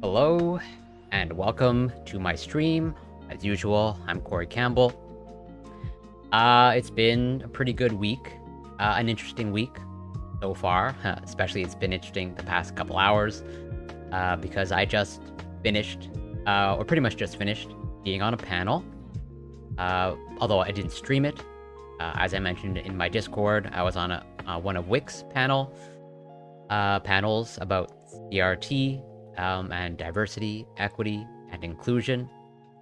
Hello, and welcome to my stream. As usual, I'm Corey Campbell. It's been a pretty good week, an interesting week so far. Especially it's been interesting the past couple hours, because I just finished, or pretty much just finished, being on a panel. Although I didn't stream it. As I mentioned in my Discord, I was on one of Wix panels about CRT, and diversity, equity, and inclusion,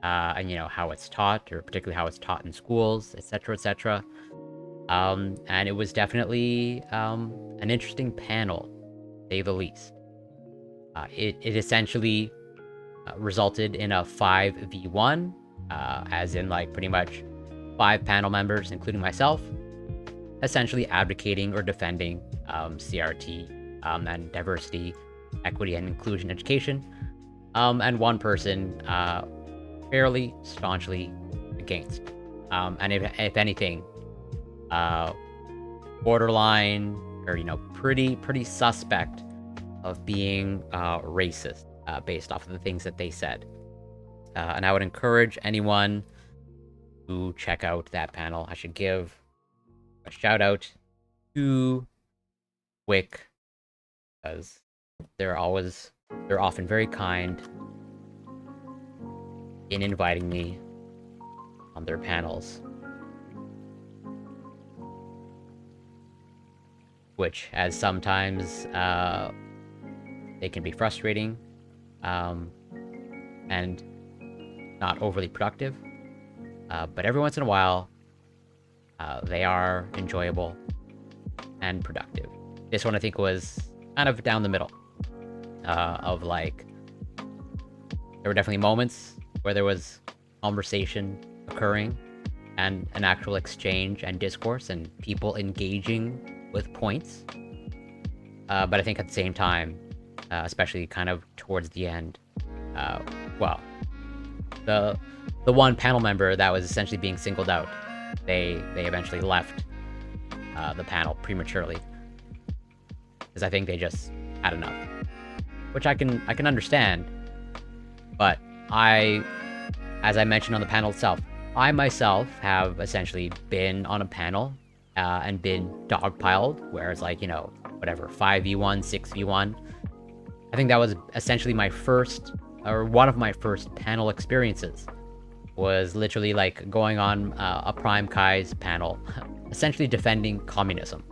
and how it's taught, or particularly how it's taught in schools, etc., etc. And it was definitely an interesting panel, to say the least. It essentially resulted in a 5v1, as in pretty much 5 panel members, including myself, essentially advocating or defending CRT and diversity, equity, and inclusion education, and one person fairly staunchly against, and if anything, borderline, or pretty suspect of being racist, based off of the things that they said. And I would encourage anyone to check out that panel. I should give a shout out to Wick, because they're often very kind in inviting me on their panels, which, as sometimes they can be frustrating, and not overly productive, but every once in a while they are enjoyable and productive. This one I think was kind of down the middle, of there were definitely moments where there was conversation occurring and an actual exchange and discourse and people engaging with points, but I think at the same time, especially kind of towards the end, well, the one panel member that was essentially being singled out, they eventually left the panel prematurely, because I think they just had enough, which I can understand. But as I mentioned on the panel itself, I myself have essentially been on a panel and been dogpiled, where it's whatever, 5v1, 6v1. I think that was essentially my first, or one of my first panel experiences, was literally going on a Prime Kai's panel, essentially defending communism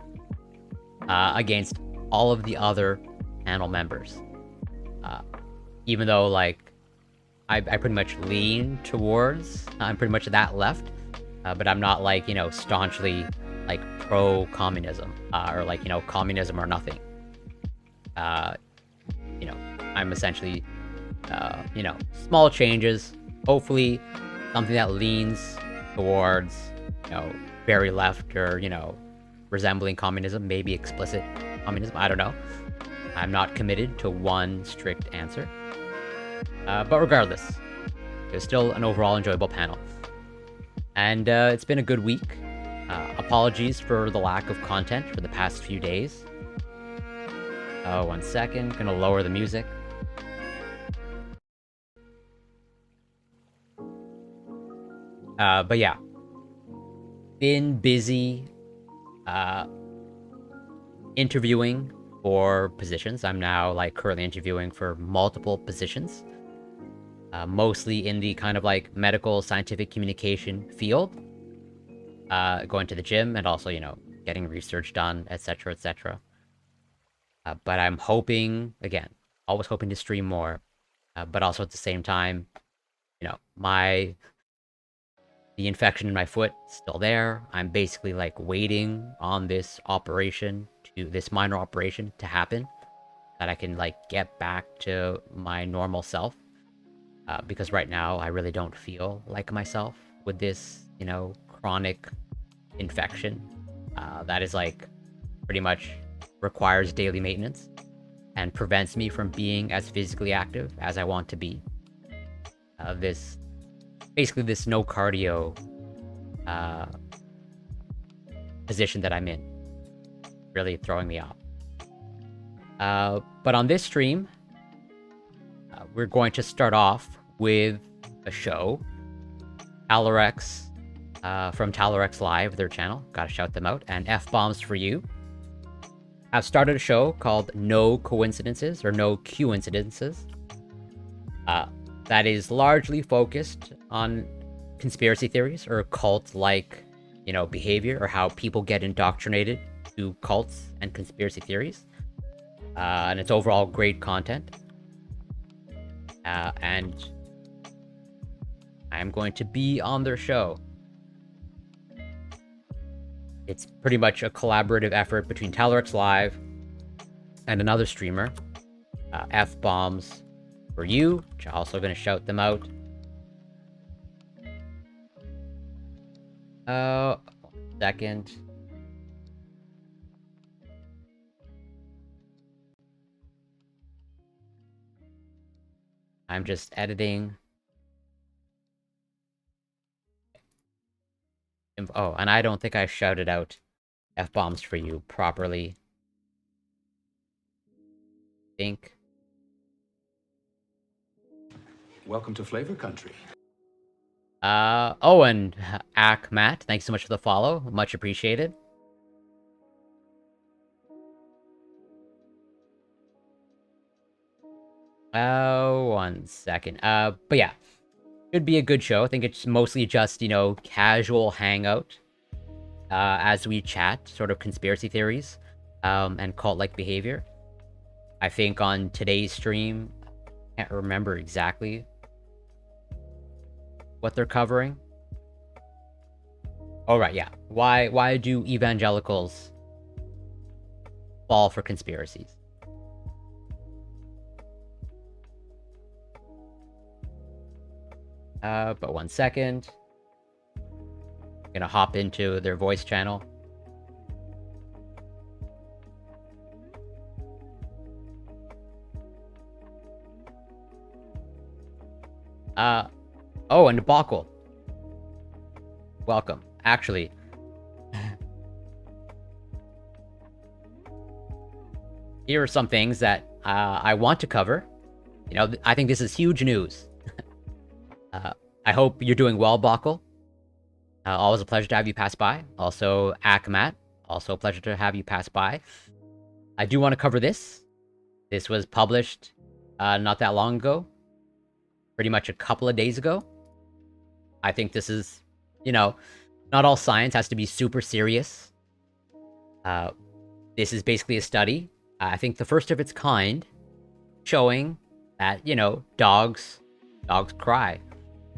against all of the other panel members. Even though I pretty much lean towards, I'm pretty much that left, but I'm not staunchly pro-communism, or communism or nothing. I'm essentially small changes, hopefully something that leans towards very left, or resembling communism, maybe explicit communism. I don't know. I'm not committed to one strict answer. But regardless, it was still an overall enjoyable panel. And it's been a good week. Apologies for the lack of content for the past few days. Oh, 1 second. Gonna lower the music. But yeah. Been busy interviewing for positions. I'm now currently interviewing for multiple positions, mostly in the kind of medical scientific communication field, going to the gym, and also getting research done, etc., etc. But I'm hoping, again, always hoping to stream more, but also at the same time, the infection in my foot is still there. I'm basically waiting on this minor operation to happen, that I can get back to my normal self, because right now I really don't feel like myself with this chronic infection that is pretty much requires daily maintenance and prevents me from being as physically active as I want to be. Basically this no cardio position that I'm in, really throwing me off. But on this stream, we're going to start off with a show. Talarex, from Talarex Live, their channel. Gotta shout them out. And F-Bombs for You. I've started a show called No Coincidences, or No Q-Incidences. That is largely focused on conspiracy theories or cult-like, behavior, or how people get indoctrinated to cults and conspiracy theories. And it's overall great content. And I'm going to be on their show. It's pretty much a collaborative effort between Talarex Live and another streamer, F-Bombs for You, which I'm also going to shout them out. 1 second. I'm just editing. Oh, and I don't think I shouted out F-Bombs for You properly. Think. Welcome to Flavor Country. Oh, and Matt, thanks so much for the follow. Much appreciated. Oh, 1 second. But yeah, should be a good show. I think it's mostly just, casual hangout, as we chat sort of conspiracy theories, and cult-like behavior. I think on today's stream, I can't remember exactly what they're covering. Oh, right, yeah. Why do evangelicals fall for conspiracies? But 1 second. I'm gonna hop into their voice channel. Oh, and Debacle. Welcome. Actually, here are some things that I want to cover. I think this is huge news. I hope you're doing well, Bakel. Always a pleasure to have you pass by. Also, Akmat, also a pleasure to have you pass by. I do want to cover this. This was published not that long ago. Pretty much a couple of days ago. I think this is, not all science has to be super serious. This is basically a study, I think the first of its kind, showing that, dogs cry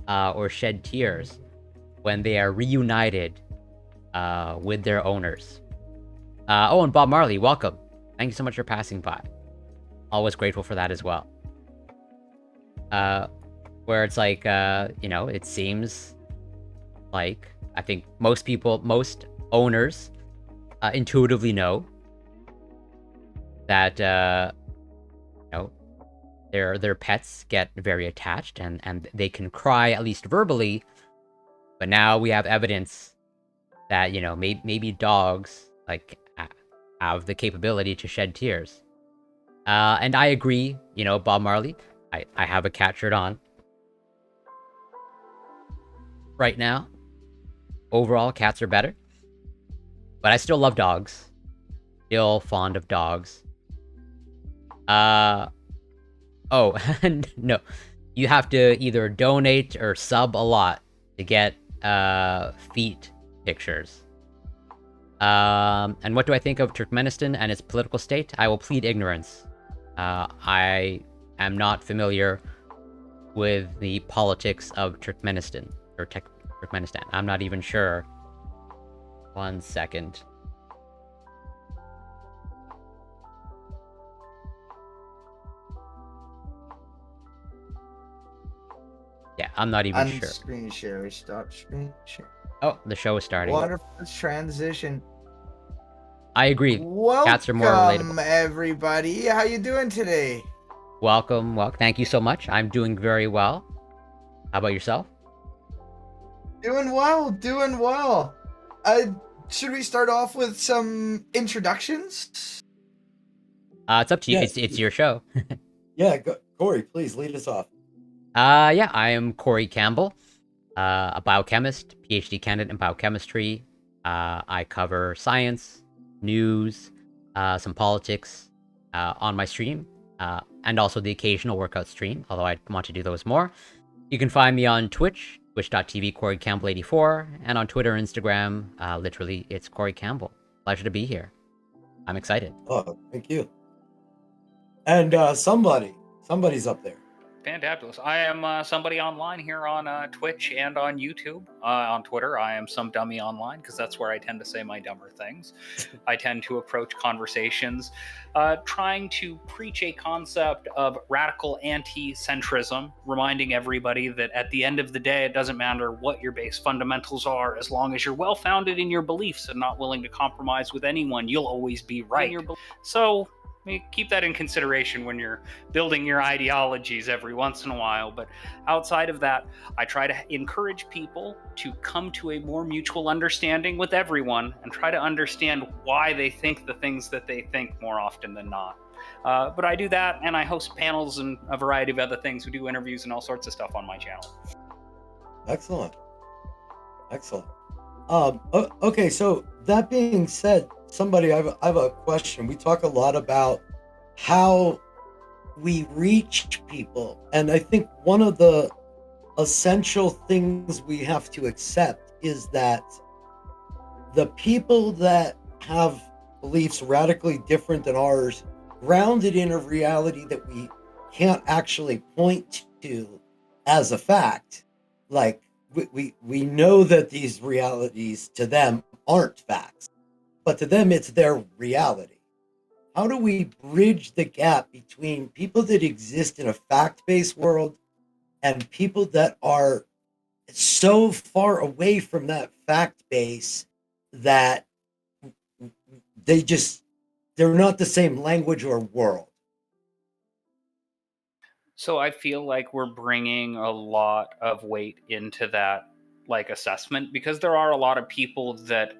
or shed tears when they are reunited with their owners. Oh, and Bob Marley, welcome. Thank you so much for passing by. Always grateful for that as well. Where it's like, it seems like, I think most owners intuitively know that, their pets get very attached and they can cry, at least verbally. But now we have evidence that, maybe dogs, have the capability to shed tears. And I agree, Bob Marley. I have a cat shirt on right now. Overall, cats are better. But I still love dogs. Still fond of dogs. Oh, no. You have to either donate or sub a lot to get feet pictures. And what do I think of Turkmenistan and its political state? I will plead ignorance. I am not familiar with the politics of Turkmenistan, or Turkmenistan. I'm not even sure. 1 second. Yeah, I'm not even sure. Screen share. Stop screen share. Oh, the show is starting. Wonderful transition. I agree. Cats are more relatable. Welcome, everybody. How you doing today? Welcome. Thank you so much. I'm doing very well. How about yourself? Doing well. Should we start off with some introductions? It's up to you. Yes. It's your show. Yeah, go Corey, please lead us off. Yeah, I am Corey Campbell, a biochemist, PhD candidate in biochemistry. I cover science, news, some politics on my stream, and also the occasional workout stream, although I want to do those more. You can find me on Twitch, twitch.tv Corey Campbell 84, and on Twitter and Instagram, literally, it's Corey Campbell. Pleasure to be here. I'm excited. Oh, thank you. And somebody's up there. Fantabulous. I am somebody online here on Twitch and on YouTube. On Twitter, I am some dummy online because that's where I tend to say my dumber things. I tend to approach conversations trying to preach a concept of radical anti-centrism, reminding everybody that at the end of the day, it doesn't matter what your base fundamentals are, as long as you're well-founded in your beliefs and not willing to compromise with anyone, you'll always be right. So keep that in consideration when you're building your ideologies every once in a while. But outside of that, I try to encourage people to come to a more mutual understanding with everyone and try to understand why they think the things that they think more often than not. But I do that, and I host panels and a variety of other things. We do interviews and all sorts of stuff on my channel. Excellent. Okay, so that being said, I have a question. We talk a lot about how we reach people, and I think one of the essential things we have to accept is that the people that have beliefs radically different than ours, grounded in a reality that we can't actually point to as a fact, like we know that these realities to them aren't facts, but to them it's their reality. How do we bridge the gap between people that exist in a fact-based world and people that are so far away from that fact base that they're not the same language or world? So I feel like we're bringing a lot of weight into that assessment, because there are a lot of people that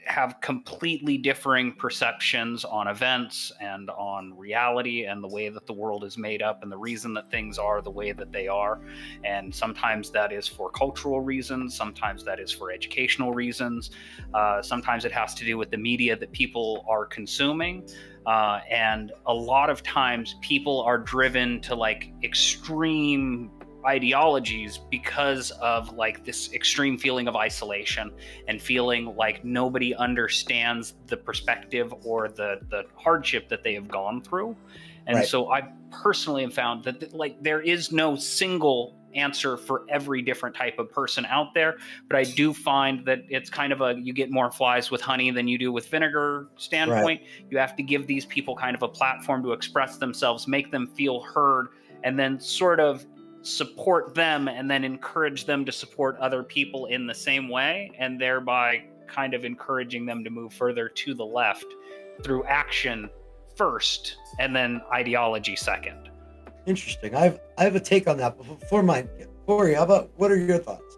have completely differing perceptions on events and on reality and the way that the world is made up and the reason that things are the way that they are. And sometimes that is for cultural reasons, sometimes that is for educational reasons, sometimes it has to do with the media that people are consuming. And a lot of times people are driven to extreme ideologies because of this extreme feeling of isolation and feeling like nobody understands the perspective or the hardship that they have gone through. And Right. So I personally have found that there is no single answer for every different type of person out there, but I do find that it's kind of you get more flies with honey than you do with vinegar standpoint. Right. You have to give these people kind of a platform to express themselves, make them feel heard, and then sort of support them and then encourage them to support other people in the same way, and thereby kind of encouraging them to move further to the left through action first and then ideology second. Interesting. I have a take on that, but before mine, Corey, what are your thoughts?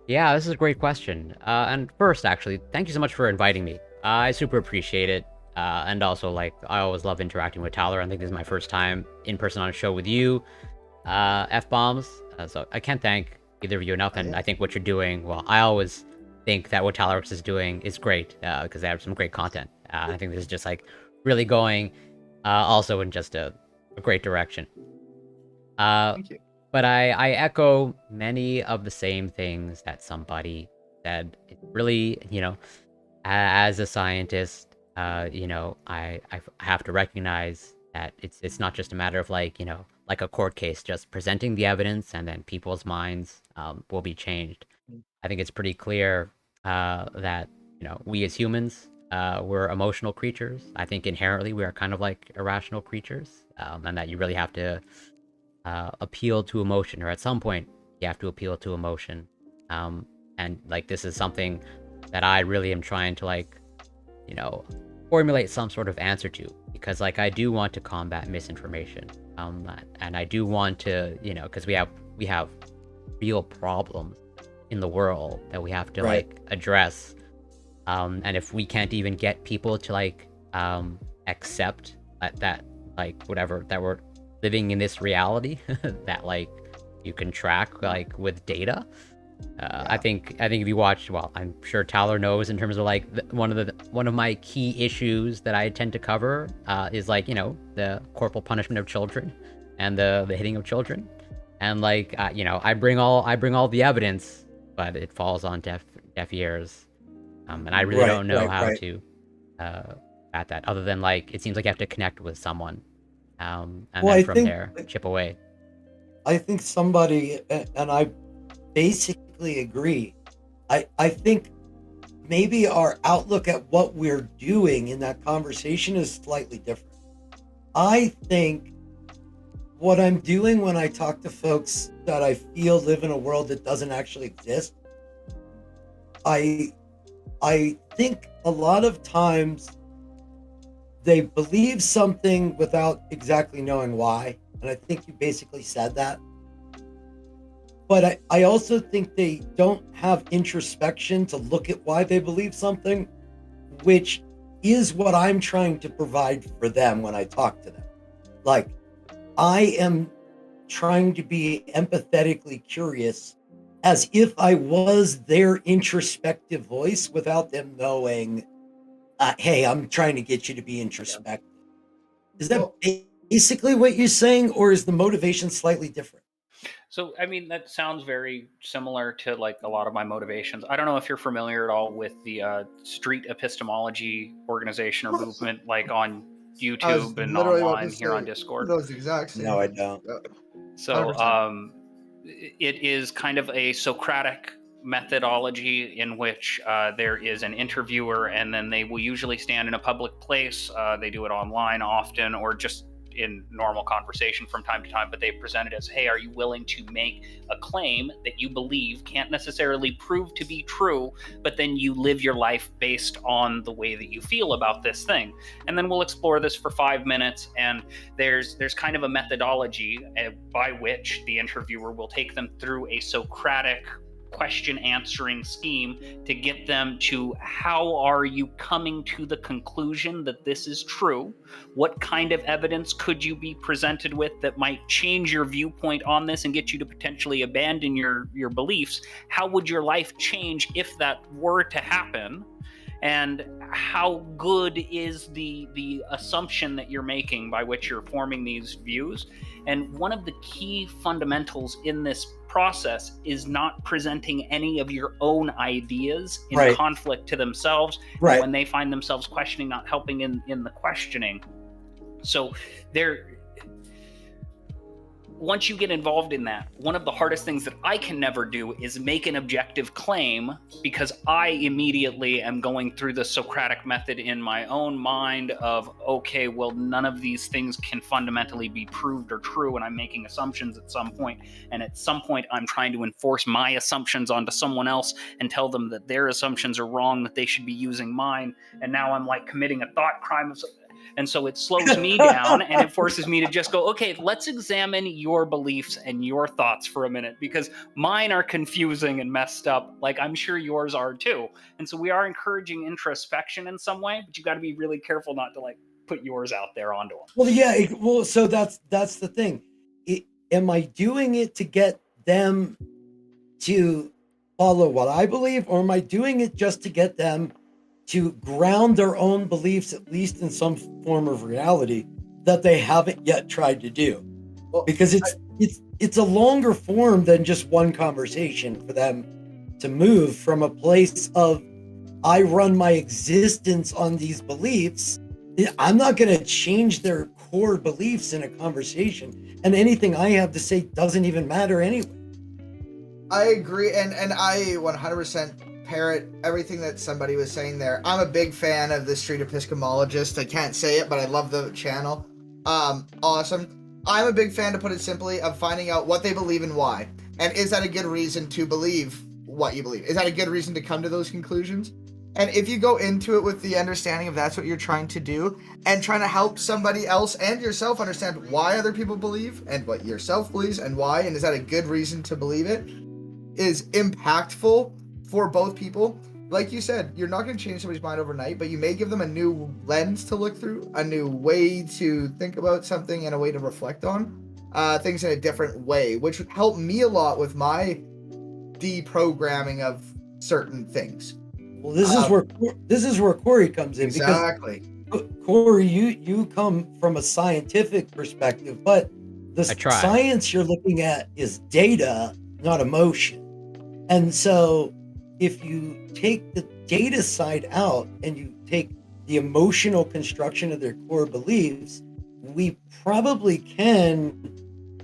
Yeah, this is a great question. And first, actually, thank you so much for inviting me. I super appreciate it. And also, I always love interacting with Tyler. I think this is my first time in person on a show with you. F-bombs. So I can't thank either of you enough. And I think what you're doing, well, I always think that what Tylerx is doing is great because they have some great content. I think this is just really going also in just a great direction. Thank you. But I echo many of the same things that somebody said. It really, as a scientist, I have to recognize that it's not just a matter of like a court case, just presenting the evidence and then people's minds will be changed. I think it's pretty clear that we as humans, we're emotional creatures. I think inherently we are kind of like irrational creatures, and that you really have to appeal to emotion, or at some point you have to appeal to emotion. And this is something that I really am trying to formulate some sort of answer to, because I do want to combat misinformation, and I do want to because we have real problems in the world that we have to address, and if we can't even get people to accept that whatever that we're living in this reality that like you can track like with data. I think if you watch, well, I'm sure Tyler knows in terms of like one of my key issues that I tend to cover is like, you know, the corporal punishment of children and the hitting of children, and like you know, I bring all the evidence, but it falls on deaf ears, and I really don't know how to at that, other than like it seems like you have to connect with someone, and then from there chip away. I think somebody, and I basically agree. I think maybe our outlook at what we're doing in that conversation is slightly different. I think what I'm doing when I talk to folks that I feel live in a world that doesn't actually exist, I think a lot of times they believe something without exactly knowing why. And I think you basically said that. But I also think they don't have introspection to look at why they believe something, which is what I'm trying to provide for them when I talk to them. Like, I am trying to be empathetically curious as if I was their introspective voice without them knowing, hey, I'm trying to get you to be introspective. Is that basically what you're saying, or is the motivation slightly different? So, I mean, that sounds very similar to like a lot of my motivations. I don't know if you're familiar at all with the Street Epistemology organization or movement, like on YouTube and online here on Discord. Those exact same. No, I don't. So, it is kind of a Socratic methodology in which there is an interviewer, and then they will usually stand in a public place. They do it online often, or just in normal conversation from time to time, but they present it as, hey, are you willing to make a claim that you believe can't necessarily prove to be true, but then you live your life based on the way that you feel about this thing? And then we'll explore this for 5 minutes, and there's kind of a methodology by which the interviewer will take them through a Socratic question answering scheme to get them to, how are you coming to the conclusion that this is true? What kind of evidence could you be presented with that might change your viewpoint on this and get you to potentially abandon your beliefs? How would your life change if that were to happen? And how good is the assumption that you're making by which you're forming these views? And one of the key fundamentals in this process is not presenting any of your own ideas in conflict to themselves. Right. When they find themselves questioning, not helping in the questioning. So once you get involved in that, one of the hardest things that I can never do is make an objective claim, because I immediately am going through the Socratic method in my own mind of, okay, well, none of these things can fundamentally be proved or true, and I'm making assumptions at some point, and at some point I'm trying to enforce my assumptions onto someone else and tell them that their assumptions are wrong, that they should be using mine, and now I'm like committing a thought crime. And so it slows me down, and it forces me to just go, okay, let's examine your beliefs and your thoughts for a minute, because mine are confusing and messed up, like I'm sure yours are too. And so we are encouraging introspection in some way, but you got to be really careful not to like put yours out there onto them. Well, yeah. So that's the thing. Am I doing it to get them to follow what I believe, or am I doing it just to get them to ground their own beliefs, at least in some form of reality, that they haven't yet tried to do? Well, because it's a longer form than just one conversation for them to move from a place of, I run my existence on these beliefs. I'm not going to change their core beliefs in a conversation, and anything I have to say doesn't even matter anyway. I agree, and I 100% parrot everything that somebody was saying there. I'm a big fan of the Street Epistemologist. I can't say it, but I love the channel. Awesome. I'm a big fan, to put it simply, of finding out what they believe and why. And is that a good reason to believe what you believe? Is that a good reason to come to those conclusions? And if you go into it with the understanding of that's what you're trying to do, and trying to help somebody else and yourself understand why other people believe and what yourself believes and why, and is that a good reason to believe it, is impactful for both people, like you said, you're not going to change somebody's mind overnight, but you may give them a new lens to look through, a new way to think about something, and a way to reflect on things in a different way, which would help me a lot with my deprogramming of certain things. Well, this is where Corey comes in. Exactly. Because Corey, you come from a scientific perspective, but the science you're looking at is data, not emotion. And so if you take the data side out and you take the emotional construction of their core beliefs, we probably can,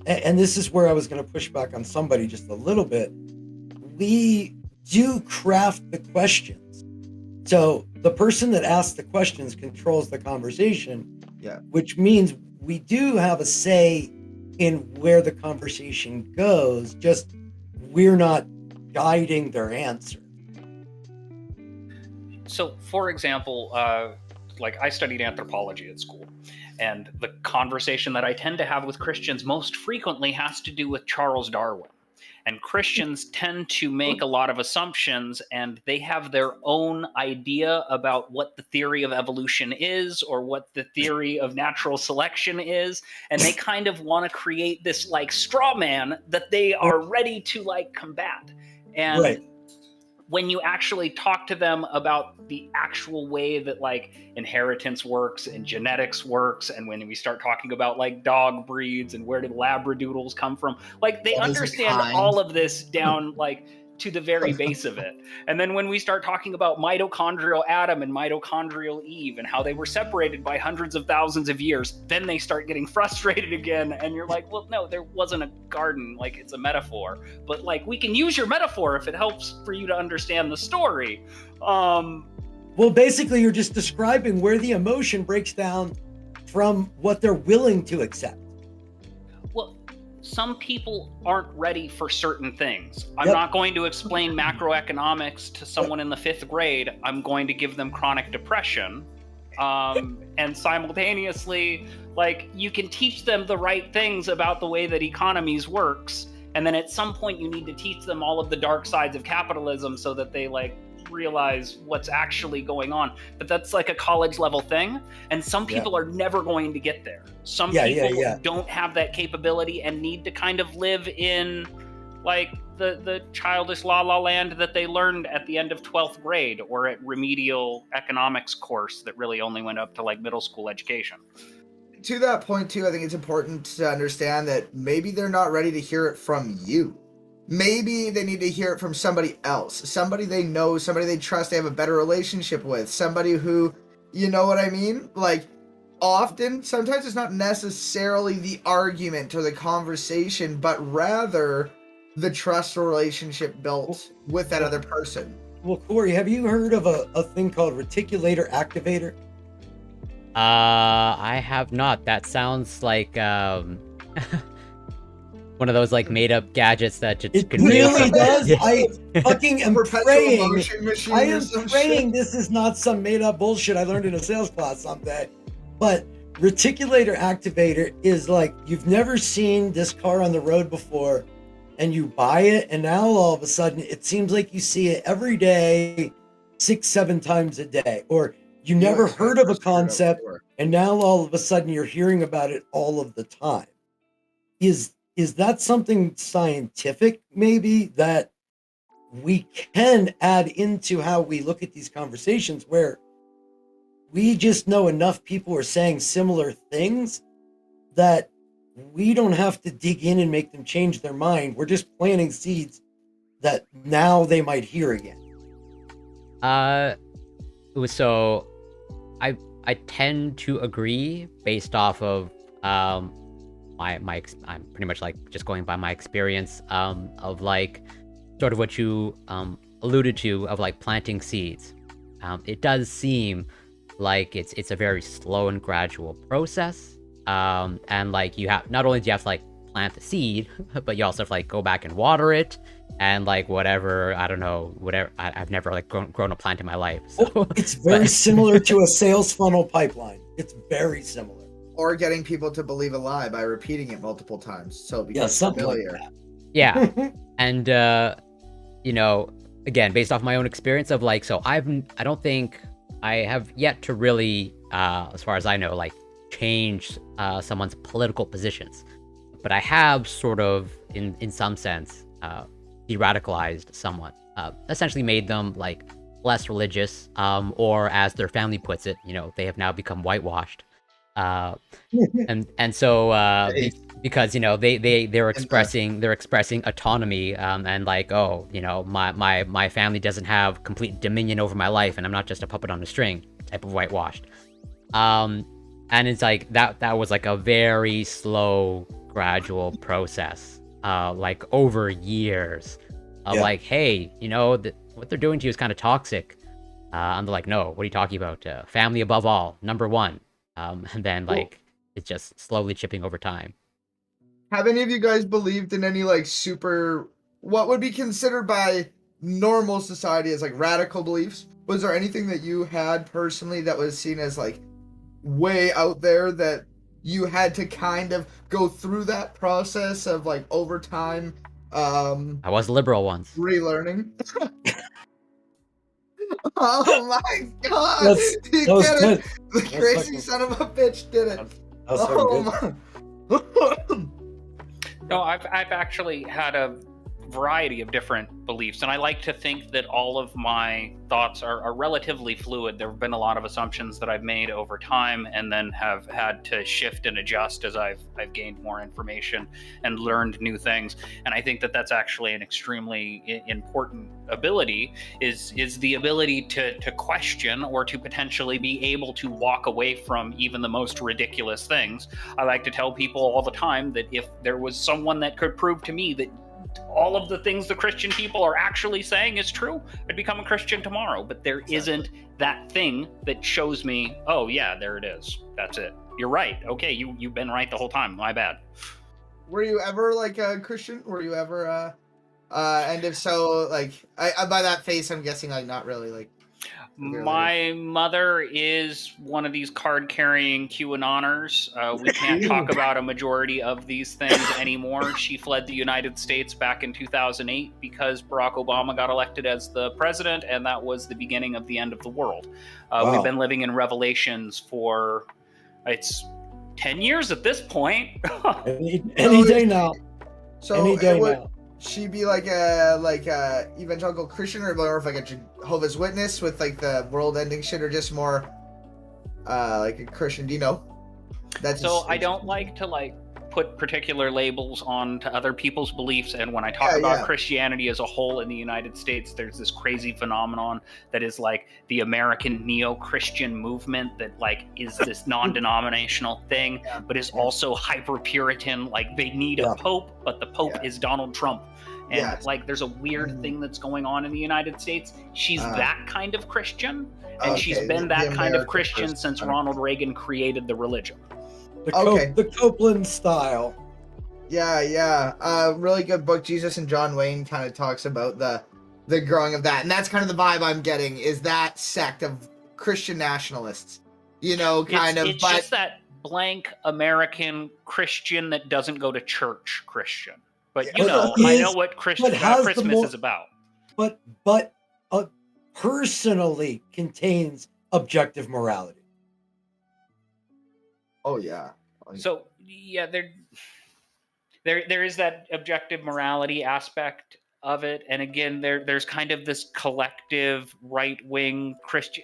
and this is where I was going to push back on somebody just a little bit, we do craft the questions. So the person that asks the questions controls the conversation, which means we do have a say in where the conversation goes, just we're not guiding their answer. So, for example, like I studied anthropology at school, and the conversation that I tend to have with Christians most frequently has to do with Charles Darwin. And Christians tend to make a lot of assumptions, and they have their own idea about what the theory of evolution is or what the theory of natural selection is. And they kind of want to create this like straw man that they are ready to like combat. And when you actually talk to them about the actual way that like inheritance works and genetics works, and when we start talking about like dog breeds and where did labradoodles come from, like they understand all of this down like to the very base of it. And then when we start talking about mitochondrial Adam and mitochondrial Eve and how they were separated by hundreds of thousands of years, then they start getting frustrated again. And you're like, well, no, there wasn't a garden. Like, it's a metaphor. But like, we can use your metaphor if it helps for you to understand the story. Well, basically, you're just describing where the emotion breaks down from what they're willing to accept. Well, some people aren't ready for certain things. I'm not going to explain macroeconomics to someone in the 5th grade. I'm going to give them chronic depression. And simultaneously, like, you can teach them the right things about the way that economies works. And then at some point you need to teach them all of the dark sides of capitalism so that they like realize what's actually going on. But that's like a college level thing, and some people are never going to get there. Some people don't have that capability and need to kind of live in like the childish la la land that they learned at the end of 12th grade or at remedial economics course that really only went up to like middle school education. To that point too, I think it's important to understand that maybe they're not ready to hear it from you. Maybe they need to hear it from somebody else, somebody they know, somebody they trust, they have a better relationship with, somebody who, you know what I mean? Like, sometimes it's not necessarily the argument or the conversation, but rather the trust or relationship built with that other person. Well, Corey, have you heard of a thing called reticulator activator? I have not. That sounds like one of those like made up gadgets that just it really does. Yeah. I fucking am praying. I am praying shit. This is not some made up bullshit I learned in a sales class someday. But reticulator activator is like, you've never seen this car on the road before, and you buy it, and now all of a sudden it seems like you see it every day, 6-7 times a day. Or you never heard of a concept, and now all of a sudden you're hearing about it all of the time. Is that something scientific, maybe, that we can add into how we look at these conversations, where we just know enough people are saying similar things that we don't have to dig in and make them change their mind? We're just planting seeds that now they might hear again. So I tend to agree based off of I'm pretty much like just going by my experience of like sort of what you alluded to of like planting seeds. It does seem like it's a very slow and gradual process, and like you have, not only do you have to like plant the seed, but you also have to like go back and water it and like whatever, I don't know, whatever. I've never like grown a plant in my life, so. It's very similar to a sales funnel pipeline. It's very similar. Or getting people to believe a lie by repeating it multiple times, so it becomes something familiar. like that. Yeah. And you know, again, based off my own experience of like, so I don't think I have yet to really, as far as I know, like change someone's political positions, but I have sort of, in some sense, de-radicalized someone, essentially made them like less religious, or as their family puts it, they have now become whitewashed. And so because they're expressing autonomy, and like, oh, my family doesn't have complete dominion over my life, and I'm not just a puppet on a string type of whitewashed. And it's like that was like a very slow, gradual process, like over years of like, hey, what they're doing to you is kind of toxic. And they're like, no, what are you talking about? Family above all, number one. And then like it's just slowly chipping over time. Have any of you guys believed in any like super, what would be considered by normal society as like radical beliefs? Was there anything that you had personally that was seen as like way out there that you had to kind of go through that process of like over time? I was liberal once. Relearning. Oh my god! That was good. The crazy son of a bitch did it. That was Oh No, I've actually had a variety of different beliefs, and I like to think that all of my thoughts are relatively fluid. There have been a lot of assumptions that I've made over time, and then have had to shift and adjust as I've gained more information and learned new things. And I think that that's actually an extremely important ability, is the ability to question, or to potentially be able to walk away from even the most ridiculous things. I like to tell people all the time that if there was someone that could prove to me that all of the things the Christian people are actually saying is true, I'd become a Christian tomorrow. But there isn't that thing that shows me, oh yeah, there it is. That's it. You're right. Okay, you've been right the whole time. My bad. Were you ever like a Christian? Were you ever and if so, like, I by that face I'm guessing like not really, like. My mother is one of these card-carrying QAnoners. We can't talk about a majority of these things anymore. She fled the United States back in 2008 because Barack Obama got elected as the president, and that was the beginning of the end of the world. Wow. We've been living in Revelations for, it's 10 years at this point. Any day now. So Any day would now. she be like a evangelical Christian, or more of like a Jehovah's Witness with like the world ending shit, or just more like a Christian? Do you know? That's so I don't like to like put particular labels on to other people's beliefs. And when I talk about Christianity as a whole in the United States, there's this crazy phenomenon that is like the American neo-Christian movement that like is this non-denominational thing, but is also hyper-Puritan. Like they need a pope, but the pope is Donald Trump. And like there's a weird thing that's going on in the United States. She's that kind of Christian, and she's been that kind of Christian since Ronald Reagan created the religion. The Copeland style. Yeah. Really good book. Jesus and John Wayne kind of talks about the growing of that, and that's kind of the vibe I'm getting, is that sect of Christian nationalists. But just that blank American Christian that doesn't go to church Christian. But I know what Christmas is about. But personally contains objective morality. Oh yeah. So yeah, there is that objective morality aspect of it, and again, there's kind of this collective right-wing Christian.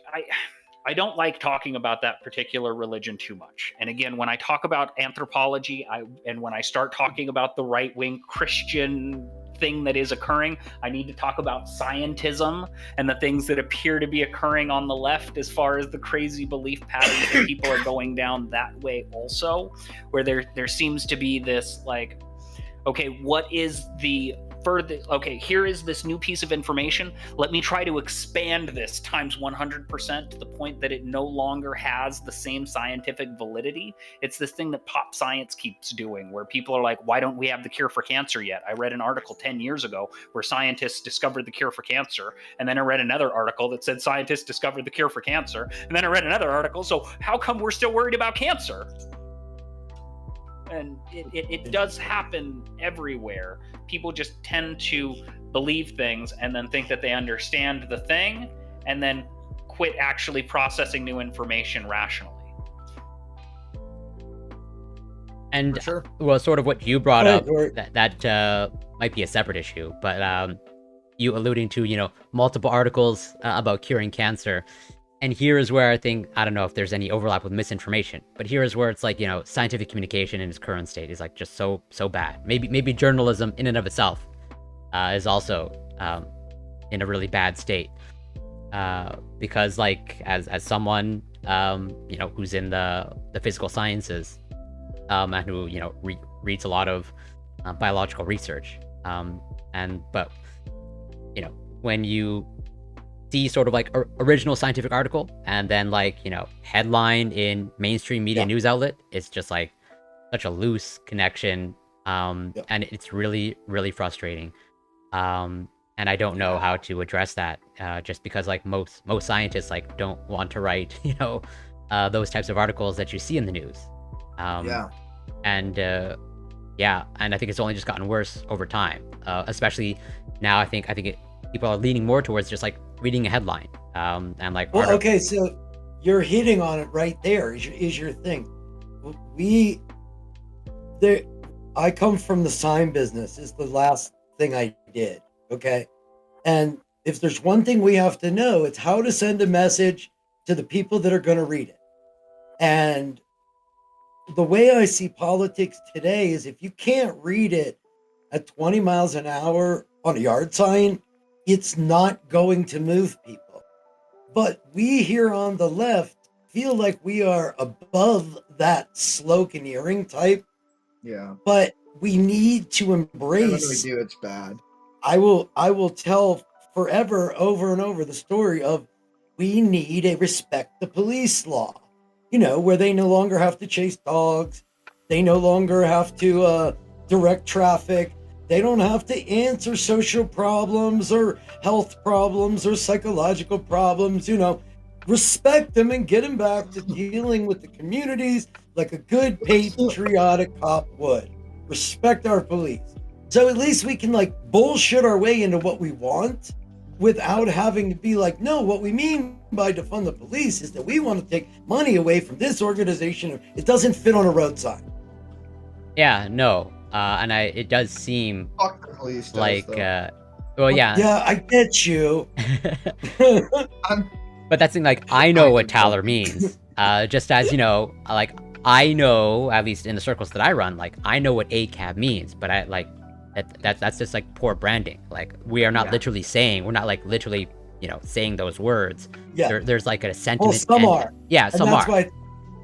I don't like talking about that particular religion too much. And again, when I talk about anthropology, and when I start talking about the right-wing Christian thing that is occurring, I need to talk about scientism and the things that appear to be occurring on the left as far as the crazy belief patterns that people are going down that way also, where there seems to be this like, okay, what is the further, okay, here is this new piece of information. Let me try to expand this times 100% to the point that it no longer has the same scientific validity. It's this thing that pop science keeps doing, where people are like, why don't we have the cure for cancer yet? I read an article 10 years ago where scientists discovered the cure for cancer. And then I read another article that said scientists discovered the cure for cancer. And then I read another article. So how come we're still worried about cancer? And it does happen everywhere. People just tend to believe things and then think that they understand the thing and then quit actually processing new information rationally. And For sure. well, sort of what you brought Right, up, right. that might be a separate issue, but you alluding to, you know, multiple articles about curing cancer. And here is where I think, I don't know if there's any overlap with misinformation, but here is where it's like, you know, scientific communication in its current state is like just so bad. Maybe journalism in and of itself is also in a really bad state. Because like as someone you know, who's in the physical sciences, and who, you know, reads a lot of biological research, but you know, when you see sort of like original scientific article and then like, you know, headline in mainstream media news outlet, it's just like such a loose connection, and it's really frustrating, and I don't know how to address that, just because like most scientists like don't want to write, you know, those types of articles that you see in the news. And I think it's only just gotten worse over time, especially now. I think people are leaning more towards just like reading a headline, and like, well, okay, so you're hitting on it right there. Is your thing. I come from the sign business. Is the last thing I did. Okay, and if there's one thing we have to know, it's how to send a message to the people that are going to read it. And the way I see politics today is if you can't read it at 20 miles an hour on a yard sign, it's not going to move people. But we here on the left feel like we are above that sloganeering type. Yeah. But we need to embrace. When we do, it's bad. I will tell forever, over and over, the story of we need a respect the police law. You know, where they no longer have to chase dogs. They no longer have to direct traffic. They don't have to answer social problems or health problems or psychological problems. You know, respect them and get them back to dealing with the communities like a good patriotic cop would. Respect our police. So at least we can like bullshit our way into what we want without having to be like, no, what we mean by defund the police is that we want to take money away from this organization. It doesn't fit on a road sign. Yeah, no. And it does seem Fuck the police does, like, though. well, yeah. Yeah, I get you. But that's the thing, like, I know what Taller means. Just as, you know, like, I know, at least in the circles that I run, like, I know what ACAB means, but I, like, that's just, like, poor branding. Like, we are not literally saying, we're not, like, literally, you know, saying those words. Yeah. There's, like, a sentiment. Well, some are. Yeah, some are.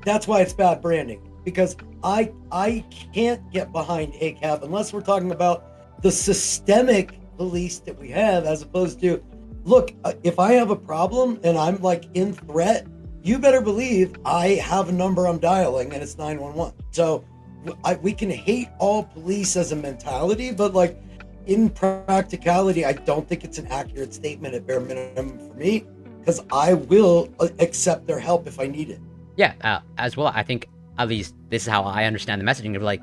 That's why it's bad branding. Because I can't get behind ACAB unless we're talking about the systemic police that we have, as opposed to, look, if I have a problem and I'm like in threat, you better believe I have a number I'm dialing and it's 911. So we can hate all police as a mentality, but like in practicality, I don't think it's an accurate statement at bare minimum for me, because I will accept their help if I need it. Yeah, as well, I think at least this is how I understand the messaging of like,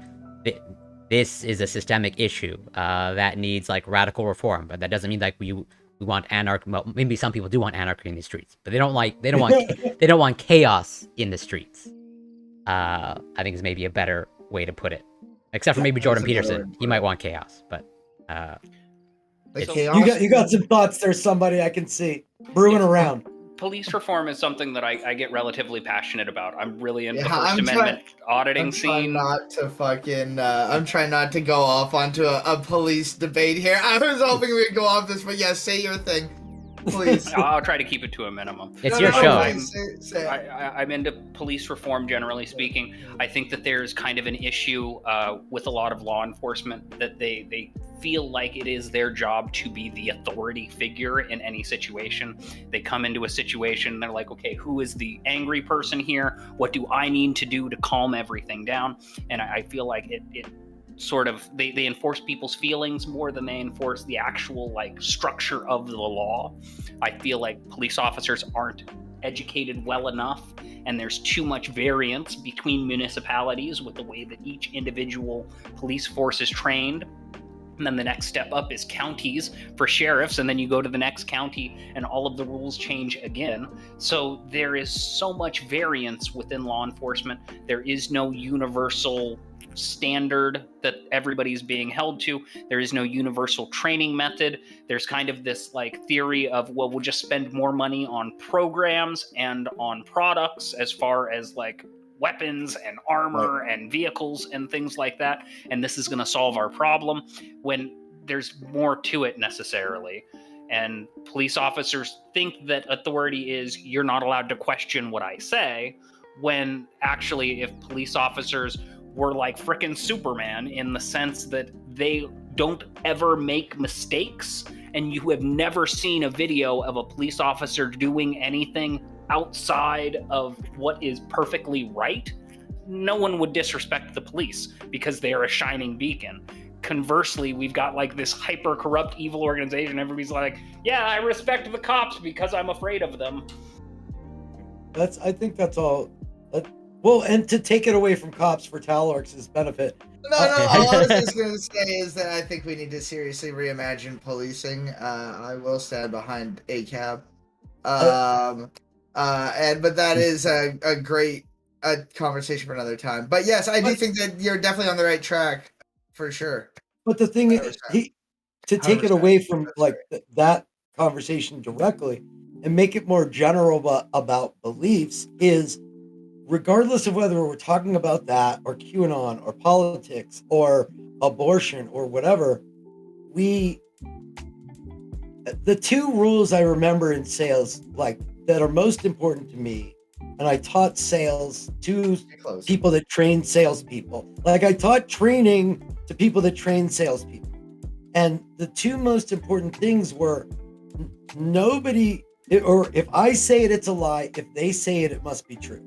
this is a systemic issue that needs like radical reform, but that doesn't mean like we want anarchy. Well, maybe some people do want anarchy in the streets, but they don't want chaos in the streets. I think is maybe a better way to put it. Except for maybe Jordan Peterson, he might want chaos, but you got some thoughts there, somebody I can see brewing around. Police reform is something that I get relatively passionate about. I'm really into the First Amendment auditing scene. I'm trying not to go off onto a police debate here. I was hoping we'd go off this, but yeah, say your thing, please. I'll try to keep it to a minimum. It's your show. I'm into police reform, generally speaking. I think that there's kind of an issue with a lot of law enforcement that they feel like it is their job to be the authority figure in any situation. They come into a situation, they're like, okay, who is the angry person here? What do I need to do to calm everything down? And I feel like it sort of, they enforce people's feelings more than they enforce the actual like structure of the law. I feel like police officers aren't educated well enough, and there's too much variance between municipalities with the way that each individual police force is trained. And then the next step up is counties for sheriffs, and then you go to the next county and all of the rules change again. So there is so much variance within law enforcement. There is no universal standard that everybody's being held to. There is no universal training method. There's kind of this like theory of, well, we'll just spend more money on programs and on products as far as like weapons and armor and vehicles and things like that, and this is going to solve our problem, when there's more to it necessarily. And police officers think that authority is you're not allowed to question what I say, when actually if police officers were like frickin' Superman in the sense that they don't ever make mistakes, and you have never seen a video of a police officer doing anything outside of what is perfectly right, no one would disrespect the police because they are a shining beacon. Conversely, we've got like this hyper corrupt evil organization. Everybody's like, yeah, I respect the cops because I'm afraid of them. I think that's all. Well, and to take it away from cops for Talorx's benefit. No, all I was just going to say is that I think we need to seriously reimagine policing. I will stand behind ACAB. But that is a great conversation for another time. But yes, I do think that you're definitely on the right track for sure. But the thing is, to take it 100%. away from like that conversation directly and make it more general about beliefs is, regardless of whether we're talking about that or QAnon or politics or abortion or whatever, the two rules I remember in sales, like that are most important to me, and I taught sales to people that train salespeople. Like I taught training to people that train salespeople. And the two most important things were nobody, or if I say it, it's a lie. If they say it, it must be true.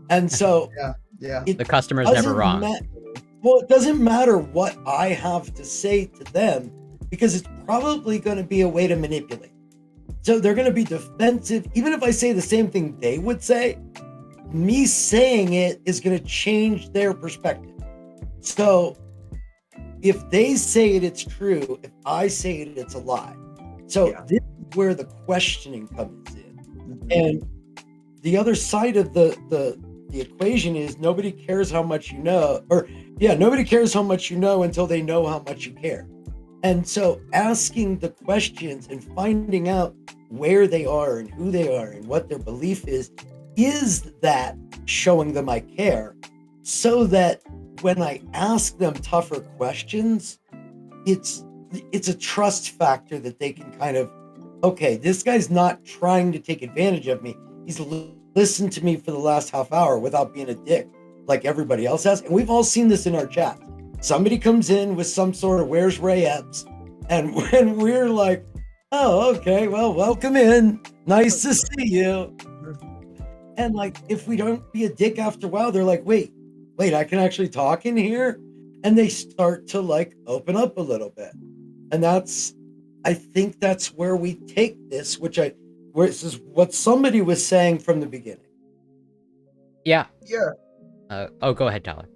And so yeah, the customer's never wrong. Well, it doesn't matter what I have to say to them, because it's probably going to be a way to manipulate. So they're going to be defensive. Even if I say the same thing they would say, me saying it is going to change their perspective. So if they say it, it's true. If I say it, it's a lie. So this is where the questioning comes in. Mm-hmm. And the other side of the equation is nobody cares how much you know, nobody cares how much you know until they know how much you care. And so asking the questions and finding out where they are and who they are and what their belief is that showing them I care, so that when I ask them tougher questions, it's a trust factor that they can kind of, okay, this guy's not trying to take advantage of me. He's listened to me for the last half hour without being a dick like everybody else has. And we've all seen this in our chat. Somebody comes in with some sort of where's Ray Epps, and when we're like, oh, okay, well, welcome in. Nice to see you. And like, if we don't be a dick after a while, they're like, wait, I can actually talk in here. And they start to like open up a little bit. And I think that's where we take this, where this is what somebody was saying from the beginning. Yeah. Yeah. Go ahead, Tyler.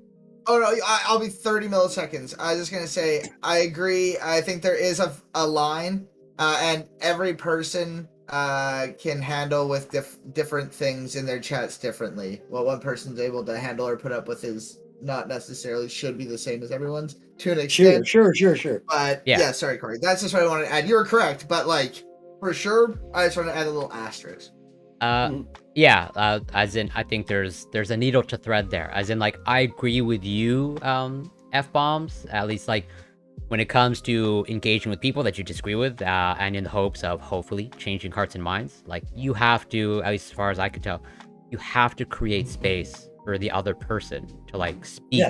Oh, no, I'll be 30 milliseconds. I was just going to say, I agree. I think there is a line, and every person can handle with different things in their chats differently. What one person's able to handle or put up with is not necessarily should be the same as everyone's to an extent. Sure. But yeah, sorry, Corey. That's just what I wanted to add. You were correct, but like, for sure, I just want to add a little asterisk. As in, I think there's a needle to thread there. As in, like, I agree with you, F-bombs, at least, like, when it comes to engaging with people that you disagree with, and in the hopes of hopefully changing hearts and minds. Like, you have to, at least as far as I could tell, you have to create space for the other person to, like, speak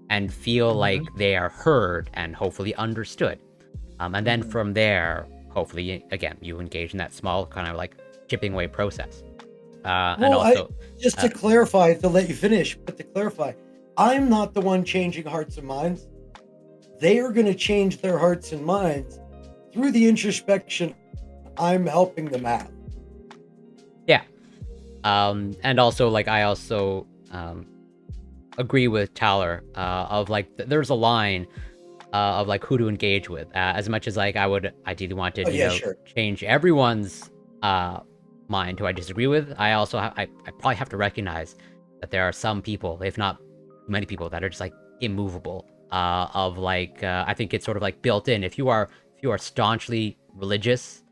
and feel like they are heard and hopefully understood. And then from there, hopefully, again, you engage in that small kind of, like, chipping away process. And also, to clarify, to let you finish, but to clarify, I'm not the one changing hearts and minds. They are going to change their hearts and minds through the introspection I'm helping them have. Yeah. And also, like, I also agree with Tyler of, like, there's a line, of like who to engage with. As much as like I would ideally want to, Oh, yeah, sure. change everyone's mind who I disagree with. I also I probably have to recognize that there are some people, if not many people, that are just like immovable. Of like I think it's sort of like built in. If you are staunchly religious,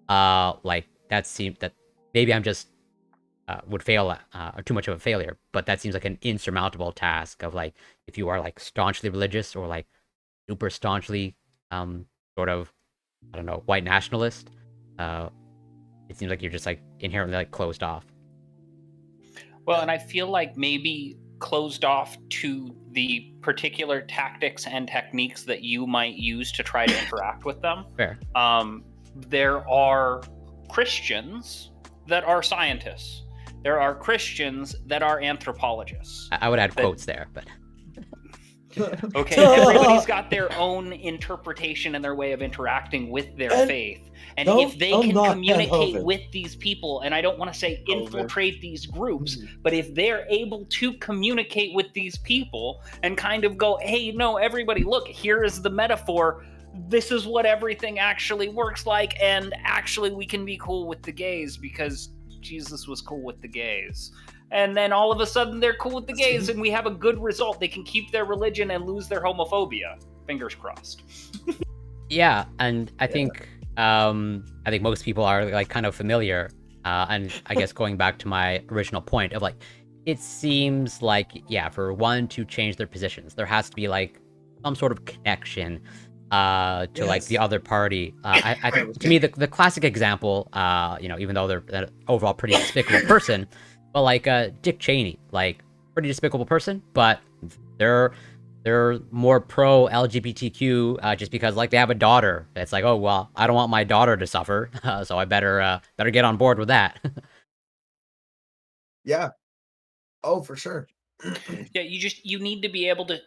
like that seems that maybe I'm just would fail too much of a failure, but that seems like an insurmountable task of like if you are like staunchly religious or like super staunchly sort of, I don't know, white nationalist, it seems like you're just like inherently like closed off. Well, and I feel like maybe closed off to the particular tactics and techniques that you might use to try to interact with them. Fair. There are Christians that are scientists. There are Christians that are anthropologists. I would add quotes there, but okay, everybody's got their own interpretation and their way of interacting with their faith. And if they can communicate with these people, and I don't want to say infiltrate these groups, but if they're able to communicate with these people and kind of go, hey, no, everybody, look, here is the metaphor. This is what everything actually works like. And actually, we can be cool with the gays because Jesus was cool with the gays. And then all of a sudden they're cool with the gays and we have a good result. They can keep their religion and lose their homophobia. Fingers crossed. Yeah, and I think most people are like kind of familiar. And I guess going back to my original point of like, it seems like, yeah, for one to change their positions, there has to be like some sort of connection to like the other party. I think to me the classic example, even though they're an overall pretty despicable person, but like Dick Cheney, like pretty despicable person, but they're more pro LGBTQ just because like they have a daughter. It's like, oh well, I don't want my daughter to suffer, so I better get on board with that. Yeah. Oh, for sure. Yeah, you need to be able to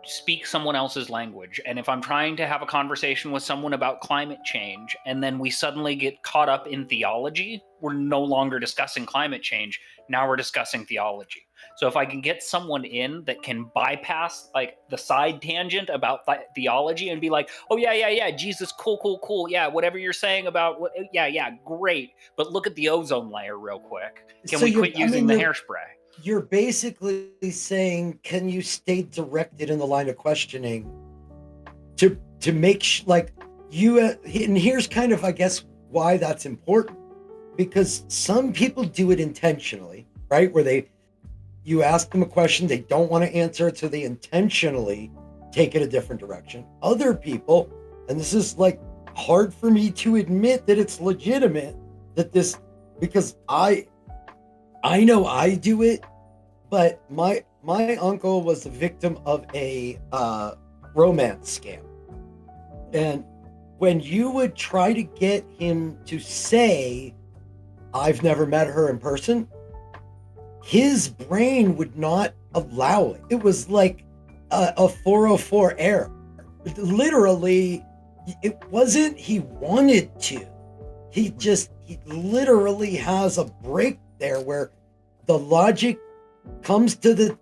speak someone else's language. And if I'm trying to have a conversation with someone about climate change and then we suddenly get caught up in theology, we're no longer discussing climate change. Now we're discussing theology. So if I can get someone in that can bypass like the side tangent about theology and be like, oh yeah, Jesus, cool. Yeah, whatever you're saying about yeah, great. But look at the ozone layer real quick. Can we quit using the hairspray? You're basically saying, can you stay directed in the line of questioning to make like you? And here's kind of, I guess, why that's important, because some people do it intentionally, right? Where you ask them a question, they don't want to answer it, so they intentionally take it a different direction. Other people, and this is like hard for me to admit that it's legitimate, that this, because I know I do it, but my uncle was the victim of a romance scam. And when you would try to get him to say, I've never met her in person, his brain would not allow it. It was like a 404 error. Literally, it wasn't he wanted to. He literally has a break there where the logic comes to the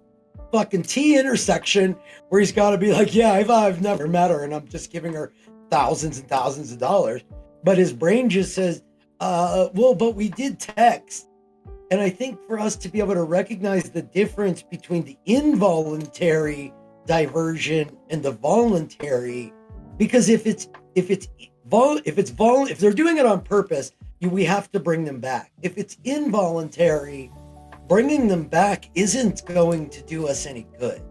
fucking T intersection where he's got to be like, yeah, I've never met her and I'm just giving her thousands and thousands of dollars. But his brain just says, well, but we did text. And I think for us to be able to recognize the difference between the involuntary diversion and the voluntary, because if they're doing it on purpose, we have to bring them back. If it's involuntary, bringing them back isn't going to do us any good.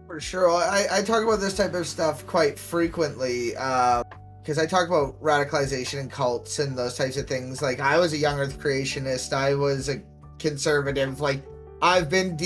For sure. I talk about this type of stuff quite frequently because I talk about radicalization and cults and those types of things. Like, I was a young earth creationist. I was a conservative. Like, I've been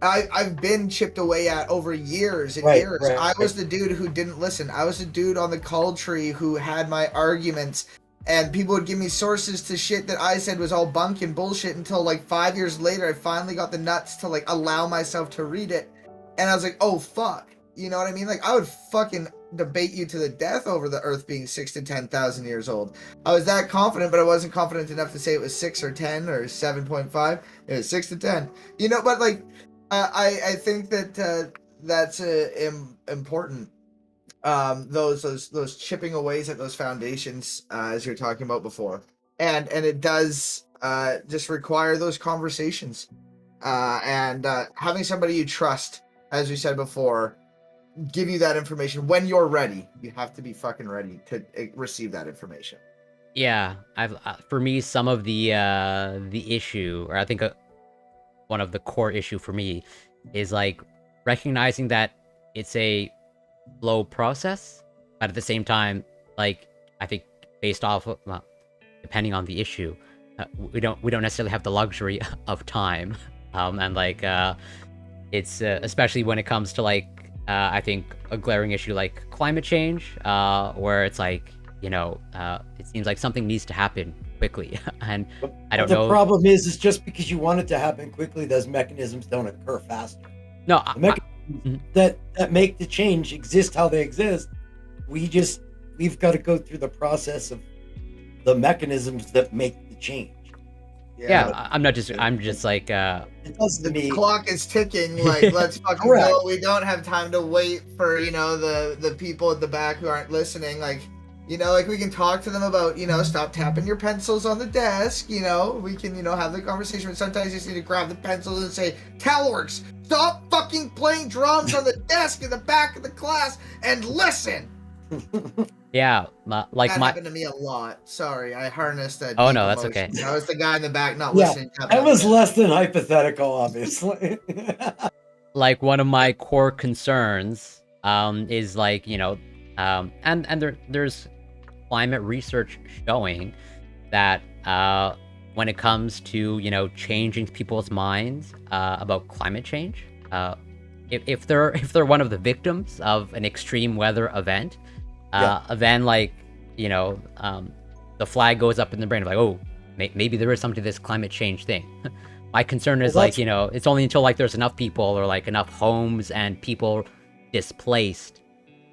I've been chipped away at over years and years. Right. I was the dude who didn't listen. I was the dude on the call tree who had my arguments, and people would give me sources to shit that I said was all bunk and bullshit until like 5 years later I finally got the nuts to like allow myself to read it. And I was like, oh fuck. You know what I mean? Like, I would fucking debate you to the death over the earth being 6,000 to 10,000 years old. I was that confident, but I wasn't confident enough to say it was 6 or 10 or 7.5. It was 6 to 10. You know, but like, I think that that's important. Those chipping away at those foundations, as you're talking about before, and it does just require those conversations, and having somebody you trust, as we said before, give you that information when you're ready. You have to be fucking ready to receive that information. Yeah, I've for me some of the issue, or I think one of the core issue for me is like recognizing that it's a slow process, but at the same time, like I think based off of, well, depending on the issue, we don't necessarily have the luxury of time, and like it's especially when it comes to like I think a glaring issue like climate change, where it's like, you know, it seems like something needs to happen quickly, and I don't know. The problem is just because you want it to happen quickly, those mechanisms don't occur faster. No, The mechanisms that make the change exist how they exist. We've got to go through the process of the mechanisms that make the change. yeah, I'm just like It does to The me. clock is ticking. Like, let's fucking Correct. go. We don't have time to wait for, you know, the people at the back who aren't listening. Like, you know, like we can talk to them about, you know, stop tapping your pencils on the desk. You know, we can, you know, have the conversation. But sometimes you just need to grab the pencils and say, Talworks, stop fucking playing drums on the desk in the back of the class and listen. yeah, like That my happened to me a lot. Sorry, I harnessed that. Oh, deep no, that's emotion. okay. I was the guy in the back not Yeah, listening. That was less than hypothetical, obviously. like one of my core concerns is like, you know, and there's climate research showing that when it comes to, you know, changing people's minds about climate change, if they're one of the victims of an extreme weather event, then like, you know, the flag goes up in the brain of like, oh, maybe there is something to this climate change thing. My concern is like, you know, it's only until like there's enough people or like enough homes and people displaced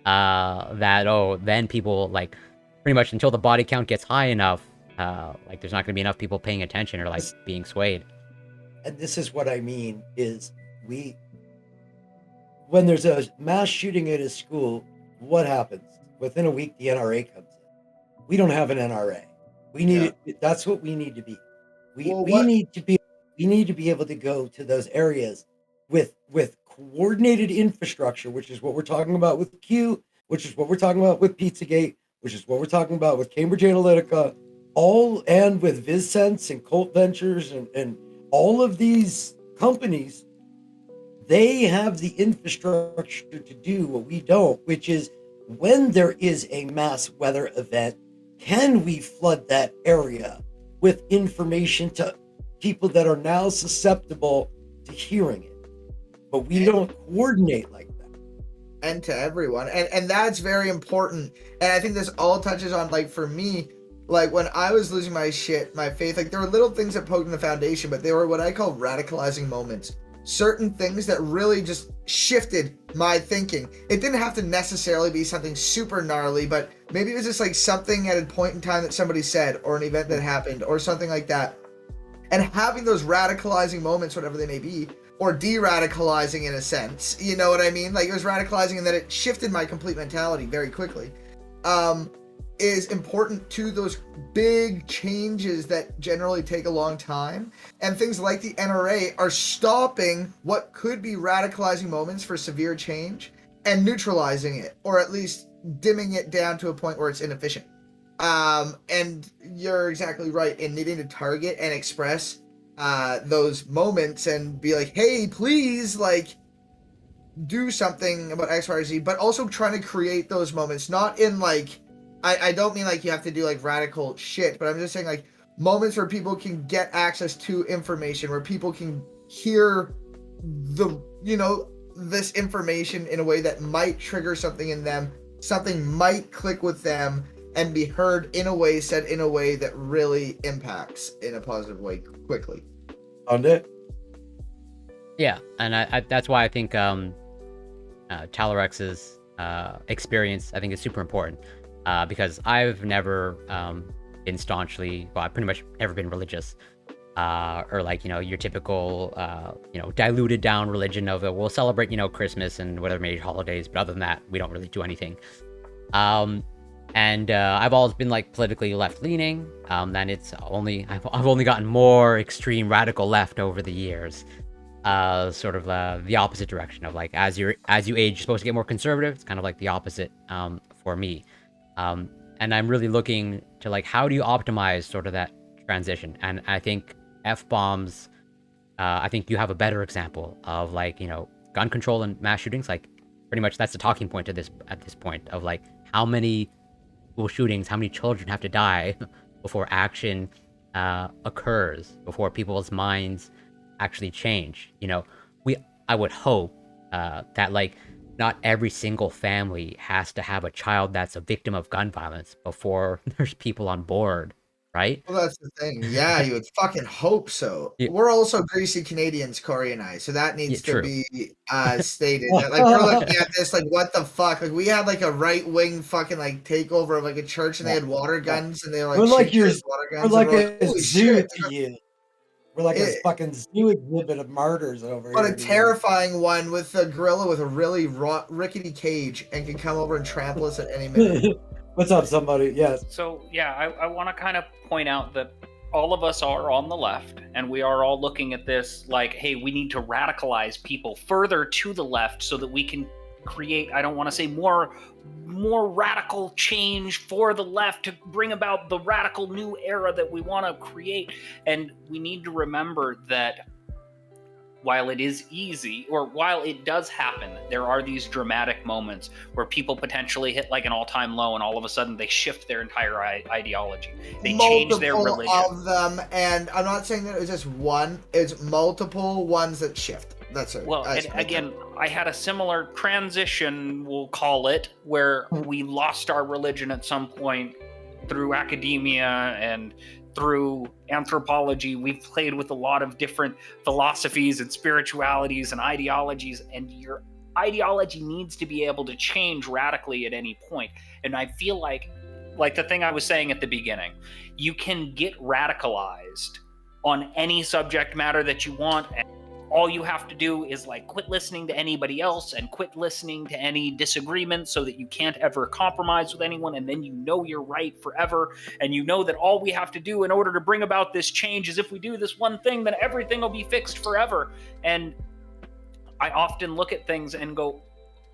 that then people like pretty much until the body count gets high enough, like there's not going to be enough people paying attention or like being swayed. And this is what I mean is when there's a mass shooting at a school, what happens? Within a week, the NRA comes in. We don't have an NRA. We need that's what we need to be. We need to be able to go to those areas with coordinated infrastructure, which is what we're talking about with Q, which is what we're talking about with Pizzagate, which is what we're talking about with Cambridge Analytica, all and with VizSense and Colt Ventures and all of these companies. They have the infrastructure to do what we don't, which is when there is a mass weather event, can we flood that area with information to people that are now susceptible to hearing it? But we don't coordinate like that. And to everyone. And that's very important. And I think this all touches on, like, for me, like when I was losing my faith, like there were little things that poked in the foundation, but they were what I call radicalizing moments. Certain things that really just shifted my thinking. It didn't have to necessarily be something super gnarly, but maybe it was just like something at a point in time that somebody said, or an event that happened, or something like that. And having those radicalizing moments, whatever they may be, or de-radicalizing in a sense, you know what I mean? Like it was radicalizing and that it shifted my complete mentality very quickly. Is important to those big changes that generally take a long time. And things like the NRA are stopping what could be radicalizing moments for severe change and neutralizing it, or at least dimming it down to a point where it's inefficient. And you're exactly right in needing to target and express those moments and be like, hey, please, like, do something about X, Y, or Z, but also trying to create those moments, not in like, I don't mean like you have to do like radical shit, but I'm just saying like moments where people can get access to information, where people can hear this information in a way that might trigger something in them, something might click with them and be heard in a way, said in a way that really impacts in a positive way quickly. On it. Yeah, and I that's why I think Talorex's experience I think is super important. Because I've never been I've pretty much never been religious. or like, you know, your typical, you know, diluted down religion of we'll celebrate, you know, Christmas and whatever major holidays, but other than that, we don't really do anything. And I've always been like politically left leaning. Then I've only gotten more extreme radical left over the years. Sort of the opposite direction of like as you age, you're supposed to get more conservative. It's kind of like the opposite for me. And I'm really looking to like how do you optimize sort of that transition? And I think F-bombs, I think you have a better example of like, you know, gun control and mass shootings. Like pretty much that's the talking point at this point of like how many school shootings, how many children have to die before action occurs, before people's minds actually change. You know, I would hope that like not every single family has to have a child that's a victim of gun violence before there's people on board, right? Well, that's the thing. Yeah, you would fucking hope so. Yeah. We're also greasy Canadians, Corey and I, so that needs Yeah, to true. be stated. That, like we're looking at this, like what the fuck? Like we had like a right wing fucking like takeover of like a church, and they had water guns, and they were like, We're like shoot your- these water We're guns. like and a holy zoo shit. to you. We're like a It- fucking zoo exhibit of martyrs over But here. a dude. terrifying one with a gorilla with a really rickety cage and can come over and trample us at any minute. What's up, somebody? Yes. So yeah, I want to kind of point out that all of us are on the left, and we are all looking at this like, hey, we need to radicalize people further to the left so that we can create, I don't want to say more radical change for the left to bring about the radical new era that we want to create. And we need to remember that while it is easy, or while it does happen, there are these dramatic moments where people potentially hit like an all-time low, and all of a sudden they shift their entire ideology. They change their Multiple religion. of them, and I'm not saying that it's just one. It's multiple ones that shift. That's it. Well, That's and my again, I had a similar transition, we'll call it, where we lost our religion at some point through academia and through anthropology. We've played with a lot of different philosophies and spiritualities and ideologies, and your ideology needs to be able to change radically at any point. And I feel like the thing I was saying at the beginning, you can get radicalized on any subject matter that you want, and all you have to do is like quit listening to anybody else and quit listening to any disagreements so that you can't ever compromise with anyone, and then you know you're right forever, and you know that all we have to do in order to bring about this change is if we do this one thing, then everything will be fixed forever. And I often look at things and go,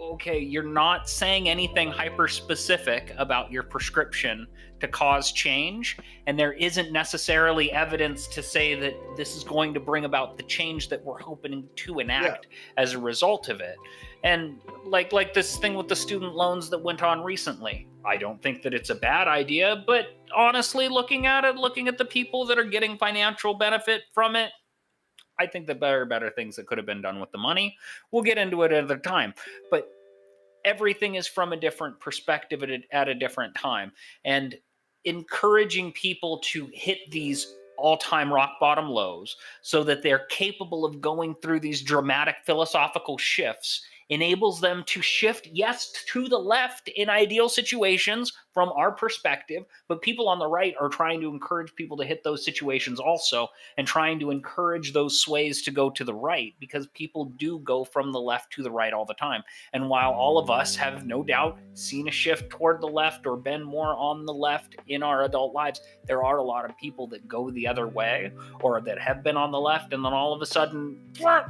okay, you're not saying anything hyper specific about your prescription to cause change, and there isn't necessarily evidence to say that this is going to bring about the change that we're hoping to enact as a result of it. And like this thing with the student loans that went on recently, I don't think that it's a bad idea, but honestly, looking at the people that are getting financial benefit from it, I think that there are better things that could have been done with the money. We'll get into it at another time. But everything is from a different perspective at a different time. And encouraging people to hit these all-time rock bottom lows so that they're capable of going through these dramatic philosophical shifts enables them to shift, yes, to the left in ideal situations from our perspective, but people on the right are trying to encourage people to hit those situations also, and trying to encourage those sways to go to the right, because people do go from the left to the right all the time. And while all of us have no doubt seen a shift toward the left or been more on the left in our adult lives, there are a lot of people that go the other way, or that have been on the left, and then all of a sudden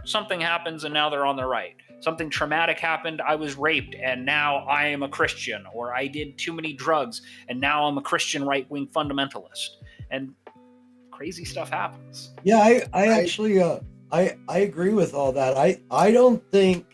something happens and now they're on the right. Something traumatic happened, I was raped and now I am a Christian, or I did too many drugs and now I'm a Christian right-wing fundamentalist. And crazy stuff happens. Yeah, I actually I agree with all that. I don't think,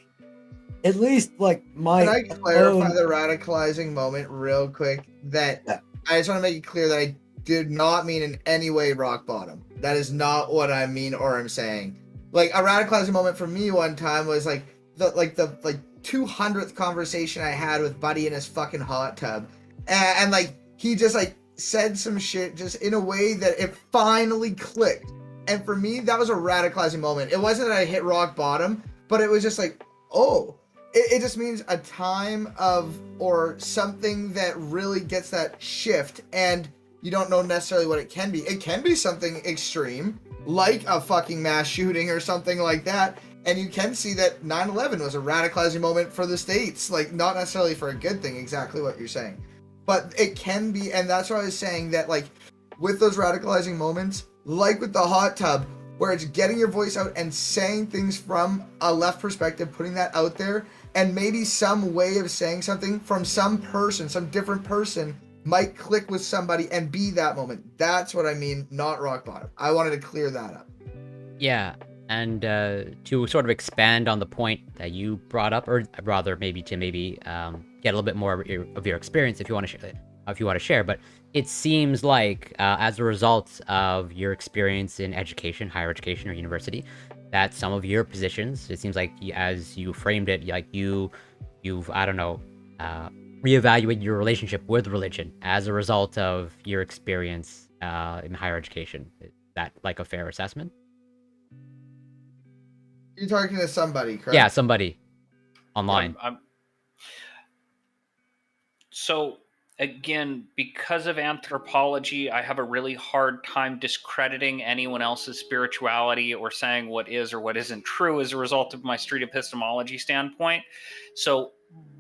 at least like my Can I clarify own- the radicalizing moment real quick? That Yeah. I just want to make it clear that I did not mean in any way rock bottom. That is not what I mean or I'm saying. Like a radicalizing moment for me one time was like the 200th conversation I had with Buddy in his fucking hot tub, and like he just like said some shit just in a way that it finally clicked. And for me, that was a radicalizing moment. It wasn't that I hit rock bottom, but it was just like, oh, it just means a time of, or something that really gets that shift, and you don't know necessarily what it can be. It can be something extreme, like a fucking mass shooting or something like that. And you can see that 9/11 was a radicalizing moment for the States. Like, not necessarily for a good thing, exactly what you're saying. But it can be, and that's why I was saying that, like, with those radicalizing moments, like with the hot tub, where it's getting your voice out and saying things from a left perspective, putting that out there, and maybe some way of saying something from some person, some different person, might click with somebody and be that moment. That's what I mean, not rock bottom. I wanted to clear that up. Yeah, and to sort of expand on the point that you brought up, or rather maybe to get a little bit more of your experience if you want to share, but it seems like as a result of your experience in education, higher education or university, that some of your positions, it seems like as you framed it, like you've I don't know, reevaluate your relationship with religion as a result of your experience in higher education. Is that like a fair assessment? You're talking to somebody, correct? Yeah, somebody online. So again, because of anthropology, I have a really hard time discrediting anyone else's spirituality or saying what is or what isn't true as a result of my street epistemology standpoint. So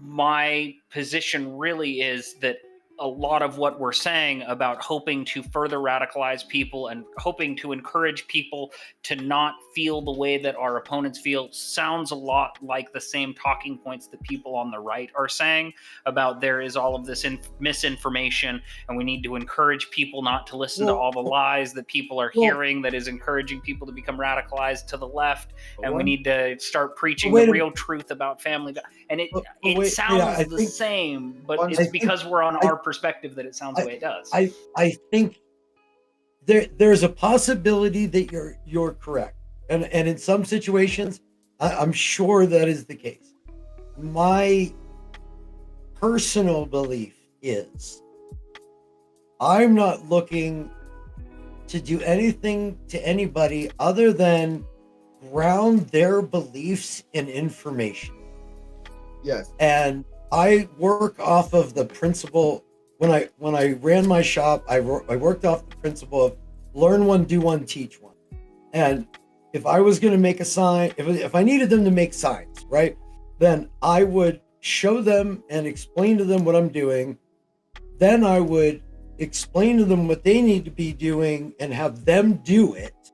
my position really is that a lot of what we're saying about hoping to further radicalize people and hoping to encourage people to not feel the way that our opponents feel sounds a lot like the same talking points that people on the right are saying about there is all of this misinformation and we need to encourage people not to listen to all the lies that people are hearing that is encouraging people to become radicalized to the left, and we need to start preaching the real truth about family. And it sounds the same, but it's because we're on our perspective that it sounds the way it does. I think there's a possibility that you're correct, and in some situations, I'm sure that is the case. My personal belief is I'm not looking to do anything to anybody other than ground their beliefs in information. Yes. And I work off of the principle. When I ran my shop, I worked off the principle of learn one, do one, teach one. And if I was going to make a sign, if I needed them to make signs, right, then I would show them and explain to them what I'm doing. Then I would explain to them what they need to be doing and have them do it.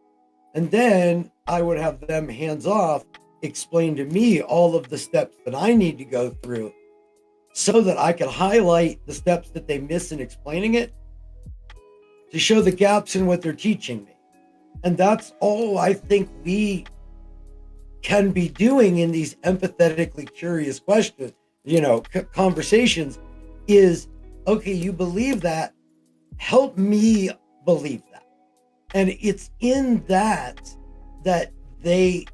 And then I would have them hands off explain to me all of the steps that I need to go through, so that I could highlight the steps that they miss in explaining it to show the gaps in what they're teaching me. And that's all I think we can be doing in these empathetically curious questions, conversations is, okay, you believe that, help me believe that. And it's in that they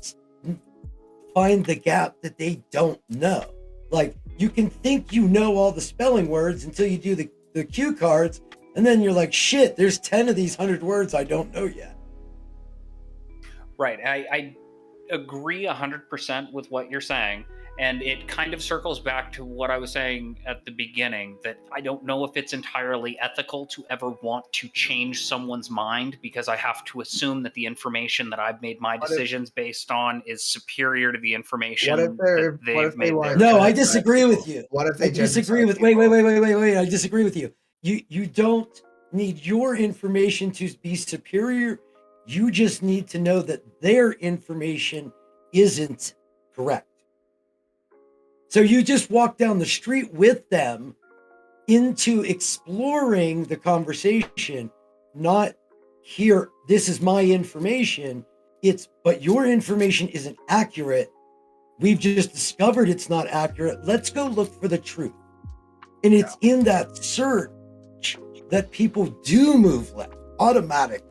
find the gap that they don't know. Like, you can think you know all the spelling words until you do the cue cards, and then you're like, shit, there's 10 of these 100 words I don't know yet. Right. I agree 100% with what you're saying. And it kind of circles back to what I was saying at the beginning, that I don't know if it's entirely ethical to ever want to change someone's mind, because I have to assume that the information that I've made my decisions based on is superior to the information that they've made. No, I disagree with you. What if they disagree with? Wait! I disagree with you. You don't need your information to be superior. You just need to know that their information isn't correct. So you just walk down the street with them into exploring the conversation, not here, this is my information. But your information isn't accurate. We've just discovered it's not accurate. Let's go look for the truth. And it's in that search that people do move left automatically.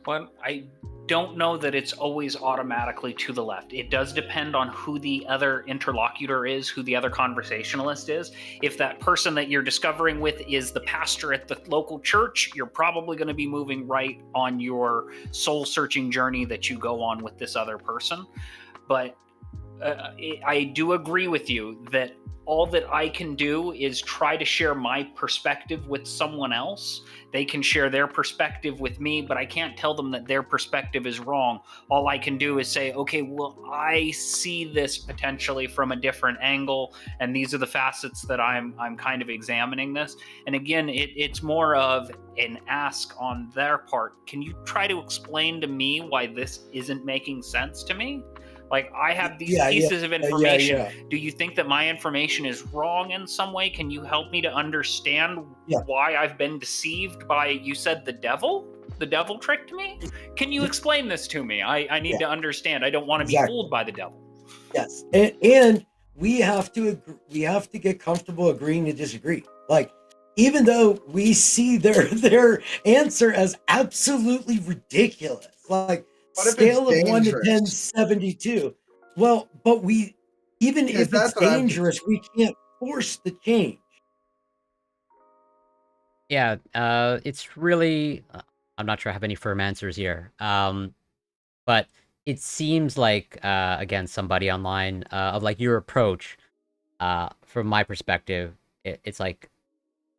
Well, I don't know that it's always automatically to the left. It does depend on who the other interlocutor is, who the other conversationalist is. If that person that you're discovering with is the pastor at the local church, you're probably going to be moving right on your soul-searching journey that you go on with this other person. But I do agree with you that all that I can do is try to share my perspective with someone else. They can share their perspective with me, but I can't tell them that their perspective is wrong. All I can do is say, okay, well, I see this potentially from a different angle, and these are the facets that I'm kind of examining this. And again, it's more of an ask on their part. Can you try to explain to me why this isn't making sense to me? Like, I have these pieces of information. Do you think that my information is wrong in some way? Can you help me to understand why I've been deceived by, you said, the devil? The devil tricked me? Can you explain this to me? I need to understand. I don't want to be fooled by the devil. Yes. And we have to get comfortable agreeing to disagree. Like, even though we see their answer as absolutely ridiculous, like, scale of 1 to 10, 72. Well, but even if it's dangerous, we can't force the change. Yeah, it's really, I'm not sure I have any firm answers here. But it seems like, again, somebody online, of like your approach, from my perspective, it's like,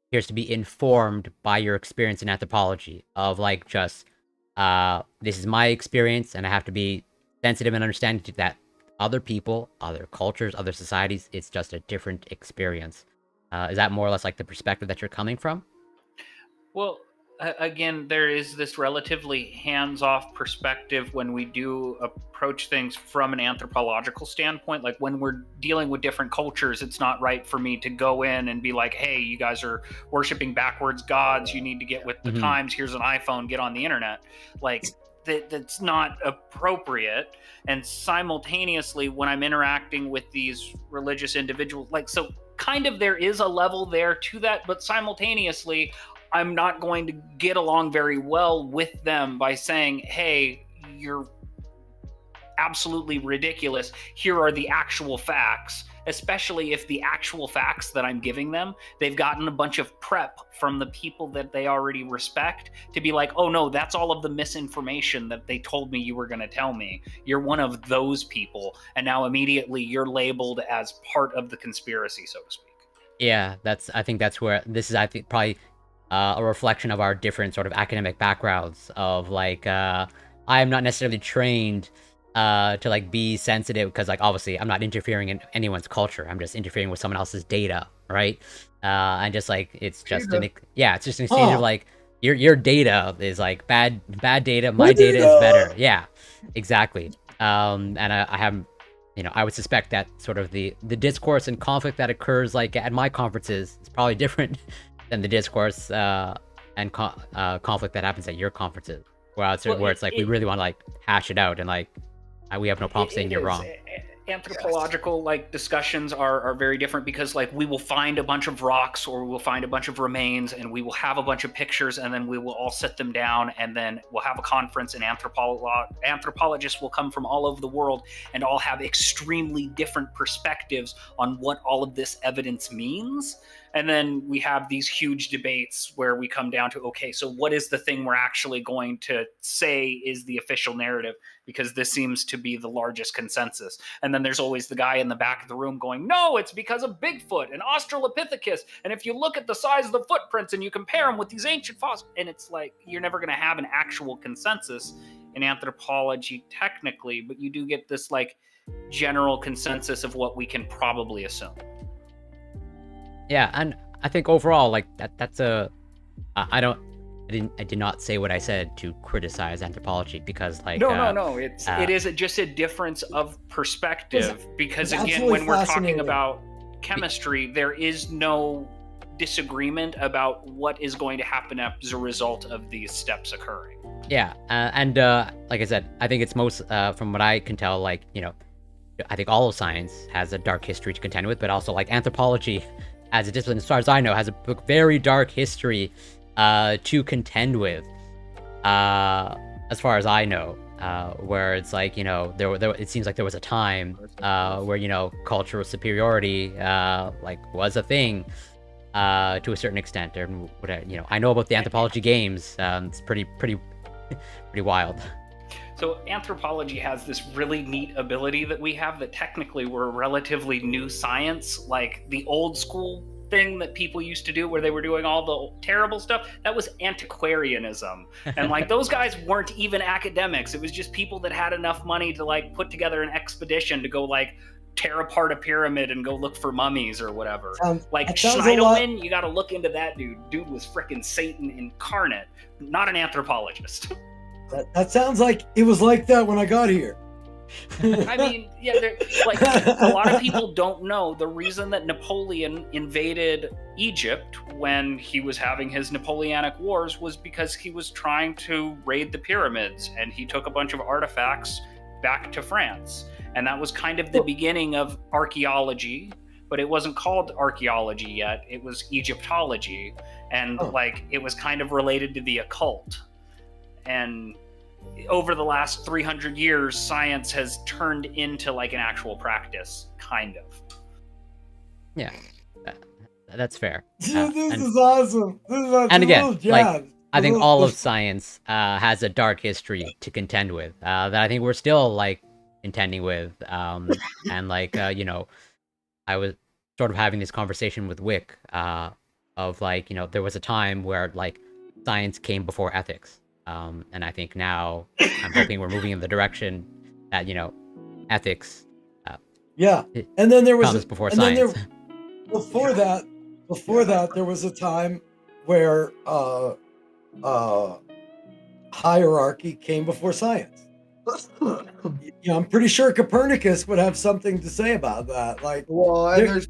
here's to be informed by your experience in anthropology, of like just, this is my experience, and I have to be sensitive and understanding to that other people, other cultures, other societies, it's just a different experience. Is that more or less like the perspective that you're coming from? Well, again, there is this relatively hands-off perspective when we do approach things from an anthropological standpoint. Like, when we're dealing with different cultures, it's not right for me to go in and be like, hey, you guys are worshiping backwards gods, you need to get with the times, here's an iPhone, get on the internet. Like, that's not appropriate. And simultaneously, when I'm interacting with these religious individuals, like, so kind of there is a level there to that, but simultaneously, I'm not going to get along very well with them by saying, hey, you're absolutely ridiculous. Here are the actual facts, especially if the actual facts that I'm giving them, they've gotten a bunch of prep from the people that they already respect to be like, oh no, that's all of the misinformation that they told me you were going to tell me. You're one of those people. And now immediately you're labeled as part of the conspiracy, so to speak. Yeah, I think that's where this is, I think, probably a reflection of our different sort of academic backgrounds, of like, I am not necessarily trained to like be sensitive, because like obviously I'm not interfering in anyone's culture, I'm just interfering with someone else's data, right? And just like, it's just it's just an exchange of like, your data is like bad data, my data is better. Yeah, exactly. And I have, I would suspect that sort of the discourse and conflict that occurs like at my conferences is probably different than the discourse and conflict that happens at your conferences, where it's like we really want to like hash it out, and like we have no problem saying you're wrong. Anthropological like discussions are very different, because like we will find a bunch of rocks, or we'll find a bunch of remains, and we will have a bunch of pictures, and then we will all set them down, and then we'll have a conference, and anthropologists will come from all over the world and all have extremely different perspectives on what all of this evidence means. And then we have these huge debates where we come down to, okay, so what is the thing we're actually going to say is the official narrative? Because this seems to be the largest consensus. And then there's always the guy in the back of the room going, no, it's because of Bigfoot and Australopithecus. And if you look at the size of the footprints and you compare them with these ancient fossils, and it's like, you're never going to have an actual consensus in anthropology technically, but you do get this like general consensus of what we can probably assume. Yeah, and I think overall, like that's I did not say what I said to criticize anthropology, because like no, it is just a difference of perspective, because again, when we're talking about chemistry, there is no disagreement about what is going to happen as a result of these steps occurring. Yeah, and like I said, I think it's most from what I can tell, like, I think all of science has a dark history to contend with, but also like anthropology as a discipline, as far as I know, has a very dark history to contend with, as far as I know, where it's like, it seems like there was a time where, cultural superiority like was a thing to a certain extent. And I know about the anthropology games. It's pretty wild. So anthropology has this really neat ability that we have that technically we're a relatively new science. Like the old school thing that people used to do where they were doing all the terrible stuff, that was antiquarianism. And like those guys weren't even academics. It was just people that had enough money to like put together an expedition to go like tear apart a pyramid and go look for mummies or whatever. Like Schneiderlin, you got to look into that dude. Dude was freaking Satan incarnate, not an anthropologist. That sounds like it was like that when I got here. I mean, yeah, like a lot of people don't know the reason that Napoleon invaded Egypt when he was having his Napoleonic Wars was because he was trying to raid the pyramids, and he took a bunch of artifacts back to France. And that was kind of the beginning of archaeology, but it wasn't called archaeology yet. It was Egyptology. And like, it was kind of related to the occult. And over the last 300 years, science has turned into like an actual practice, kind of. Yeah, that's fair. This is awesome. This is awesome. And again, like, I think all of science has a dark history to contend with that I think we're still like contending with. And like, you know, I was sort of having this conversation with Wick of like, you know, there was a time where like science came before ethics. And I think now I'm hoping we're moving in the direction that, you know, ethics. Yeah, and then there was comes before science. Before that, there was a time where hierarchy came before science. You know, I'm pretty sure Copernicus would have something to say about that. Like, well, and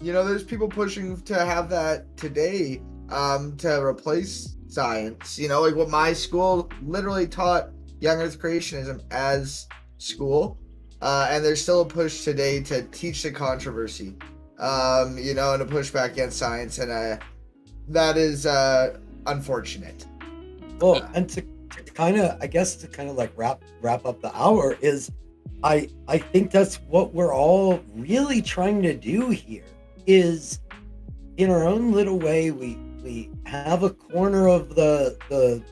there's people pushing to have that today, to replace science. You know, like what my school literally taught young Earth creationism as school, and there's still a push today to teach the controversy, you know, and to push back against science, and that is unfortunate. Well, and to kind of like wrap up the hour is, I think that's what we're all really trying to do here. Is in our own little way, we have a corner of the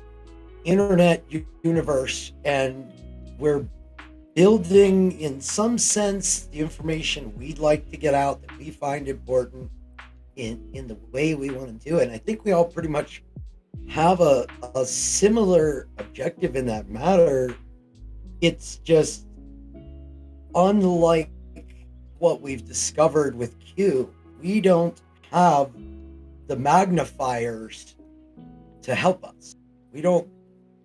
internet universe, and we're building, in some sense, the information we'd like to get out that we find important in the way we want to do it. And I think we all pretty much have a similar objective in that matter. It's just unlike what we've discovered with Q. We don't have the magnifiers to help us. We don't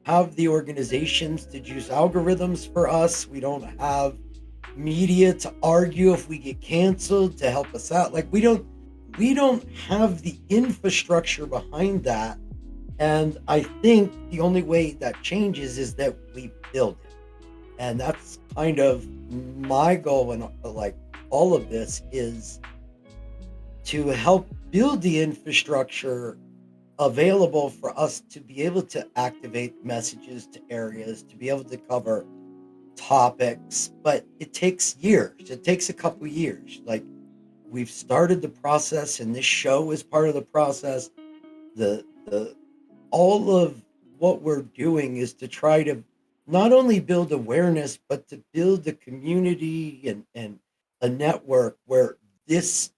have the organizations to juice algorithms for us. We don't have media to argue if we get canceled to help us out. Like, we don't have the infrastructure behind that. And I think the only way that changes is that we build it. And that's kind of my goal in like all of this, is to help build the infrastructure available for us to be able to activate messages to areas, to be able to cover topics. But it takes years. It takes a couple years. Like, we've started the process, and this show is part of the process. The all of what we're doing is to try to not only build awareness, but to build a community and a network where this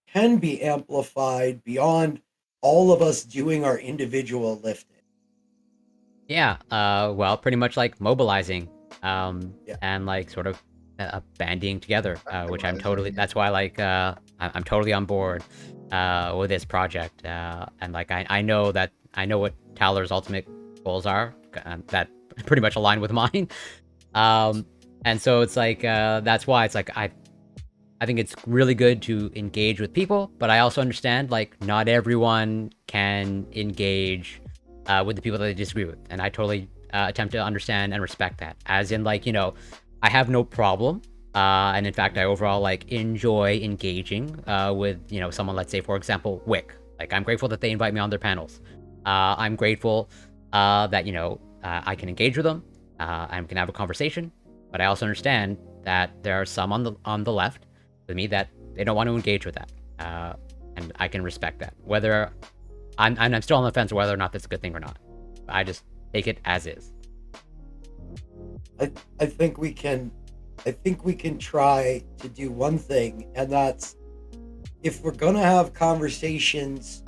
can be amplified beyond all of us doing our individual lifting. Yeah, well, pretty much like mobilizing, and like sort of banding together, which that's why like I'm totally on board with this project, and like I know what Tyler's ultimate goals are, that pretty much align with mine, and so it's like that's why it's like I think it's really good to engage with people, but I also understand like not everyone can engage with the people that they disagree with, and I totally attempt to understand and respect that. As in, like, you know, I have no problem, and in fact, I overall like enjoy engaging with, you know, someone. Let's say, for example, Wick. Like, I'm grateful that they invite me on their panels. I'm grateful that, you know, I can engage with them. I can have a conversation, but I also understand that there are some on the left with me that they don't want to engage with that, and I can respect that. Whether I'm still on the fence whether or not that's a good thing or not. I just take it as is. I think we can try to do one thing, and that's, if we're gonna have conversations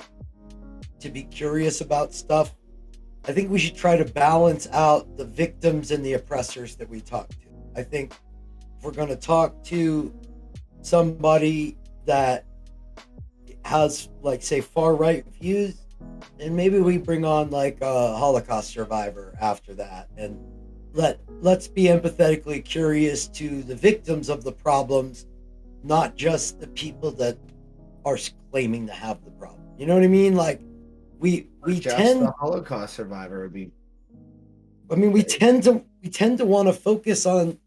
to be curious about stuff, I think we should try to balance out the victims and the oppressors that we talk to. I think if we're gonna talk to somebody that has, like, say, far right views, and maybe we bring on like a Holocaust survivor after that, and let's be empathetically curious to the victims of the problems, not just the people that are claiming to have the problem. You know what I mean? Like, we Just tend, the Holocaust survivor would be. I mean, we tend to want to focus on,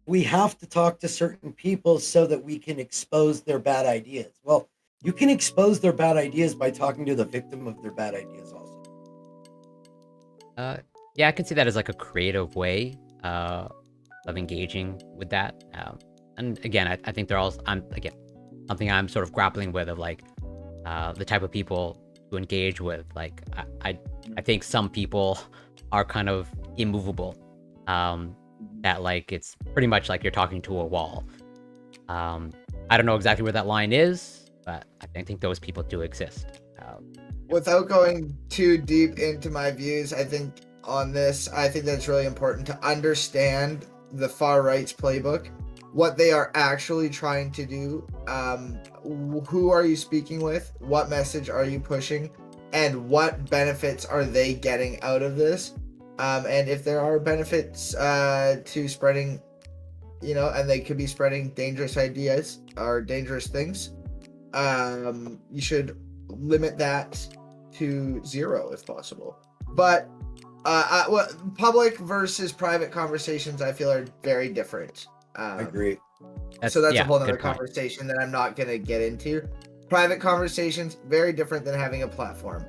we have to talk to certain people so that we can expose their bad ideas. Well, you can expose their bad ideas by talking to the victim of their bad ideas also. Yeah, I can see that as like a creative way of engaging with that. And again, I think they're all, something I'm sort of grappling with, of like the type of people to engage with. Like, I think some people are kind of immovable. That, like, it's pretty much like you're talking to a wall. I don't know exactly where that line is, but I think those people do exist. Without going too deep into my views, I think on this, I think that's really important to understand the far right's playbook, what they are actually trying to do, who are you speaking with, what message are you pushing, and what benefits are they getting out of this. And if there are benefits to spreading, and they could be spreading dangerous ideas or dangerous things, you should limit that to 0 if possible. But public versus private conversations, I feel, are very different. I agree. So that's a whole other good point. conversation that I'm not going to get into. Private conversations, very different than having a platform.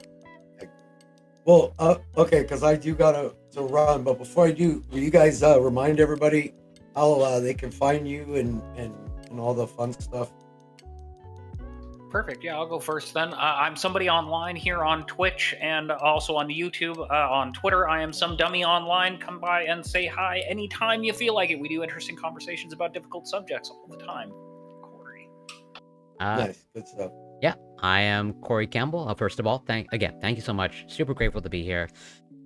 Well, okay, because I do gotta run, but before I do, will you guys remind everybody how they can find you and all the fun stuff? Perfect. Yeah, I'll go first then. I'm somebody online here on Twitch and also on YouTube. On Twitter, I am some dummy online. Come by and say hi anytime you feel like it. We do interesting conversations about difficult subjects all the time. Corey. Nice, good stuff. Yeah, I am Corey Campbell. First of all, thank you so much. Super grateful to be here.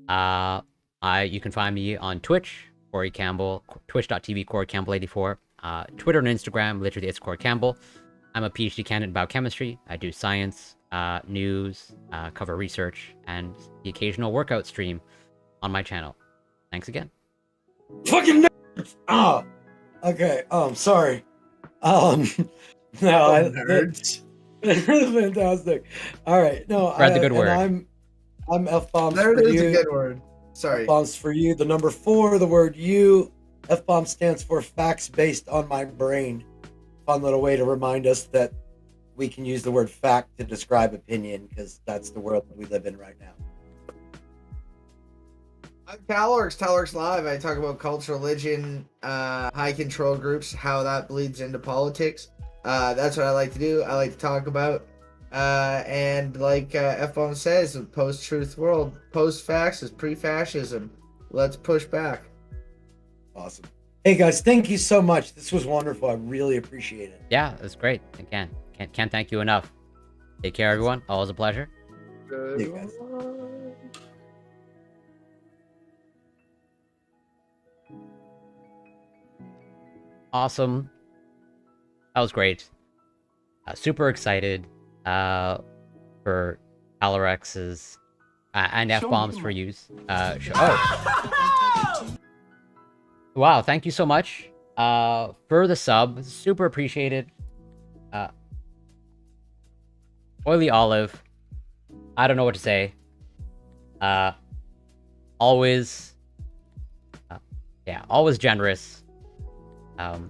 You can find me on Twitch, Corey Campbell, twitch.tv, Corey Campbell 84. Twitter and Instagram, literally it's Corey Campbell. I'm a PhD candidate in biochemistry. I do science, news, cover research, and the occasional workout stream on my channel. Thanks again. Fucking nerds! Oh, okay. Sorry. No, Nerds. Fantastic. All right. No, Spread the good word. I'm F-bombs Nerd for is you. a good word. Sorry. F-bombs for you. The number 4, the word you. F-bomb stands for facts based on my brain. Fun little way to remind us that we can use the word fact to describe opinion, because that's the world we live in right now. I'm Talworks Live. I talk about culture, religion, high control groups, how that bleeds into politics. That's what I like to do. I like to talk about. And like F-bomb says, the post-truth world, post-facts is pre-fascism. Let's push back. Awesome. Hey guys, thank you so much. This was wonderful. I really appreciate it. Yeah, it was great. Again, can't thank you enough. Take care, everyone. Always a pleasure. See you guys. Awesome. That was great. Super excited for Alorex's and F-bombs for use. Show. Oh. Wow, thank you so much for the sub. Super appreciated. Oily Olive. I don't know what to say. Always generous. And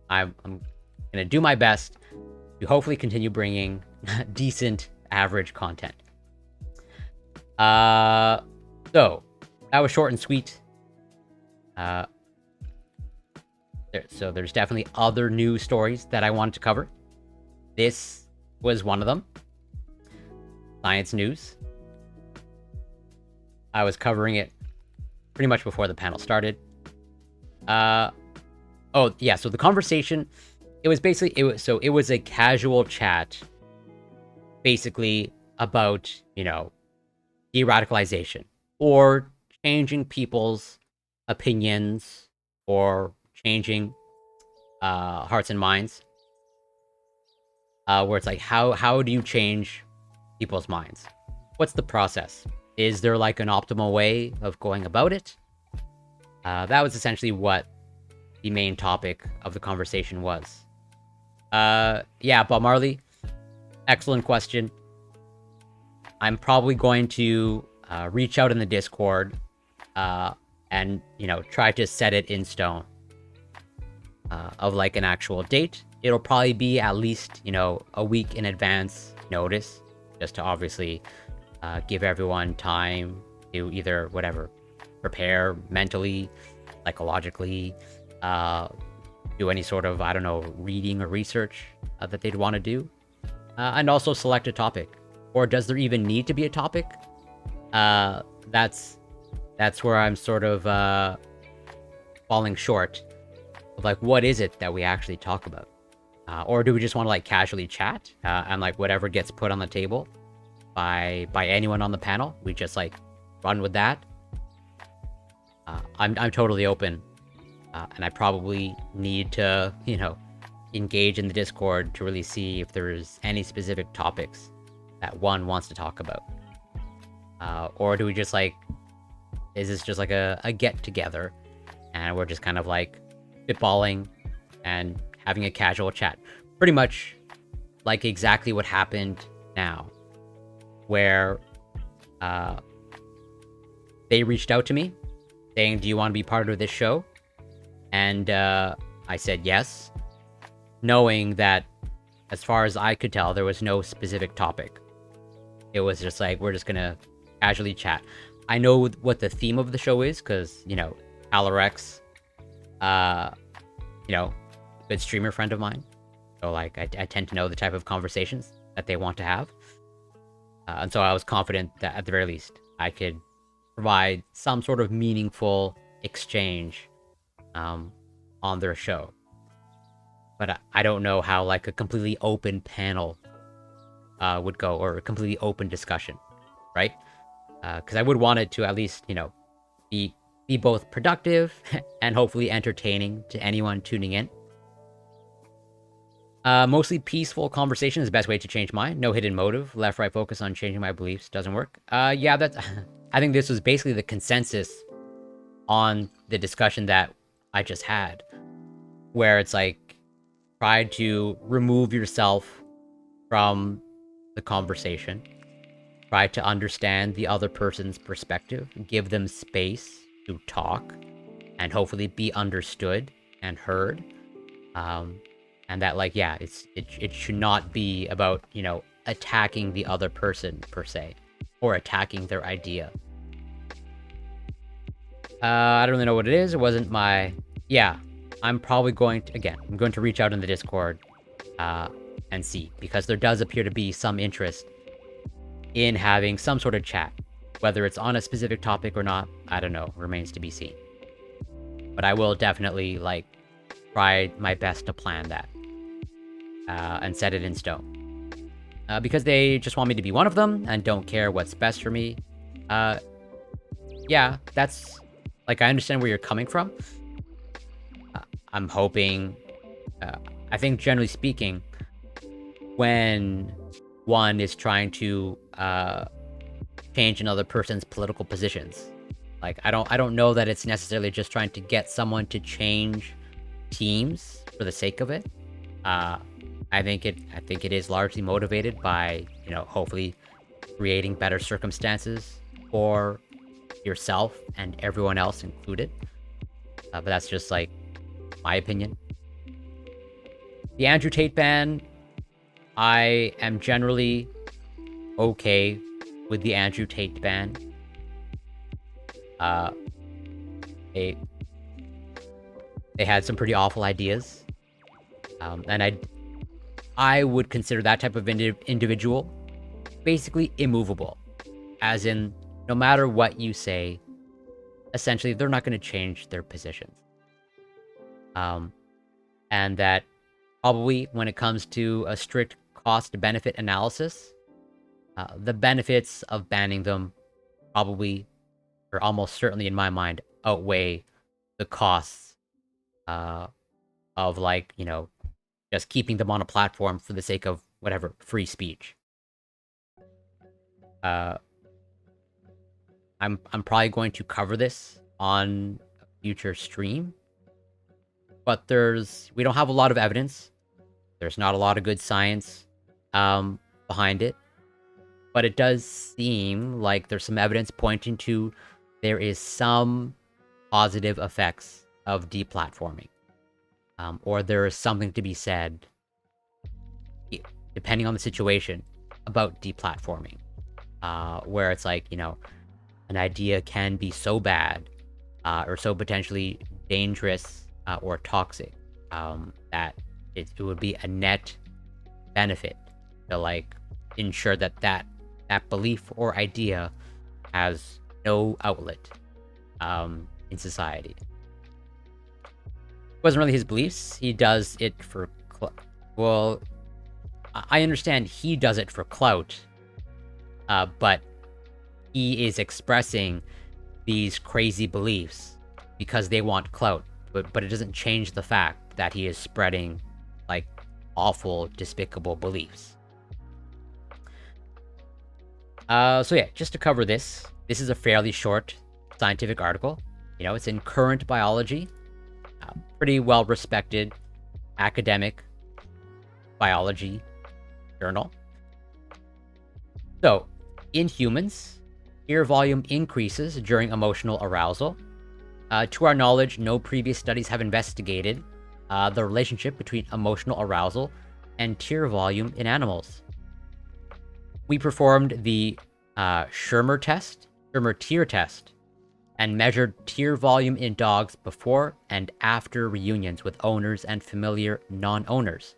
I'm gonna do my best to hopefully continue bringing decent average content. So that was short and sweet. So there's definitely other news stories that I wanted to cover. This was one of them. Science news. I was covering it pretty much before the panel started. Oh yeah, so the conversation, it was a casual chat, basically about, you know, de-radicalization or changing people's opinions or changing hearts and minds. Where it's like, how do you change people's minds? What's the process? Is there like an optimal way of going about it? That was essentially what the main topic of the conversation was. Yeah, Bob Marley, excellent question. I'm probably going to reach out in the Discord and, you know, try to set it in stone of like an actual date. It'll probably be at least, you know, a week in advance notice, just to obviously give everyone time to either whatever, prepare mentally, psychologically, do any sort of, I don't know, reading or research that they'd want to do, and also select a topic. Or does there even need to be a topic? That's where I'm sort of falling short of like, what is it that we actually talk about? Or do we just want to like casually chat and like whatever gets put on the table by anyone on the panel, we just like run with that? I'm totally open, and I probably need to, you know, engage in the Discord to really see if there's any specific topics that one wants to talk about. Or do we just like, is this just like a get together and we're just kind of like spitballing and having a casual chat? Pretty much like exactly what happened now, where they reached out to me saying, do you want to be part of this show? And I said yes, knowing that as far as I could tell, there was no specific topic. It was just like, we're just gonna casually chat. I know what the theme of the show is, because, you know, Alarex, you know, good streamer friend of mine. So, like, I tend to know the type of conversations that they want to have. And so I was confident that, at the very least, I could provide some sort of meaningful exchange on their show. But I don't know how, like, a completely open panel would go, or a completely open discussion, right? Because I would want it to at least, you know, be both productive and hopefully entertaining to anyone tuning in. Mostly peaceful conversation is the best way to change mine. No hidden motive. Left-right focus on changing my beliefs doesn't work. Yeah, that's... I think this was basically the consensus on the discussion that I just had, where it's like, try to remove yourself from the conversation. Try to understand the other person's perspective. Give them space to talk and hopefully be understood and heard. And that, like, yeah, it should not be about, you know, attacking the other person per se, or attacking their idea. I don't really know what it is. It wasn't my... Yeah, I'm probably going to... Again, I'm going to reach out in the Discord and see, because there does appear to be some interest in having some sort of chat. Whether it's on a specific topic or not, I don't know. Remains to be seen. But I will definitely, like, try my best to plan that. And set it in stone. Because they just want me to be one of them and don't care what's best for me. Yeah, that's... Like, I understand where you're coming from. I'm hoping... I think, generally speaking, when one is trying to change another person's political positions, like, I don't know that it's necessarily just trying to get someone to change teams for the sake of it. I think it is largely motivated by, you know, hopefully creating better circumstances for yourself and everyone else included. But that's just, like, my opinion. The Andrew Tate ban, I am generally okay with the Andrew Tate ban. They had some pretty awful ideas. And I would consider that type of individual basically immovable. As in, no matter what you say, essentially, they're not going to change their positions. And that probably when it comes to a strict cost-benefit analysis, the benefits of banning them probably, or almost certainly in my mind, outweigh the costs of, like, you know, just keeping them on a platform for the sake of whatever free speech. I'm probably going to cover this on a future stream, but we don't have a lot of evidence. There's not a lot of good science behind it, but it does seem like there's some evidence pointing to there is some positive effects of deplatforming, or there is something to be said, depending on the situation, about deplatforming, where it's like, you know, an idea can be so bad or so potentially dangerous or toxic that it would be a net benefit to, like, ensure that that belief or idea has no outlet in society. It wasn't really his beliefs. He does it for well, I understand he does it for clout, but he is expressing these crazy beliefs because they want clout, but it doesn't change the fact that he is spreading, like, awful, despicable beliefs. So yeah, just to cover this is a fairly short scientific article. You know, it's in Current Biology, pretty well-respected academic biology journal. So, in humans, ear volume increases during emotional arousal. To our knowledge, no previous studies have investigated the relationship between emotional arousal and tear volume in animals. We performed the Schirmer tear test, and measured tear volume in dogs before and after reunions with owners and familiar non-owners.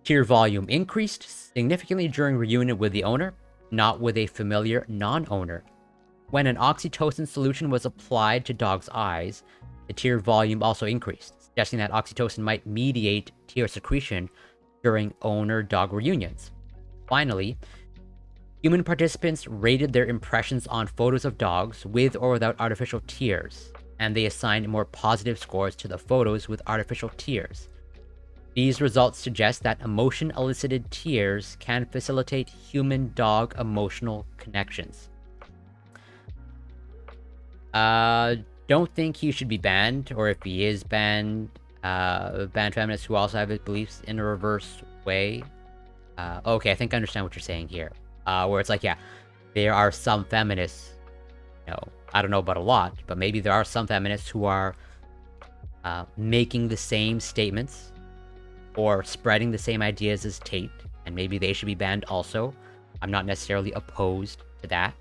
Tear volume increased significantly during reunion with the owner, not with a familiar non-owner. When an oxytocin solution was applied to dogs' eyes, the tear volume also increased, suggesting that oxytocin might mediate tear secretion during owner-dog reunions. Finally, human participants rated their impressions on photos of dogs with or without artificial tears, and they assigned more positive scores to the photos with artificial tears. These results suggest that emotion-elicited tears can facilitate human-dog emotional connections. Don't think he should be banned, or if he is banned, ban feminists who also have his beliefs in a reverse way. Okay, I think I understand what you're saying here. Where it's like, yeah, there are some feminists, you know, I don't know about a lot, but maybe there are some feminists who are making the same statements or spreading the same ideas as Tate, and maybe they should be banned also. I'm not necessarily opposed to that.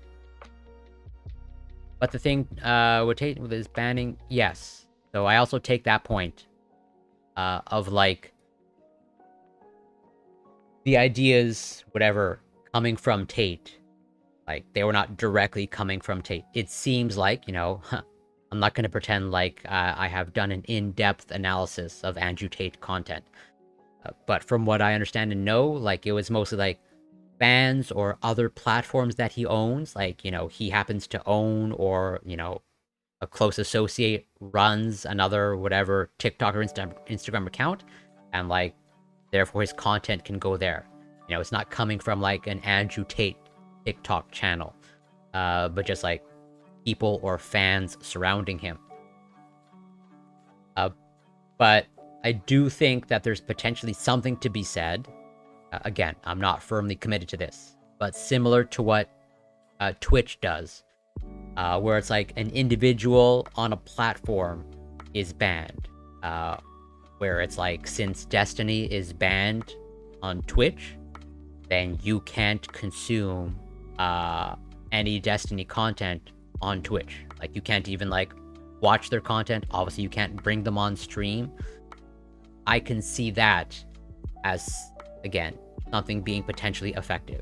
But the thing with Tate with his banning, yes. So I also take that point of, like, the ideas, whatever, coming from Tate, like, they were not directly coming from Tate. It seems like, you know, I'm not going to pretend like I have done an in-depth analysis of Andrew Tate content. But from what I understand and know, like, it was mostly, like, fans or other platforms that he owns. Like, you know, he happens to own, or, you know, a close associate runs another, whatever, TikTok or Instagram account. And, like, therefore his content can go there. You know, it's not coming from, like, an Andrew Tate TikTok channel, but just, like, people or fans surrounding him. But I do think that there's potentially something to be said. Again, I'm not firmly committed to this, but similar to what Twitch does, where it's like an individual on a platform is banned. Where it's like, since Destiny is banned on Twitch, then you can't consume any Destiny content on Twitch. Like, you can't even, like, watch their content. Obviously, you can't bring them on stream. I can see that as, again, something being potentially effective.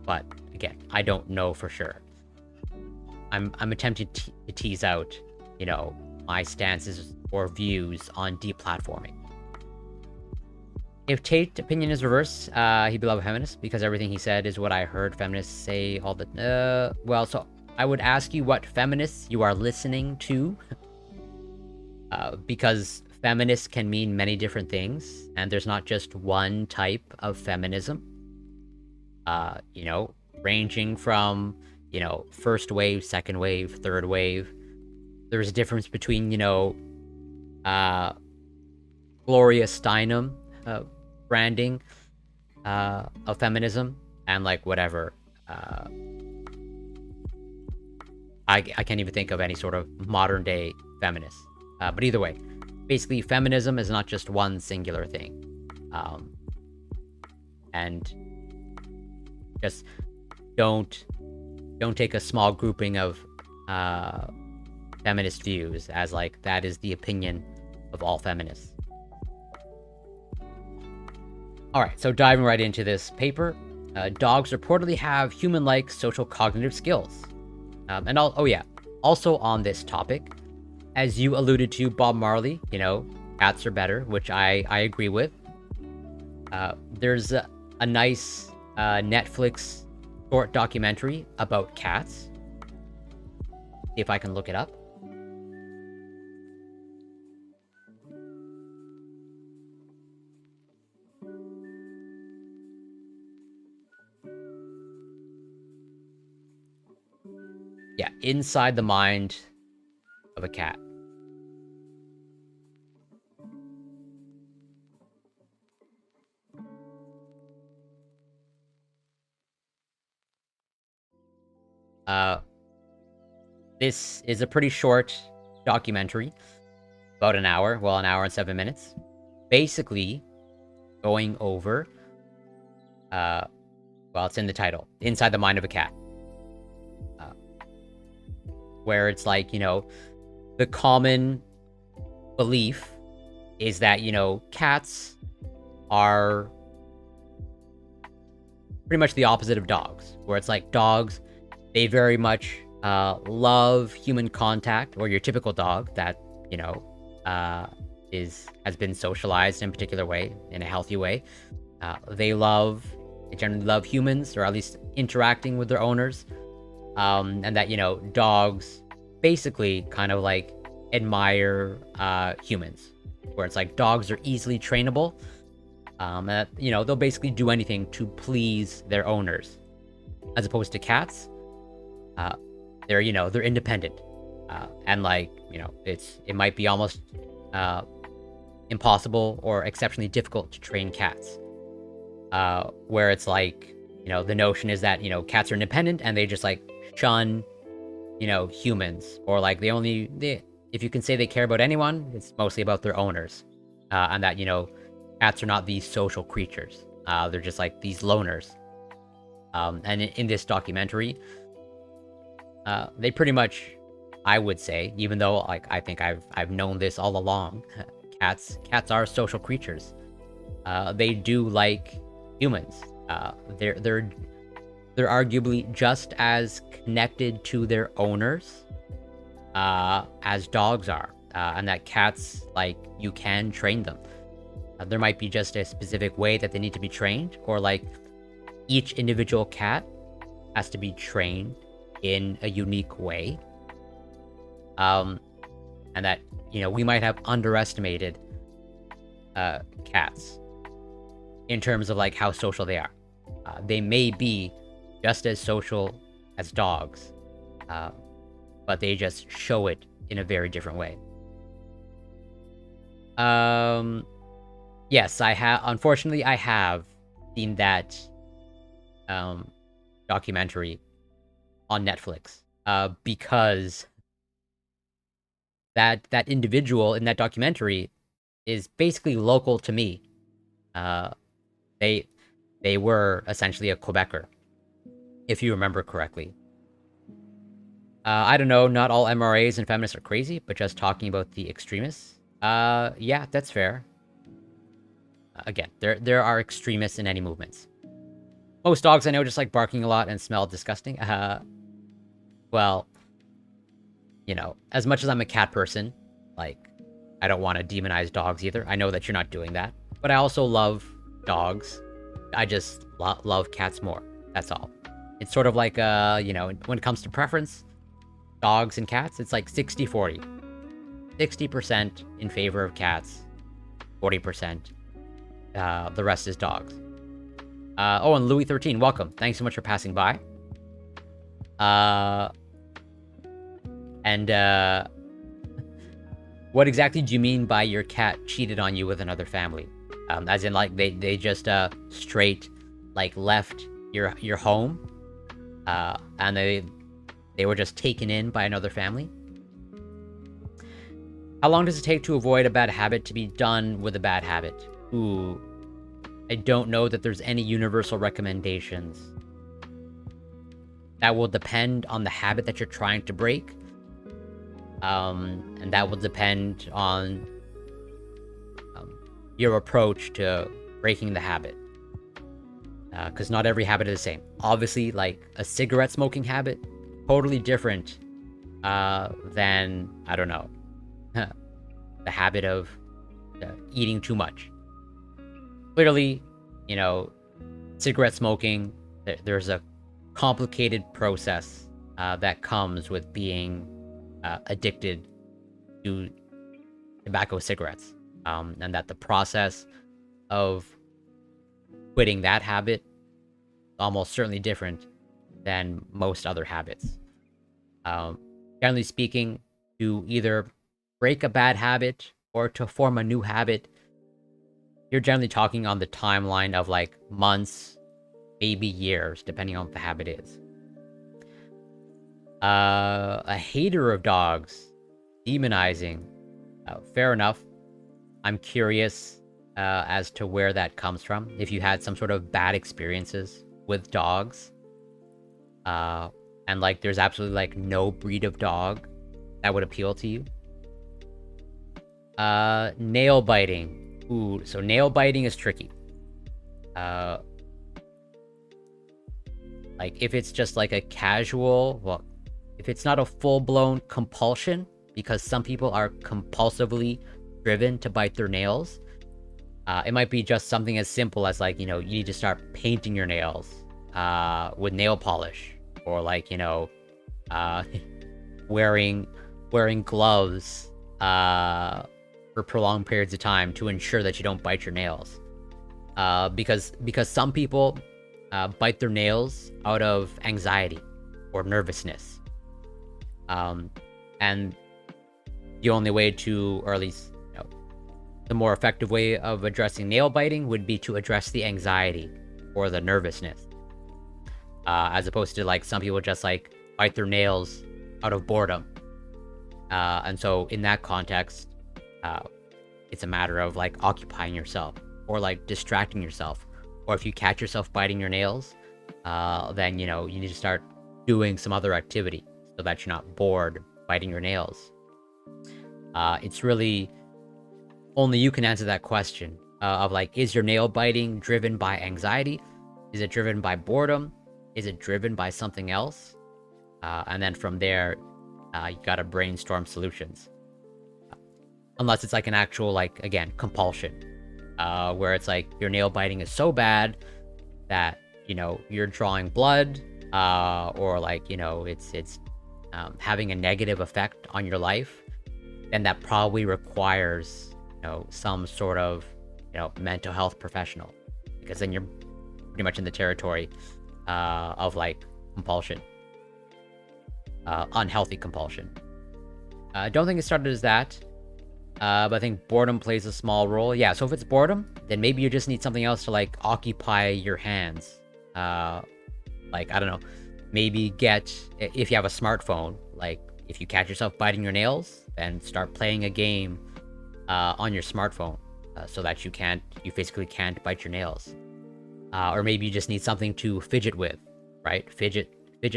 But again, I don't know for sure. I'm attempting to tease out, you know, my stances or views on deplatforming. If Tate's opinion is reverse, he'd be a feminist, because everything he said is what I heard feminists say all the... well, so I would ask you what feminists you are listening to, because feminist can mean many different things, and there's not just one type of feminism. You know, ranging from, you know, first wave, second wave, third wave. There's a difference between, you know, Gloria Steinem branding of feminism and like whatever. I can't even think of any sort of modern day feminist. But either way, basically feminism is not just one singular thing. And just don't take a small grouping of feminist views as like that is the opinion of all feminists. Alright, so diving right into this paper, dogs reportedly have human-like social cognitive skills. And also on this topic, as you alluded to, Bob Marley, you know, cats are better, which I agree with. There's a nice Netflix short documentary about cats. See if I can look it up. Yeah, Inside the Mind of a Cat. This is a pretty short documentary, about an hour, an hour and 7 minutes, basically going over, it's in the title, Inside the Mind of a Cat, where it's like, you know, the common belief is that, you know, cats are pretty much the opposite of dogs, where it's like dogs, they very much love human contact, or your typical dog that, you know, has been socialized in a particular way, in a healthy way. They generally love humans, or at least interacting with their owners. And that, you know, dogs basically kind of like admire humans, where it's like dogs are easily trainable. And, you know, they'll basically do anything to please their owners, as opposed to cats. They're, you know, they're independent, and like, you know, it might be almost impossible or exceptionally difficult to train cats, where it's like, you know, the notion is that, you know, cats are independent and they just like shun, you know, humans, or like if you can say they care about anyone, it's mostly about their owners, and that, you know, cats are not these social creatures, they're just like these loners. And in this documentary, they pretty much, I would say, even though like I think I've known this all along, cats are social creatures. They do like humans. They're arguably just as connected to their owners as dogs are, and that cats, like, you can train them. There might be just a specific way that they need to be trained, or like each individual cat has to be trained in a unique way. And that, you know, we might have underestimated cats in terms of like how social they are. They may be just as social as dogs, but they just show it in a very different way. Yes, unfortunately I have seen that documentary on Netflix, because that individual in that documentary is basically local to me. They were essentially a Quebecer, if you remember correctly. I don't know, not all MRAs and feminists are crazy, but just talking about the extremists. Yeah, that's fair. Again, there are extremists in any movements. Most dogs I know just like barking a lot and smell disgusting. Well, you know, as much as I'm a cat person, Like, I don't want to demonize dogs either. I know that you're not doing that. But I also love dogs. I just love cats more. That's all. It's sort of like, you know, when it comes to preference, dogs and cats, it's like 60-40. 60% in favor of cats, 40%. The rest is dogs. Oh, and Louis13, welcome. Thanks so much for passing by. What exactly do you mean by your cat cheated on you with another family? As in, like, they just straight, like, left your home, and they were just taken in by another family? How long does it take to avoid a bad habit to be done with a bad habit? Ooh, I don't know that there's any universal recommendations. That will depend on the habit that you're trying to break. And that will depend on your approach to breaking the habit. Because not every habit is the same. Obviously, like, a cigarette smoking habit, totally different than, I don't know, the habit of eating too much. Clearly, you know, cigarette smoking, there's a complicated process that comes with being addicted to tobacco cigarettes. And that the process of quitting that habit is almost certainly different than most other habits. Generally speaking, to either break a bad habit or to form a new habit, you're generally talking on the timeline of like months, maybe years, depending on what the habit is. A hater of dogs, demonizing, fair enough. I'm curious as to where that comes from. If you had some sort of bad experiences with dogs, and like there's absolutely like no breed of dog that would appeal to you. Nail biting. Ooh, so nail biting is tricky. Like if it's just like a casual, well, if it's not a full-blown compulsion, because some people are compulsively driven to bite their nails, it might be just something as simple as like, you know, you need to start painting your nails with nail polish, or like, you know, wearing gloves for prolonged periods of time to ensure that you don't bite your nails. Because some people bite their nails out of anxiety or nervousness. And the only way to, or at least, you know, the more effective way of addressing nail biting would be to address the anxiety or the nervousness. As opposed to like some people just like bite their nails out of boredom. And so in that context, it's a matter of like occupying yourself or like distracting yourself. Or if you catch yourself biting your nails, then, you know, you need to start doing some other activity so that you're not bored biting your nails. It's really only you can answer that question of like, is your nail biting driven by anxiety? Is it driven by boredom? Is it driven by something else? And then from there, you gotta brainstorm solutions. Unless it's like an actual, like, again, compulsion. Where it's like your nail biting is so bad that, you know, you're drawing blood, or like, you know, it's having a negative effect on your life, then that probably requires, you know, some sort of, you know, mental health professional, because then you're pretty much in the territory of like compulsion, unhealthy compulsion. I don't think it started as that. But I think boredom plays a small role. Yeah, so if it's boredom, then maybe you just need something else to like occupy your hands. Like, I don't know, maybe if you have a smartphone, like if you catch yourself biting your nails, then start playing a game on your smartphone so that you physically can't bite your nails. Or maybe you just need something to fidget with, right? Fidget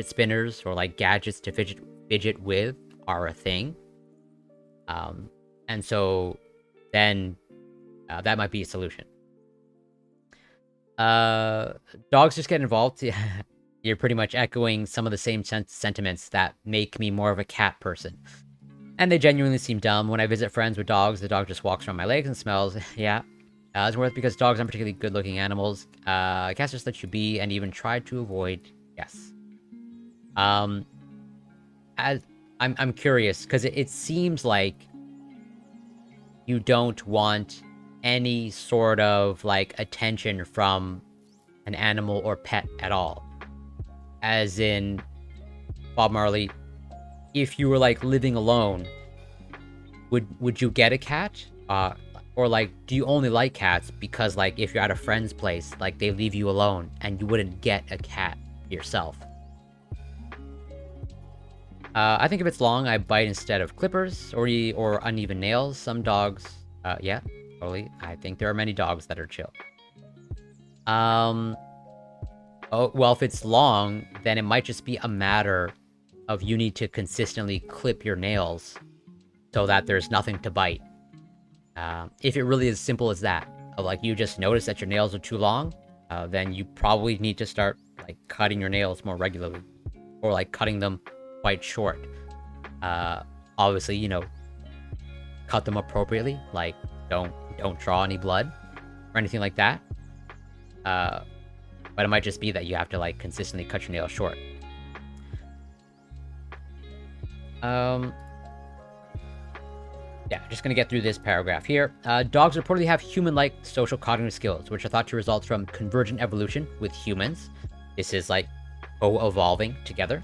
spinners or like gadgets to fidget with are a thing. And so then that might be a solution. Dogs just get involved. You're pretty much echoing some of the same sentiments that make me more of a cat person. And they genuinely seem dumb. When I visit friends with dogs, the dog just walks around my legs and smells. Yeah. It's worth because dogs aren't particularly good-looking animals. Cats just let you be and even try to avoid. Yes. As I'm curious because it seems like you don't want any sort of like attention from an animal or pet at all. As in, Bob Marley, if you were like living alone, would you get a cat? Or like, do you only like cats because like if you're at a friend's place, like they leave you alone and you wouldn't get a cat yourself? I think if it's long, I bite instead of clippers or uneven nails. Some dogs, yeah, totally. I think there are many dogs that are chill. Oh, well, if it's long, then it might just be a matter of you need to consistently clip your nails so that there's nothing to bite. If it really is simple as that, of like you just notice that your nails are too long, then you probably need to start like cutting your nails more regularly, or like cutting them quite short. Obviously, you know, cut them appropriately, like don't draw any blood or anything like that. But it might just be that you have to like consistently cut your nails short. Yeah, just gonna get through this paragraph here. Dogs reportedly have human-like social cognitive skills, which are thought to result from convergent evolution with humans. This is like co-evolving together.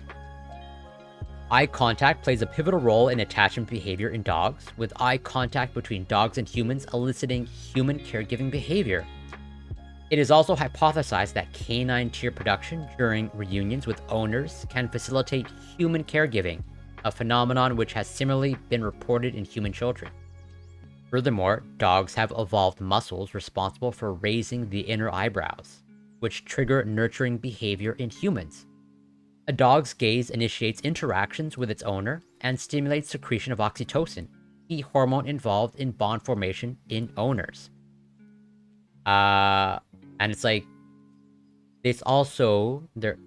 Eye contact plays a pivotal role in attachment behavior in dogs, with eye contact between dogs and humans eliciting human caregiving behavior. It is also hypothesized that canine tear production during reunions with owners can facilitate human caregiving, a phenomenon which has similarly been reported in human children. Furthermore, dogs have evolved muscles responsible for raising the inner eyebrows, which trigger nurturing behavior in humans. A dog's gaze initiates interactions with its owner and stimulates secretion of oxytocin, the hormone involved in bond formation in owners. And it's like, it's also, they're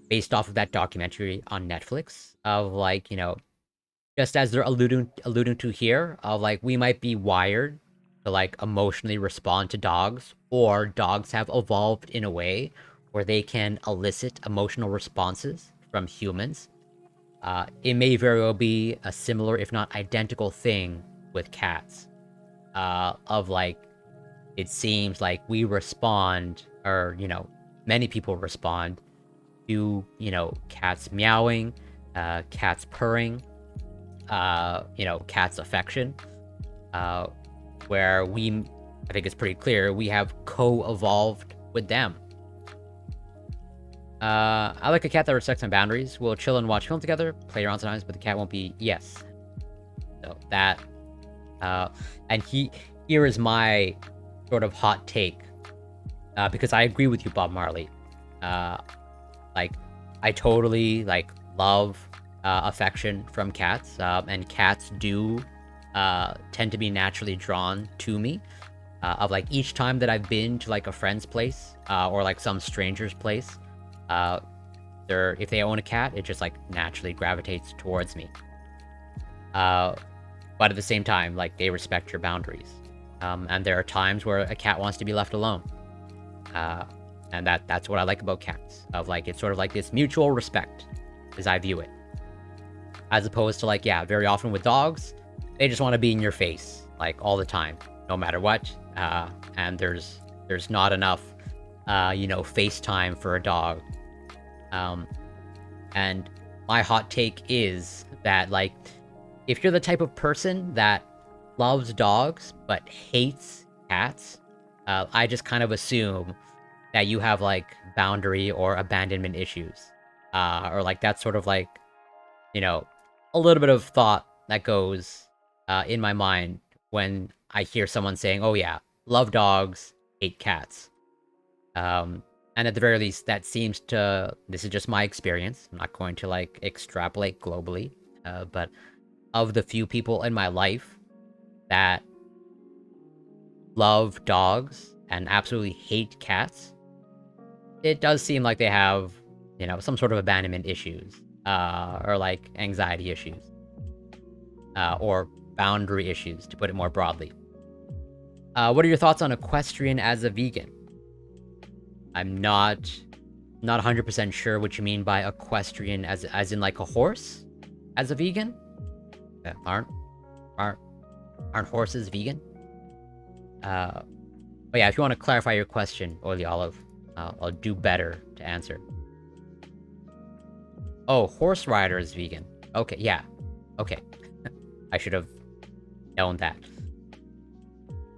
based off of that documentary on Netflix of like, you know, just as they're alluding to here, of like, we might be wired to like emotionally respond to dogs, or dogs have evolved in a way where they can elicit emotional responses from humans. It may very well be a similar, if not identical thing with cats. Of like, it seems like we respond, or, you know, many people respond to, you know, cats meowing, cats purring, you know, cats affection, where I think it's pretty clear, we have co-evolved with them. I like a cat that respects my boundaries. We'll chill and watch film together, play around sometimes, but the cat won't be, yes. So that, and here is my sort of hot take, because I agree with you, Bob Marley. Like, I totally, like, love affection from cats, and cats do tend to be naturally drawn to me. Of like, each time that I've been to like a friend's place, or like some stranger's place, if they own a cat, it just like naturally gravitates towards me. But at the same time, like, they respect your boundaries. And there are times where a cat wants to be left alone. And that's what I like about cats. Of like, it's sort of like this mutual respect, as I view it. As opposed to like, yeah, very often with dogs, they just want to be in your face, like, all the time, no matter what. And there's not enough, you know, face time for a dog. And my hot take is that, like, if you're the type of person that loves dogs but hates cats, I just kind of assume that you have like boundary or abandonment issues, or like that's sort of like, you know, a little bit of thought that goes in my mind when I hear someone saying, oh yeah, love dogs, hate cats. And at the very least, that seems to, this is just my experience, I'm not going to like extrapolate globally, but of the few people in my life that love dogs and absolutely hate cats, it does seem like they have, you know, some sort of abandonment issues, or like anxiety issues. or boundary issues, to put it more broadly. What are your thoughts on equestrian as a vegan? I'm not 100% sure what you mean by equestrian as in like a horse as a vegan. Aren't horses vegan? But yeah, if you want to clarify your question, Oily Olive, I'll do better to answer. Oh, horse rider is vegan. Okay, yeah. Okay. I should have known that.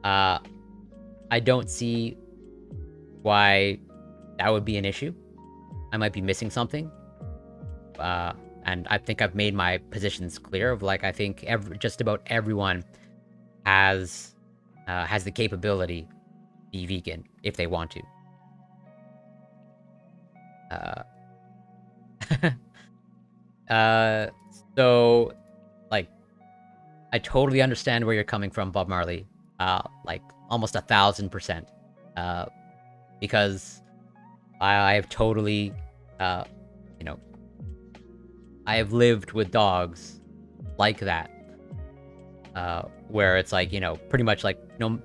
I don't see why that would be an issue. I might be missing something. And I think I've made my positions clear of like, I think just about everyone has the capability to be vegan if they want to. So like, I totally understand where you're coming from, Bob Marley. Like almost 1,000%. Because I have totally, you know, I have lived with dogs like that, where it's like, you know, pretty much like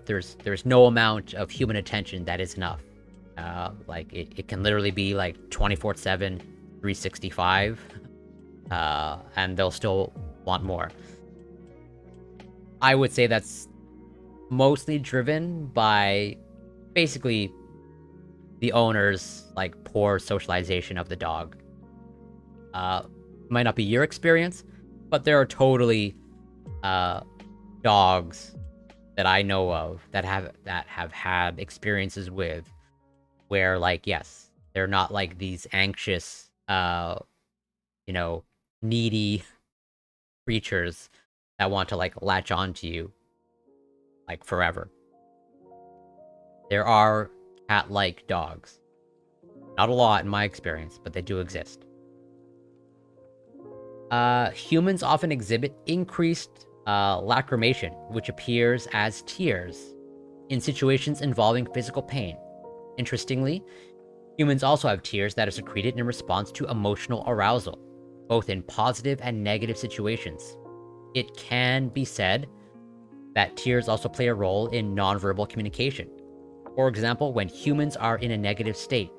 there's no amount of human attention that is enough. Like it can literally be like 24/7, 365, and they'll still want more. I would say that's mostly driven by basically the owner's like poor socialization of the dog. Might not be your experience, but there are totally dogs that I know of that have had experiences with where like, yes, they're not like these anxious, you know, needy creatures that want to like latch on to you like forever. There are cat-like dogs. Not a lot in my experience, but they do exist. Humans often exhibit increased lacrimation, which appears as tears in situations involving physical pain. Interestingly, humans also have tears that are secreted in response to emotional arousal, both in positive and negative situations. It can be said that tears also play a role in nonverbal communication. For example, when humans are in a negative state,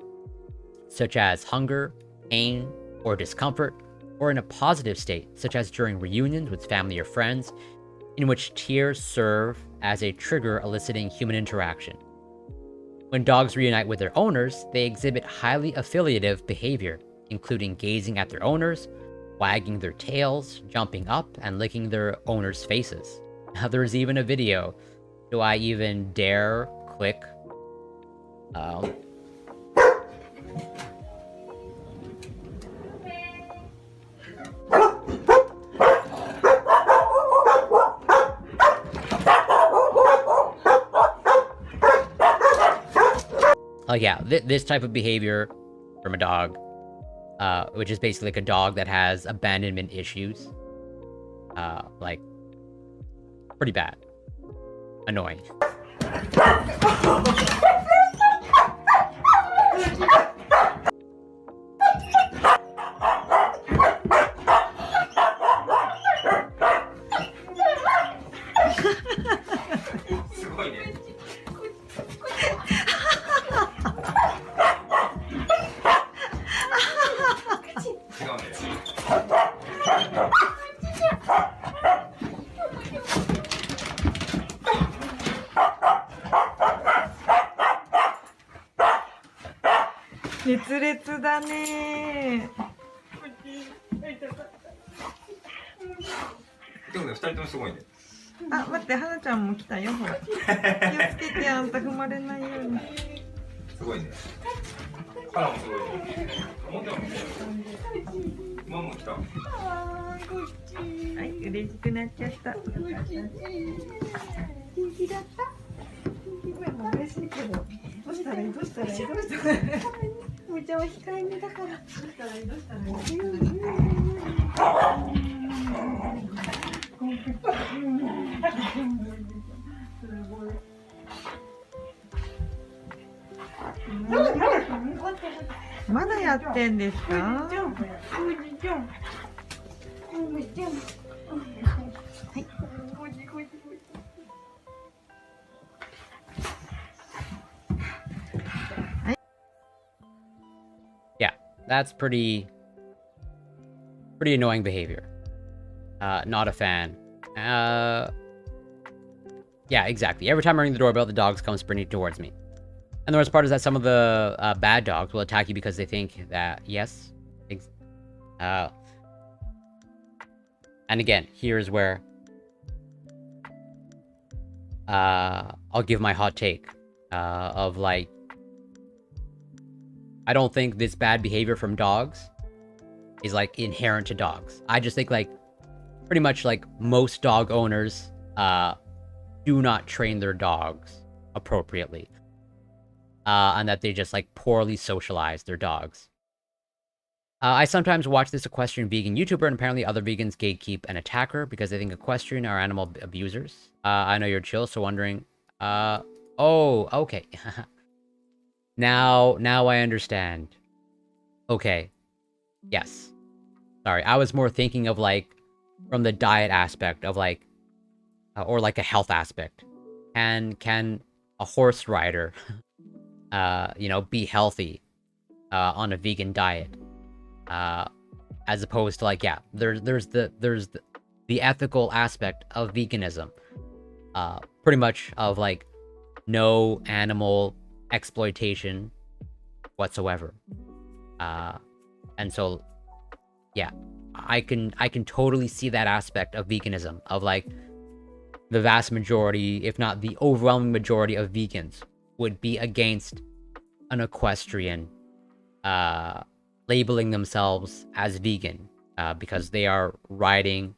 such as hunger, pain, or discomfort, or in a positive state, such as during reunions with family or friends, in which tears serve as a trigger eliciting human interaction. When dogs reunite with their owners, they exhibit highly affiliative behavior, including gazing at their owners, wagging their tails, jumping up, and licking their owners' faces. Now, there's even a video. Do I even dare click? Yeah, this type of behavior from a dog, which is basically like a dog that has abandonment issues, like, pretty bad. Annoying.熱烈だね。でもね、2人ともすごいね。あ、待って、花ちゃんも来たよ。ほら。気をつけて、あんた踏まれないように。すごいね。花もすごいね。ママも来た。はい、嬉しくなっちゃった。元気だった？嬉しいけど。どうしたらいい？どうしたらいい？どうしたらいい？むちゃんは控えめだから。どうしたらいい？どうしたらいい？まだやってんですか？ that's pretty annoying behavior. Not a fan. Yeah, exactly. Every time I ring the doorbell, the dogs come sprinting towards me. And the worst part is that some of the bad dogs will attack you because they think that, yes. And again, here's where I'll give my hot take of like, I don't think this bad behavior from dogs is like inherent to dogs. I just think like pretty much like most dog owners do not train their dogs appropriately. And that they just like poorly socialize their dogs. I sometimes watch this equestrian vegan YouTuber, and apparently other vegans gatekeep and attack her because they think equestrian are animal abusers. I know you're chill, so wondering. Oh, okay. Now I understand. Okay. Yes. Sorry, I was more thinking of like from the diet aspect of like, or like a health aspect. Can a horse rider, you know, be healthy on a vegan diet? As opposed to like, yeah, there's the ethical aspect of veganism. Pretty much of like no animal exploitation whatsoever. And so yeah, I can totally see that aspect of veganism, of like the vast majority, if not the overwhelming majority of vegans would be against an equestrian labeling themselves as vegan because they are riding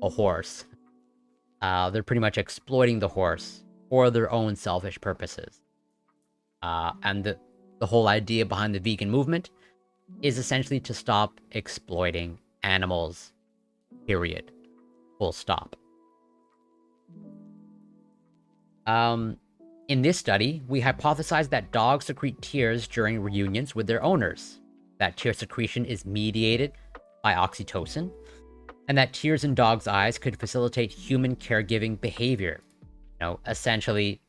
a horse. They're pretty much exploiting the horse for their own selfish purposes. And the whole idea behind the vegan movement is essentially to stop exploiting animals, period. Full stop. In this study, we hypothesized that dogs secrete tears during reunions with their owners. That tear secretion is mediated by oxytocin, and that tears in dogs' eyes could facilitate human caregiving behavior. You know, essentially,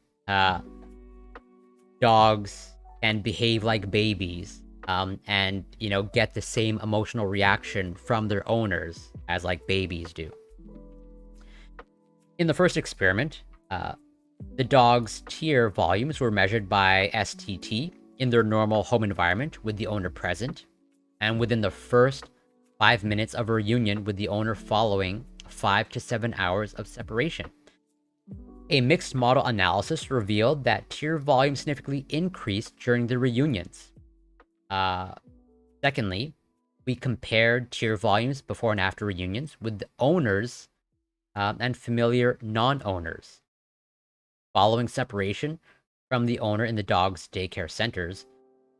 dogs can behave like babies, and, you know, get the same emotional reaction from their owners as like babies do. In the first experiment, the dog's tear volumes were measured by STT in their normal home environment with the owner present, and within the first 5 minutes of a reunion with the owner following 5 to 7 hours of separation. A mixed model analysis revealed that tear volume significantly increased during the reunions. Secondly, we compared tear volumes before and after reunions with the owners and familiar non-owners. Following separation from the owner in the dog's daycare centers,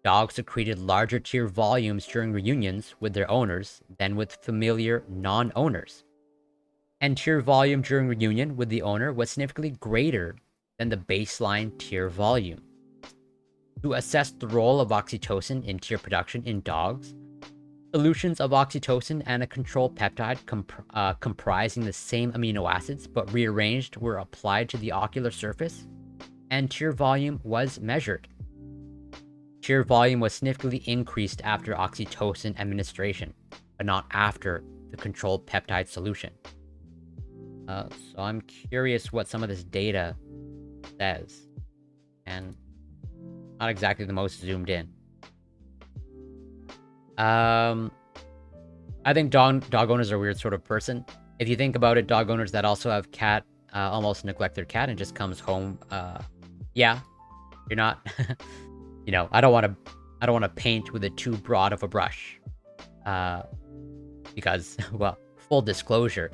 dogs secreted larger tear volumes during reunions with their owners than with familiar non-owners. And tear volume during reunion with the owner was significantly greater than the baseline tear volume. To assess the role of oxytocin in tear production in dogs, solutions of oxytocin and a control peptide comprising the same amino acids but rearranged were applied to the ocular surface, and tear volume was measured. Tear volume was significantly increased after oxytocin administration, but not after the controlled peptide solution. So I'm curious what some of this data says, and not exactly the most zoomed in. I think dog owners are a weird sort of person. If you think about it, dog owners that also have cat almost neglect their cat and just comes home. Yeah, you're not. You know, I don't want to paint with too broad of a brush, because, well, full disclosure,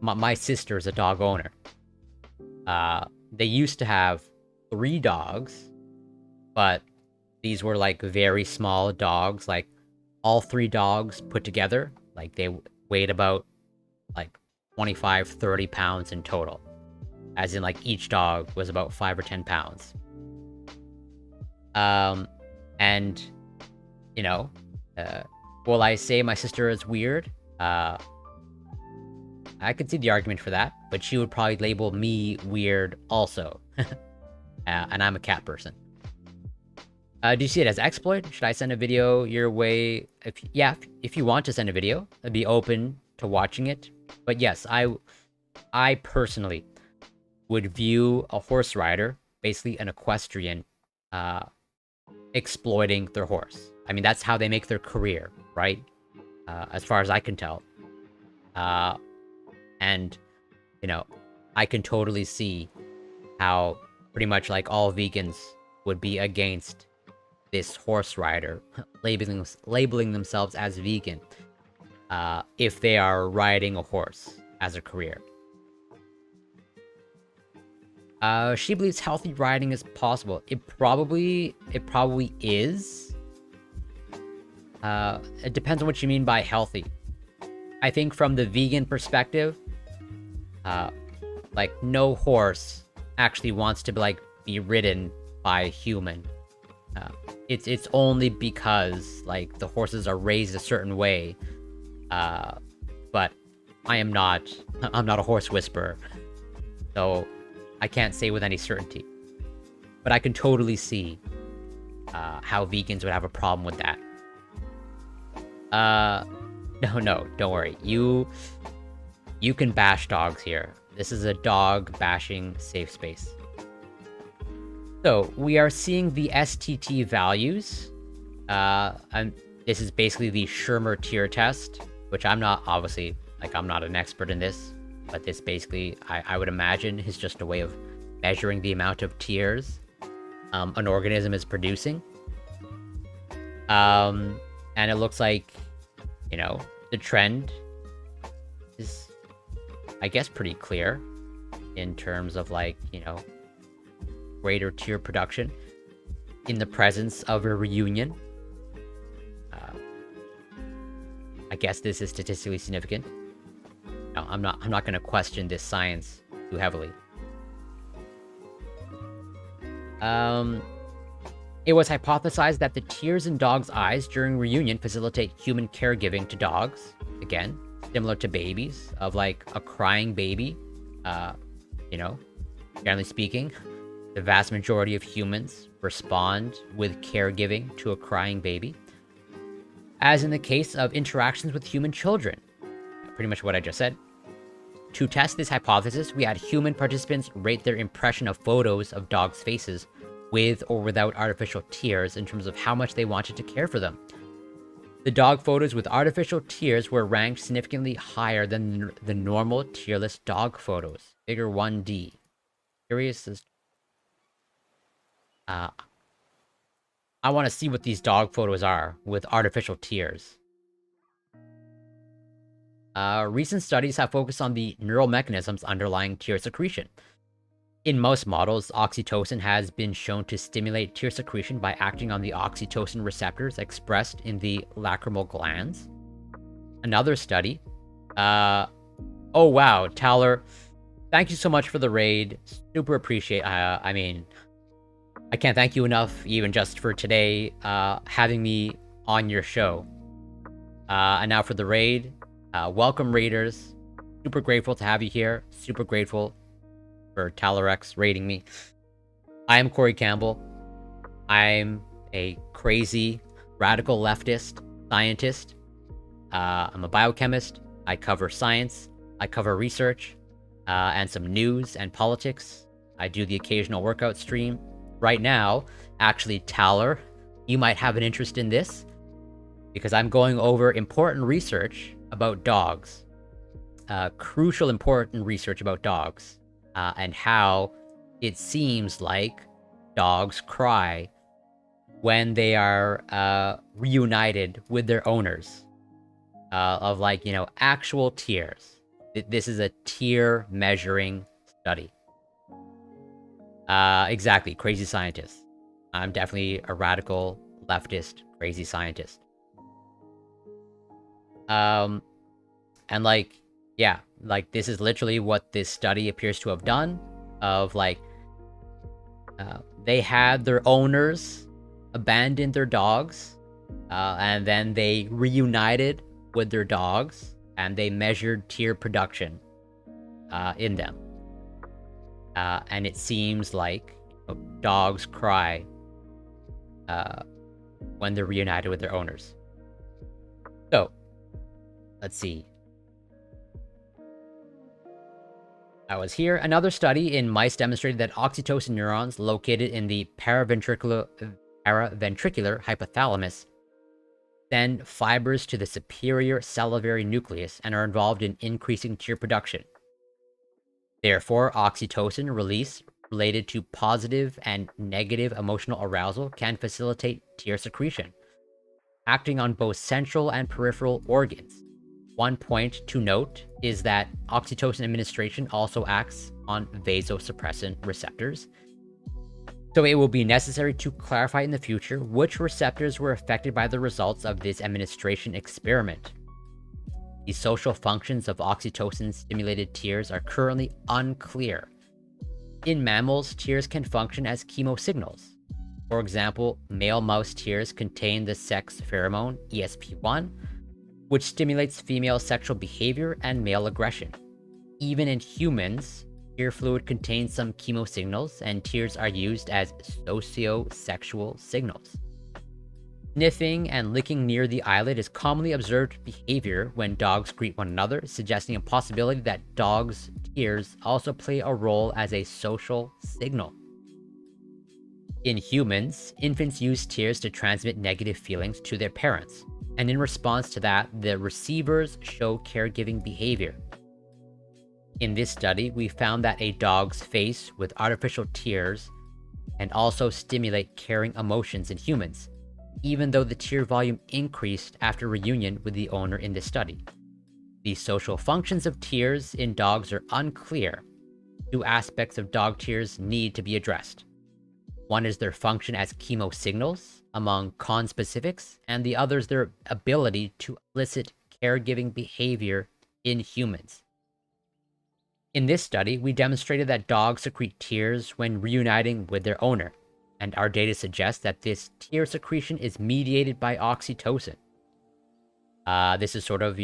my sister is a dog owner. They used to have 3 dogs, but these were like very small dogs. Like all 3 dogs put together, like they weighed about like 25, 30 pounds in total. As in, like, each dog was about 5 or 10 pounds. And, you know, will I say my sister is weird? I could see the argument for that, but she would probably label me weird also. And I'm a cat person. Do you see it as exploit? Should I send a video your way? If you want to send a video, I'd be open to watching it. But yes, I personally would view a horse rider, basically an equestrian, exploiting their horse. I mean, that's how they make their career, right? As far as I can tell. And, you know, I can totally see how pretty much like all vegans would be against this horse rider labeling themselves as vegan if they are riding a horse as a career. She believes healthy riding is possible. It probably is. It depends on what you mean by healthy. I think from the vegan perspective, like no horse actually wants to be ridden by a human. It's only because like the horses are raised a certain way. But I'm not a horse whisperer, so I can't say with any certainty. But I can totally see how vegans would have a problem with that. No, don't worry. You can bash dogs here. This is a dog bashing safe space. So we are seeing the STT values. And this is basically the Schirmer tier test, which I'm not an expert in this, but this basically, I would imagine, is just a way of measuring the amount of tears an organism is producing. And it looks like, the trend is, I guess, pretty clear in terms of greater tear production in the presence of a reunion. I guess this is statistically significant. No, I'm not going to question this science too heavily. It was hypothesized that the tears in dogs' eyes during reunion facilitate human caregiving to dogs. Again, similar to babies, of a crying baby. Generally speaking, the vast majority of humans respond with caregiving to a crying baby. As in the case of interactions with human children. Pretty much what I just said. To test this hypothesis, we had human participants rate their impression of photos of dogs' faces with or without artificial tears in terms of how much they wanted to care for them. The dog photos with artificial tears were ranked significantly higher than the normal tearless dog photos. Figure 1D. Curious as... I want to see what these dog photos are with artificial tears. Recent studies have focused on the neural mechanisms underlying tear secretion. In most models, oxytocin has been shown to stimulate tear secretion by acting on the oxytocin receptors expressed in the lacrimal glands. Another study... oh wow, Taller, thank you so much for the raid. Super appreciate... I mean... I can't thank you enough, even just for today, having me on your show. And now for the raid. Welcome, raiders. Super grateful to have you here. Super grateful for Talarex raiding me. I am Corey Campbell. I'm a crazy, radical leftist scientist. I'm a biochemist. I cover science. I cover research, and some news and politics. I do the occasional workout stream. Right now, actually, Taller, you might have an interest in this, because I'm going over important research about dogs. Crucial important research about dogs, and how it seems like dogs cry when they are reunited with their owners. Of actual tears. This is a tear measuring study. Exactly, crazy scientist. I'm definitely a radical leftist crazy scientist. And this is literally what this study appears to have done. Of they had their owners abandon their dogs, and then they reunited with their dogs, and they measured tear production in them. And it seems like dogs cry when they're reunited with their owners. So, let's see. I was here. Another study in mice demonstrated that oxytocin neurons located in the paraventricular hypothalamus send fibers to the superior salivary nucleus and are involved in increasing tear production. Therefore, oxytocin release related to positive and negative emotional arousal can facilitate tear secretion, acting on both central and peripheral organs. One point to note is that oxytocin administration also acts on vasopressin receptors. So it will be necessary to clarify in the future which receptors were affected by the results of this administration experiment. The social functions of oxytocin-stimulated tears are currently unclear. In mammals, tears can function as chemosignals. For example, male mouse tears contain the sex pheromone ESP1, which stimulates female sexual behavior and male aggression. Even in humans, tear fluid contains some chemosignals, and tears are used as socio-sexual signals. Sniffing and licking near the eyelid is commonly observed behavior when dogs greet one another, suggesting a possibility that dogs' tears also play a role as a social signal. In humans, infants use tears to transmit negative feelings to their parents, and in response to that, the receivers show caregiving behavior. In this study, we found that a dog's face with artificial tears can also stimulate caring emotions in humans, even though the tear volume increased after reunion with the owner in this study. The social functions of tears in dogs are unclear. Two aspects of dog tears need to be addressed. One is their function as chemosignals among conspecifics, and the other is their ability to elicit caregiving behavior in humans. In this study, we demonstrated that dogs secrete tears when reuniting with their owner, and our data suggests that this tear secretion is mediated by oxytocin. This is sort of,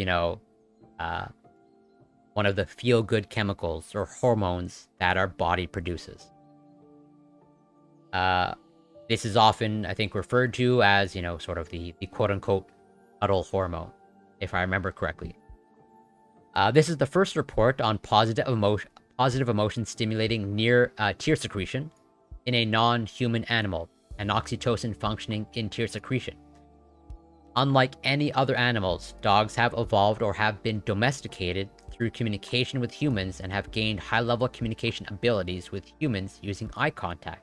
one of the feel-good chemicals or hormones that our body produces. This is often, I think, referred to as, sort of the quote-unquote cuddle hormone, if I remember correctly. This is the first report on positive emotion stimulating near tear secretion in a non-human animal, and oxytocin functioning in tear secretion. Unlike any other animals, dogs have evolved or have been domesticated through communication with humans and have gained high-level communication abilities with humans using eye contact.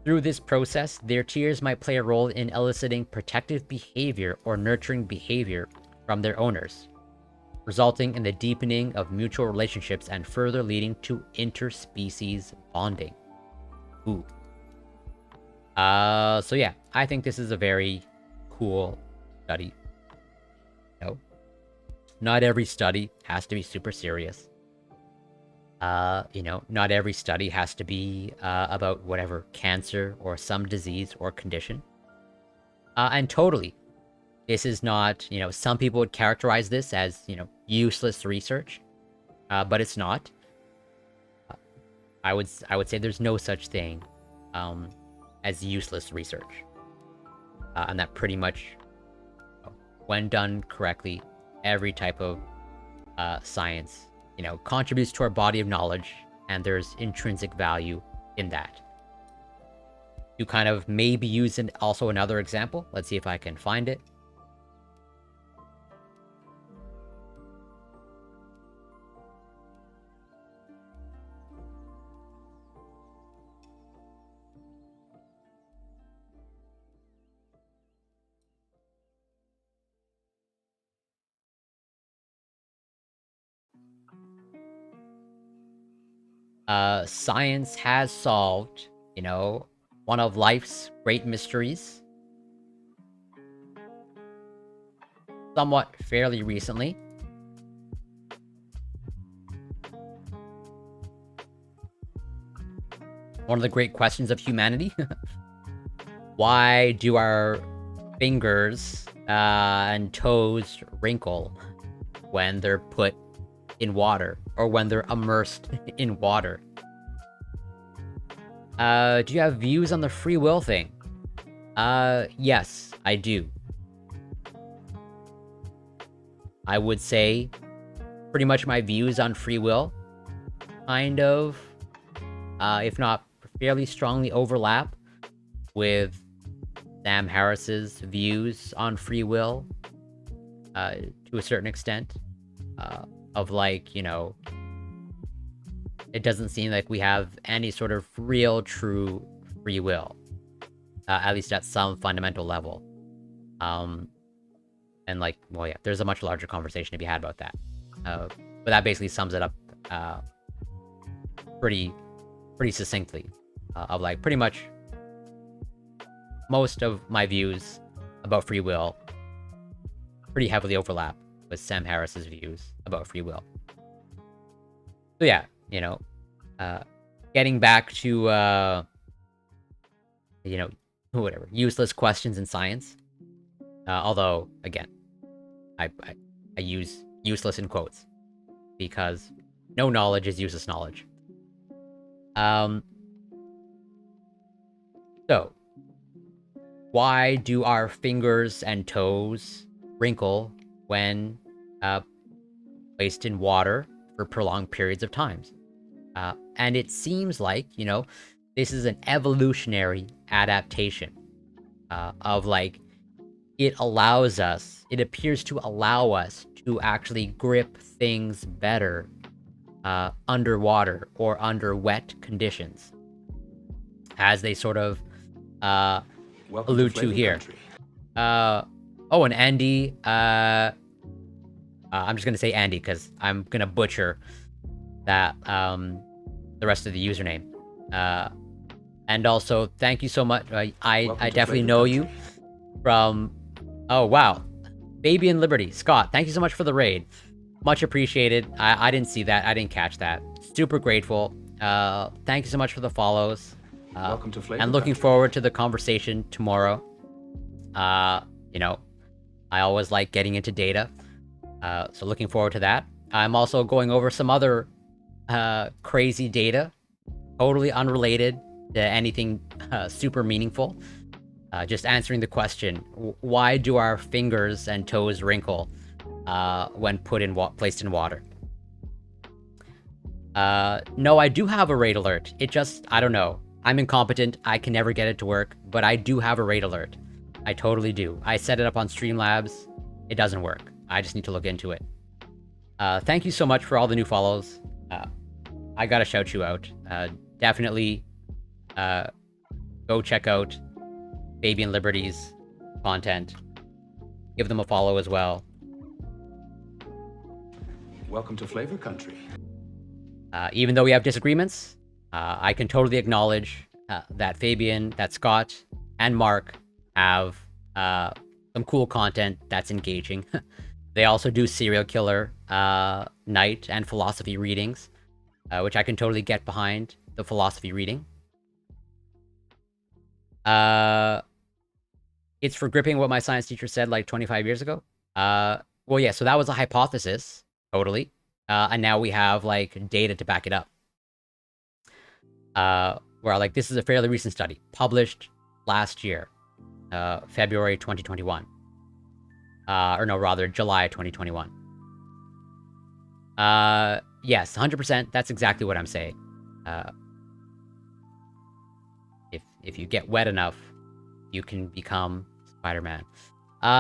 Through this process, their tears might play a role in eliciting protective behavior or nurturing behavior from their owners, resulting in the deepening of mutual relationships and further leading to interspecies bonding. Ooh. So yeah, I think this is a very cool study. Not every study has to be super serious. Not every study has to be about whatever cancer or some disease or condition. And totally, this is not, some people would characterize this as, useless research, but it's not. I would say there's no such thing as useless research, and that pretty much, when done correctly, every type of science, contributes to our body of knowledge, and there's intrinsic value in that. To kind of maybe use also another example, let's see if I can find it. Science has solved, one of life's great mysteries somewhat fairly recently. One of the great questions of humanity. Why do our fingers and toes wrinkle when they're put in water, or when they're immersed in water? Do you have views on the free will thing? Yes, I do. I would say pretty much my views on free will kind of, if not fairly strongly overlap with Sam Harris's views on free will, to a certain extent, of like, you know, it doesn't seem like we have any sort of real, true free will, at least at some fundamental level. And like, well, yeah, there's a much larger conversation to be had about that. But that basically sums it up pretty succinctly. Of like, pretty much most of my views about free will pretty heavily overlap with Sam Harris's views about free will. So yeah, you know, getting back to, you know, whatever, useless questions in science. Although, again, I use useless in quotes, because no knowledge is useless knowledge. So, why do our fingers and toes wrinkle when placed in water for prolonged periods of times? And it seems like, you know, this is an evolutionary adaptation of like, it appears to allow us to actually grip things better underwater or under wet conditions, as they sort of allude to here. Oh, and Andy, I'm just gonna say Andy because I'm gonna butcher that, the rest of the username. And also, thank you so much. I definitely know you from, oh wow, Baby and Liberty. Scott, thank you so much for the raid. Much appreciated. I didn't see that. I didn't catch that. Super grateful. Thank you so much for the follows. Welcome to Flavor and looking Country. forward to the conversation tomorrow. You know, I always like getting into data. So looking forward to that. I'm also going over some other crazy data, totally unrelated to anything super meaningful. Just answering the question, why do our fingers and toes wrinkle when placed in water? No, I do have a raid alert. It just, I don't know. I'm incompetent. I can never get it to work, but I do have a raid alert. I totally do. I set it up on Streamlabs. It doesn't work. I just need to look into it. Thank you so much for all the new follows. I gotta shout you out. Definitely go check out Baby and Liberty's content. Give them a follow as well. Welcome to Flavor Country. Even though we have disagreements, I can totally acknowledge that Fabian, that Scott, and Mark have some cool content that's engaging. They also do serial killer night and philosophy readings, which I can totally get behind the philosophy reading. It's for gripping what my science teacher said like 25 years ago. Well, yeah, so that was a hypothesis, totally. And now we have like data to back it up. Where like this is a fairly recent study published last year, February 2021. Or no, rather July 2021. Yes, 100%. That's exactly what I'm saying. If you get wet enough, you can become Spider-Man.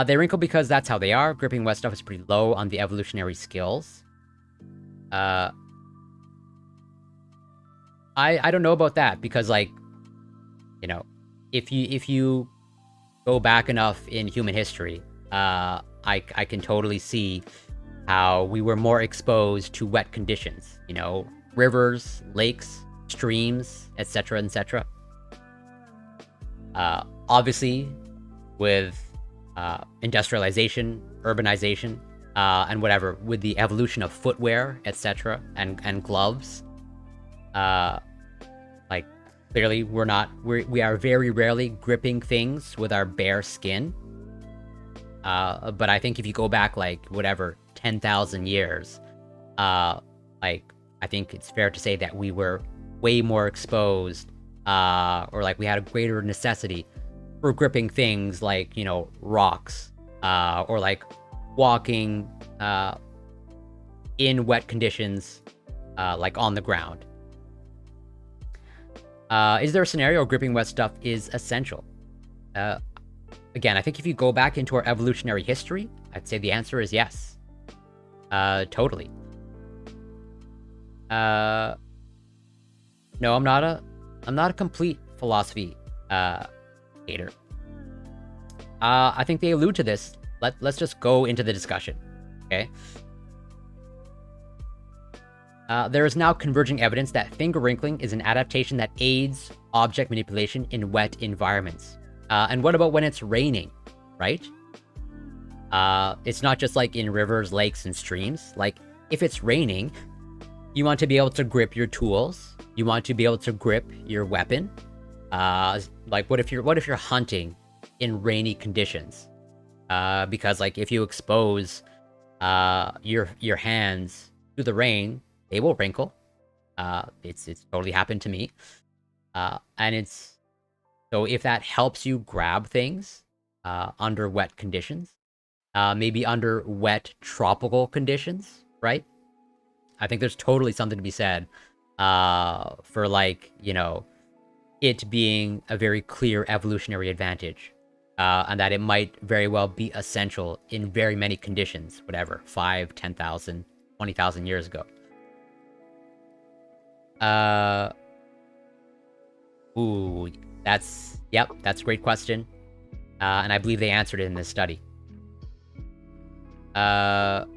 They wrinkle because that's how they are. Gripping wet stuff is pretty low on the evolutionary skills. I don't know about that because, like, you know, if you go back enough in human history, I can totally see how we were more exposed to wet conditions. You know, rivers, lakes, streams, etc., etc. Obviously, with industrialization, urbanization, and whatever, with the evolution of footwear, etc., and gloves, like clearly we are very rarely gripping things with our bare skin. But I think if you go back like whatever 10,000 years, like I think it's fair to say that we were way more exposed, or like we had a greater necessity for gripping things like, you know, rocks, or like walking in wet conditions, like on the ground. Is there a scenario where gripping wet stuff is essential? Again, I think if you go back into our evolutionary history, I'd say the answer is yes. Totally. No, I'm not a complete philosophy hater. I think they allude to this. Let's just go into the discussion, okay? There is now converging evidence that finger wrinkling is an adaptation that aids object manipulation in wet environments. And what about when it's raining, right? It's not just like in rivers, lakes, and streams. Like, if it's raining, you want to be able to grip your tools. You want to be able to grip your weapon. Like, what if you're hunting in rainy conditions? Because like if you expose your hands to the rain, they will wrinkle. It's totally happened to me. And it's so if that helps you grab things under wet conditions, maybe under wet tropical conditions, right? I think there's totally something to be said for, like, you know, it being a very clear evolutionary advantage, and that it might very well be essential in very many conditions, whatever, 5, 10,000, 20,000 years ago. Ooh, that's a great question. And I believe they answered it in this study. Let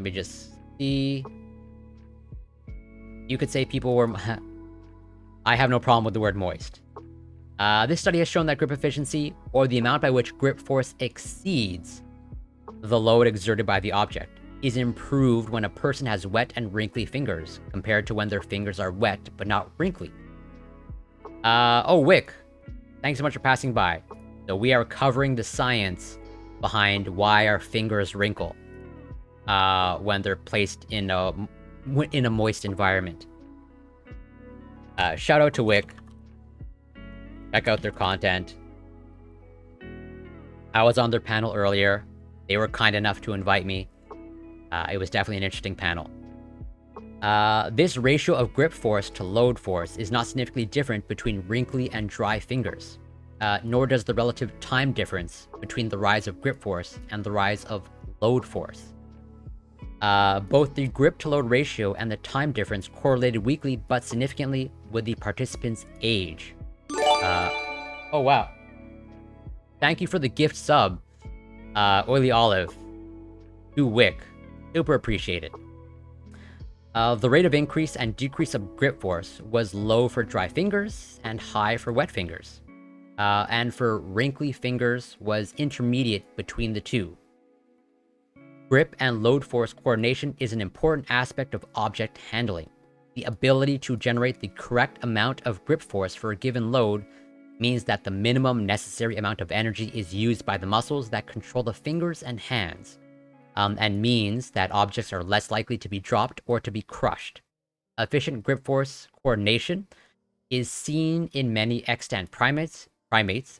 me just see. You could say people were... I have no problem with the word moist. This study has shown that grip efficiency, or the amount by which grip force exceeds the load exerted by the object, is improved when a person has wet and wrinkly fingers compared to when their fingers are wet but not wrinkly. Oh, Wick, thanks so much for passing by. So we are covering the science behind why our fingers wrinkle when they're placed in a moist environment. Shout out to Wick. Check out their content. I was on their panel earlier. They were kind enough to invite me. It was definitely an interesting panel. This ratio of grip force to load force is not significantly different between wrinkly and dry fingers, nor does the relative time difference between the rise of grip force and the rise of load force. Both the grip to load ratio and the time difference correlated weakly but significantly with the participant's age. Oh wow. Thank you for the gift sub, Oily Olive, to Wick. Super appreciated. The rate of increase and decrease of grip force was low for dry fingers and high for wet fingers. And for wrinkly fingers was intermediate between the two. Grip and load force coordination is an important aspect of object handling. The ability to generate the correct amount of grip force for a given load means that the minimum necessary amount of energy is used by the muscles that control the fingers and hands, and means that objects are less likely to be dropped or to be crushed. Efficient grip force coordination is seen in many extant primates,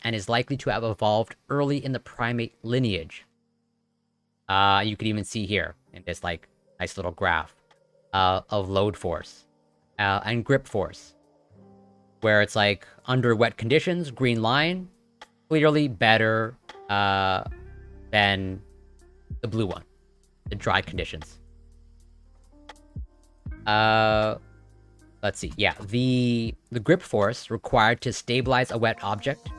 and is likely to have evolved early in the primate lineage. You can even see here in this like nice little graph of load force and grip force, where it's like under wet conditions, green line, clearly better than the blue one, the dry conditions. Let's see. Yeah, the grip force required to stabilize a wet object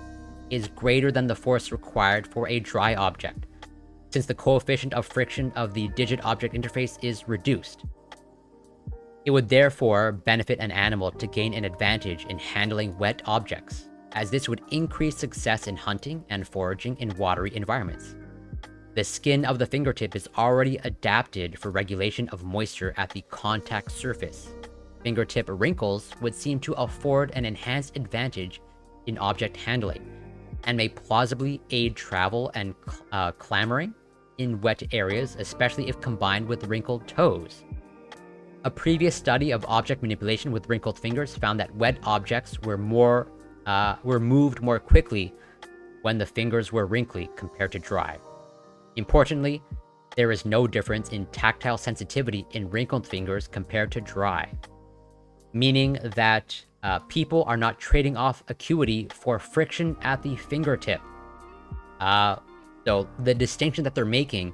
is greater than the force required for a dry object, since the coefficient of friction of the digit-object interface is reduced. It would therefore benefit an animal to gain an advantage in handling wet objects, as this would increase success in hunting and foraging in watery environments. The skin of the fingertip is already adapted for regulation of moisture at the contact surface. Fingertip wrinkles would seem to afford an enhanced advantage in object handling, and may plausibly aid travel and clambering in wet areas, especially if combined with wrinkled toes. A previous study of object manipulation with wrinkled fingers found that wet objects were more were moved more quickly when the fingers were wrinkly compared to dry. Importantly, there is no difference in tactile sensitivity in wrinkled fingers compared to dry, meaning that people are not trading off acuity for friction at the fingertip. So the distinction that they're making,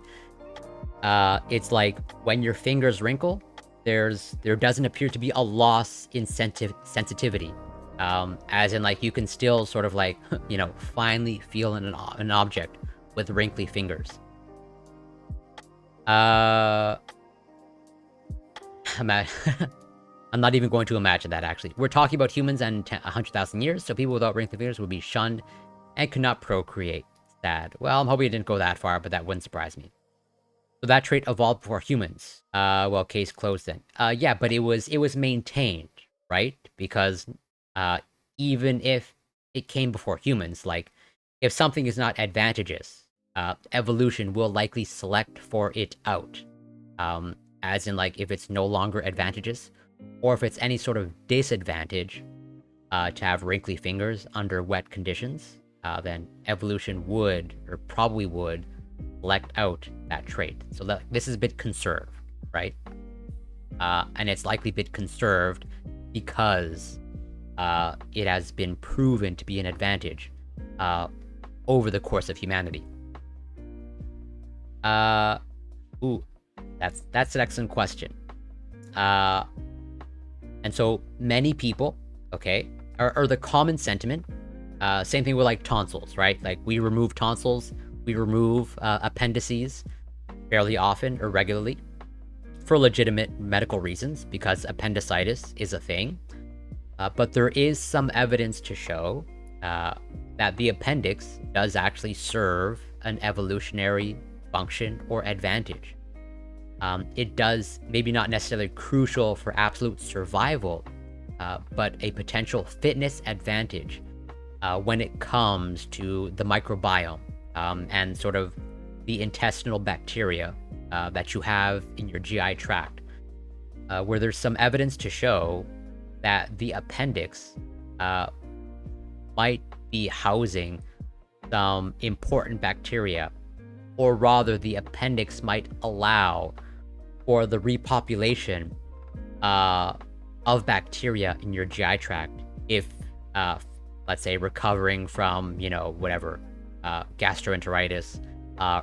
it's like when your fingers wrinkle, there doesn't appear to be a loss in sensitivity. As in, like, you can still sort of like, you know, finely feel an object with wrinkly fingers. I'm not even going to imagine that, actually. We're talking about humans and 100,000 years, so people without wrinkly fingers would be shunned and could not procreate. Sad. Well, I'm hoping it didn't go that far, but that wouldn't surprise me. So that trait evolved before humans. Well, case closed then. Yeah, but it was maintained, right? Because even if it came before humans, like, if something is not advantageous, evolution will likely select for it out. As in, like, if it's no longer advantageous, or if it's any sort of disadvantage to have wrinkly fingers under wet conditions, then evolution would, or probably would, select out that trait. So this is a bit conserved, right? And it's likely a bit conserved because it has been proven to be an advantage over the course of humanity. Ooh, that's an excellent question. And so many people, okay, or the common sentiment, same thing with like tonsils, right? Like, we remove tonsils, we remove appendices fairly often or regularly for legitimate medical reasons, because appendicitis is a thing. But there is some evidence to show that the appendix does actually serve an evolutionary function or advantage. It does, maybe not necessarily crucial for absolute survival, but a potential fitness advantage when it comes to the microbiome and sort of the intestinal bacteria that you have in your GI tract, where there's some evidence to show that the appendix might be housing some important bacteria, or rather the appendix might allow for the repopulation of bacteria in your GI tract if, let's say, recovering from, you know, whatever, gastroenteritis,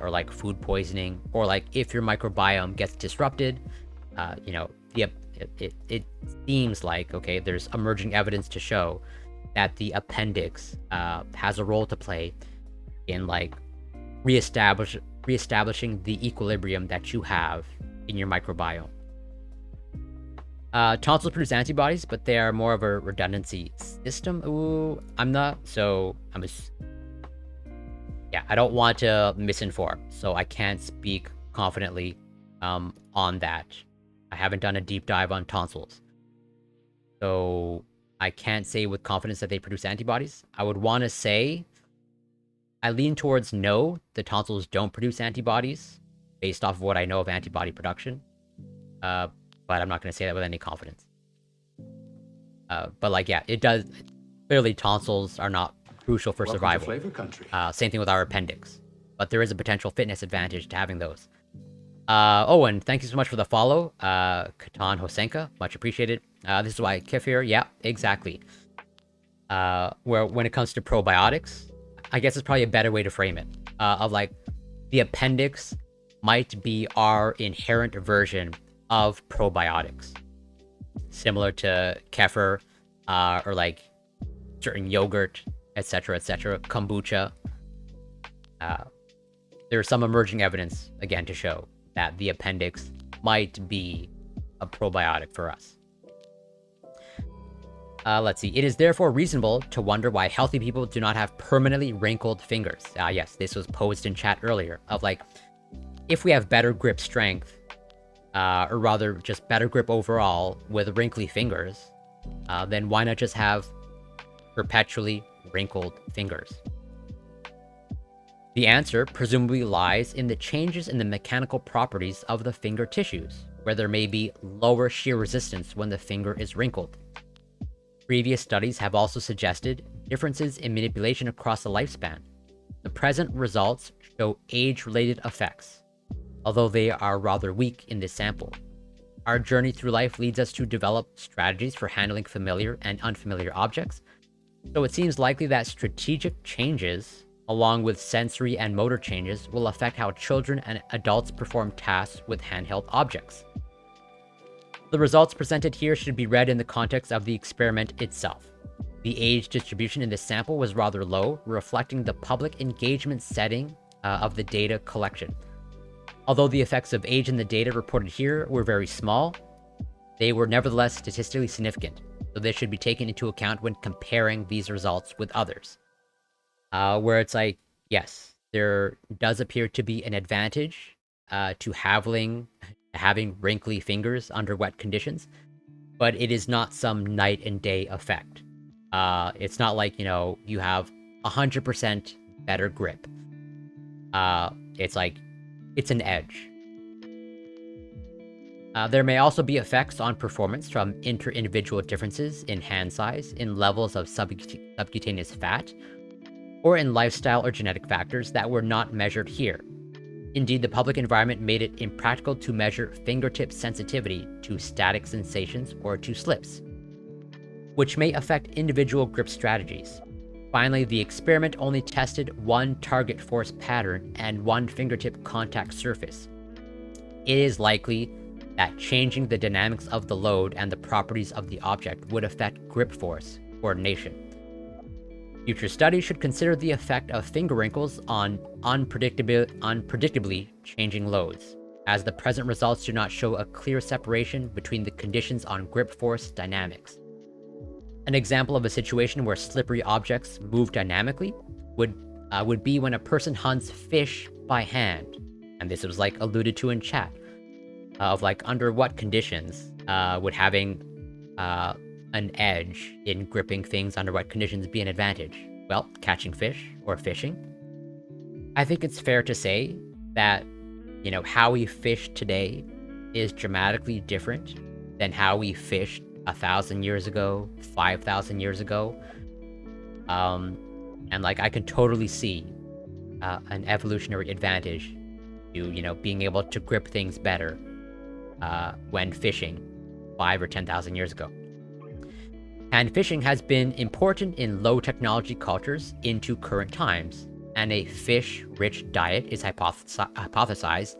or like food poisoning, or like if your microbiome gets disrupted, you know, it seems like, okay, there's emerging evidence to show that the appendix has a role to play in like reestablishing the equilibrium that you have in your microbiome. Tonsils produce antibodies, but they are more of a redundancy system. Ooh, yeah, I don't want to misinform, so I can't speak confidently on that. I haven't done a deep dive on tonsils, so I can't say with confidence that they produce antibodies. I would want to say I lean towards no, the tonsils don't produce antibodies based off of what I know of antibody production. But I'm not going to say that with any confidence. But like, yeah, it does. Clearly, tonsils are not crucial for Welcome survival. to Flavor Country. Same thing with our appendix. But there is a potential fitness advantage to having those. Oh, and thank you so much for the follow, Katan Hosenka. Much appreciated. This is why kefir, yeah, exactly. Where when it comes to probiotics, I guess it's probably a better way to frame it. Of like, the appendix might be our inherent version of probiotics. Similar to kefir, or like certain yogurt, etc., kombucha. There's some emerging evidence, again, to show that the appendix might be a probiotic for us. Let's see. It is therefore reasonable to wonder why healthy people do not have permanently wrinkled fingers. Yes, this was posed in chat earlier, of like, if we have better grip strength, or rather just better grip overall with wrinkly fingers, then why not just have perpetually wrinkled fingers? The answer presumably lies in the changes in the mechanical properties of the finger tissues, where there may be lower shear resistance when the finger is wrinkled. Previous studies have also suggested differences in manipulation across the lifespan. The present results show age-related effects, although they are rather weak in this sample. Our journey through life leads us to develop strategies for handling familiar and unfamiliar objects, so it seems likely that strategic changes, along with sensory and motor changes, will affect how children and adults perform tasks with handheld objects. The results presented here should be read in the context of the experiment itself. The age distribution in this sample was rather low, reflecting the public engagement setting of the data collection. Although the effects of age in the data reported here were very small, they were nevertheless statistically significant, so they should be taken into account when comparing these results with others. Where it's like, yes, there does appear to be an advantage to having wrinkly fingers under wet conditions, but it is not some night and day effect. It's not like, you have 100% better grip. It's like, it's an edge. There may also be effects on performance from inter-individual differences in hand size, in levels of subcutaneous fat, or in lifestyle or genetic factors that were not measured here. Indeed, the public environment made it impractical to measure fingertip sensitivity to static sensations or to slips, which may affect individual grip strategies. Finally, the experiment only tested one target force pattern and one fingertip contact surface. It is likely that changing the dynamics of the load and the properties of the object would affect grip force coordination. Future studies should consider the effect of finger wrinkles on unpredictably changing loads, as the present results do not show a clear separation between the conditions on grip force dynamics. An example of a situation where slippery objects move dynamically would be when a person hunts fish by hand, and this was like alluded to in chat, of like under what conditions would having an edge in gripping things under wet conditions be an advantage? Well, catching fish or fishing. I think it's fair to say that, how we fish today is dramatically different than how we fished 1,000 years ago, 5,000 years ago. And like, I can totally see an evolutionary advantage to, being able to grip things better when fishing 5 or 10,000 years ago. Hand fishing has been important in low technology cultures into current times, and a fish-rich diet is hypothesized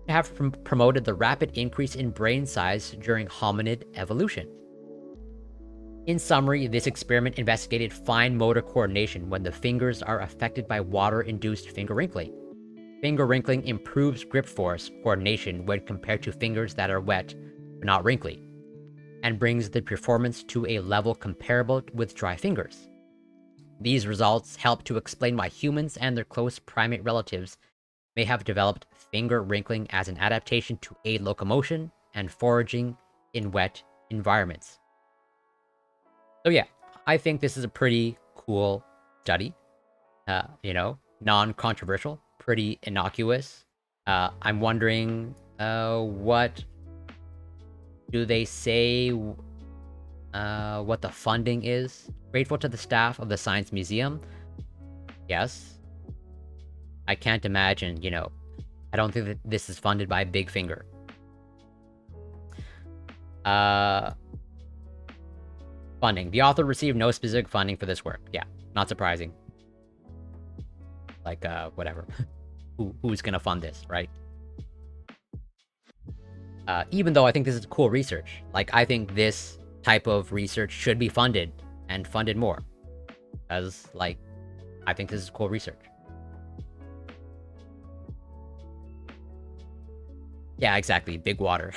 to have promoted the rapid increase in brain size during hominid evolution. In summary, this experiment investigated fine motor coordination when the fingers are affected by water-induced finger wrinkling. Finger wrinkling improves grip force coordination when compared to fingers that are wet but not wrinkly, and brings the performance to a level comparable with dry fingers. These results help to explain why humans and their close primate relatives may have developed finger wrinkling as an adaptation to aid locomotion and foraging in wet environments. So yeah, I think this is a pretty cool study. Non-controversial, pretty innocuous. I'm wondering, what do they say, what the funding is? Grateful to the staff of the Science Museum. Yes. I can't imagine, I don't think that this is funded by Big Finger. Funding. The author received no specific funding for this work. Yeah, not surprising. Like, whatever. Who's gonna fund this, right? Even though I think this is cool research. Like, I think this type of research should be funded, and funded more. Because, like, I think this is cool research. Yeah, exactly. Big water.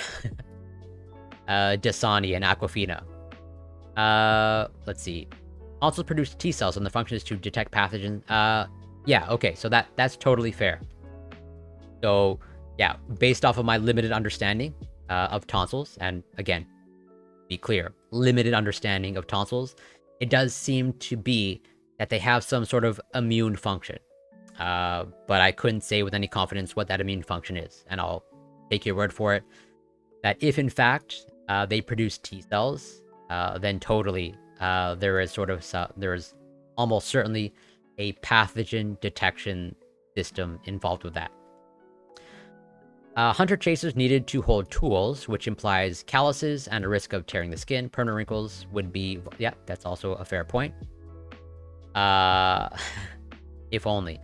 Dasani and Aquafina. Let's see. Also produce T cells, and the function is to detect pathogens. Yeah, okay, so that's totally fair. So, yeah, based off of my limited understanding of tonsils, and again, be clear, limited understanding of tonsils, it does seem to be that they have some sort of immune function. But I couldn't say with any confidence what that immune function is, and I'll take your word for it, that if in fact they produce T cells, then totally there is almost certainly a pathogen detection system involved with that. Hunter-chasers needed to hold tools, which implies calluses and a risk of tearing the skin. Permanent wrinkles would be... Yeah, that's also a fair point. If only.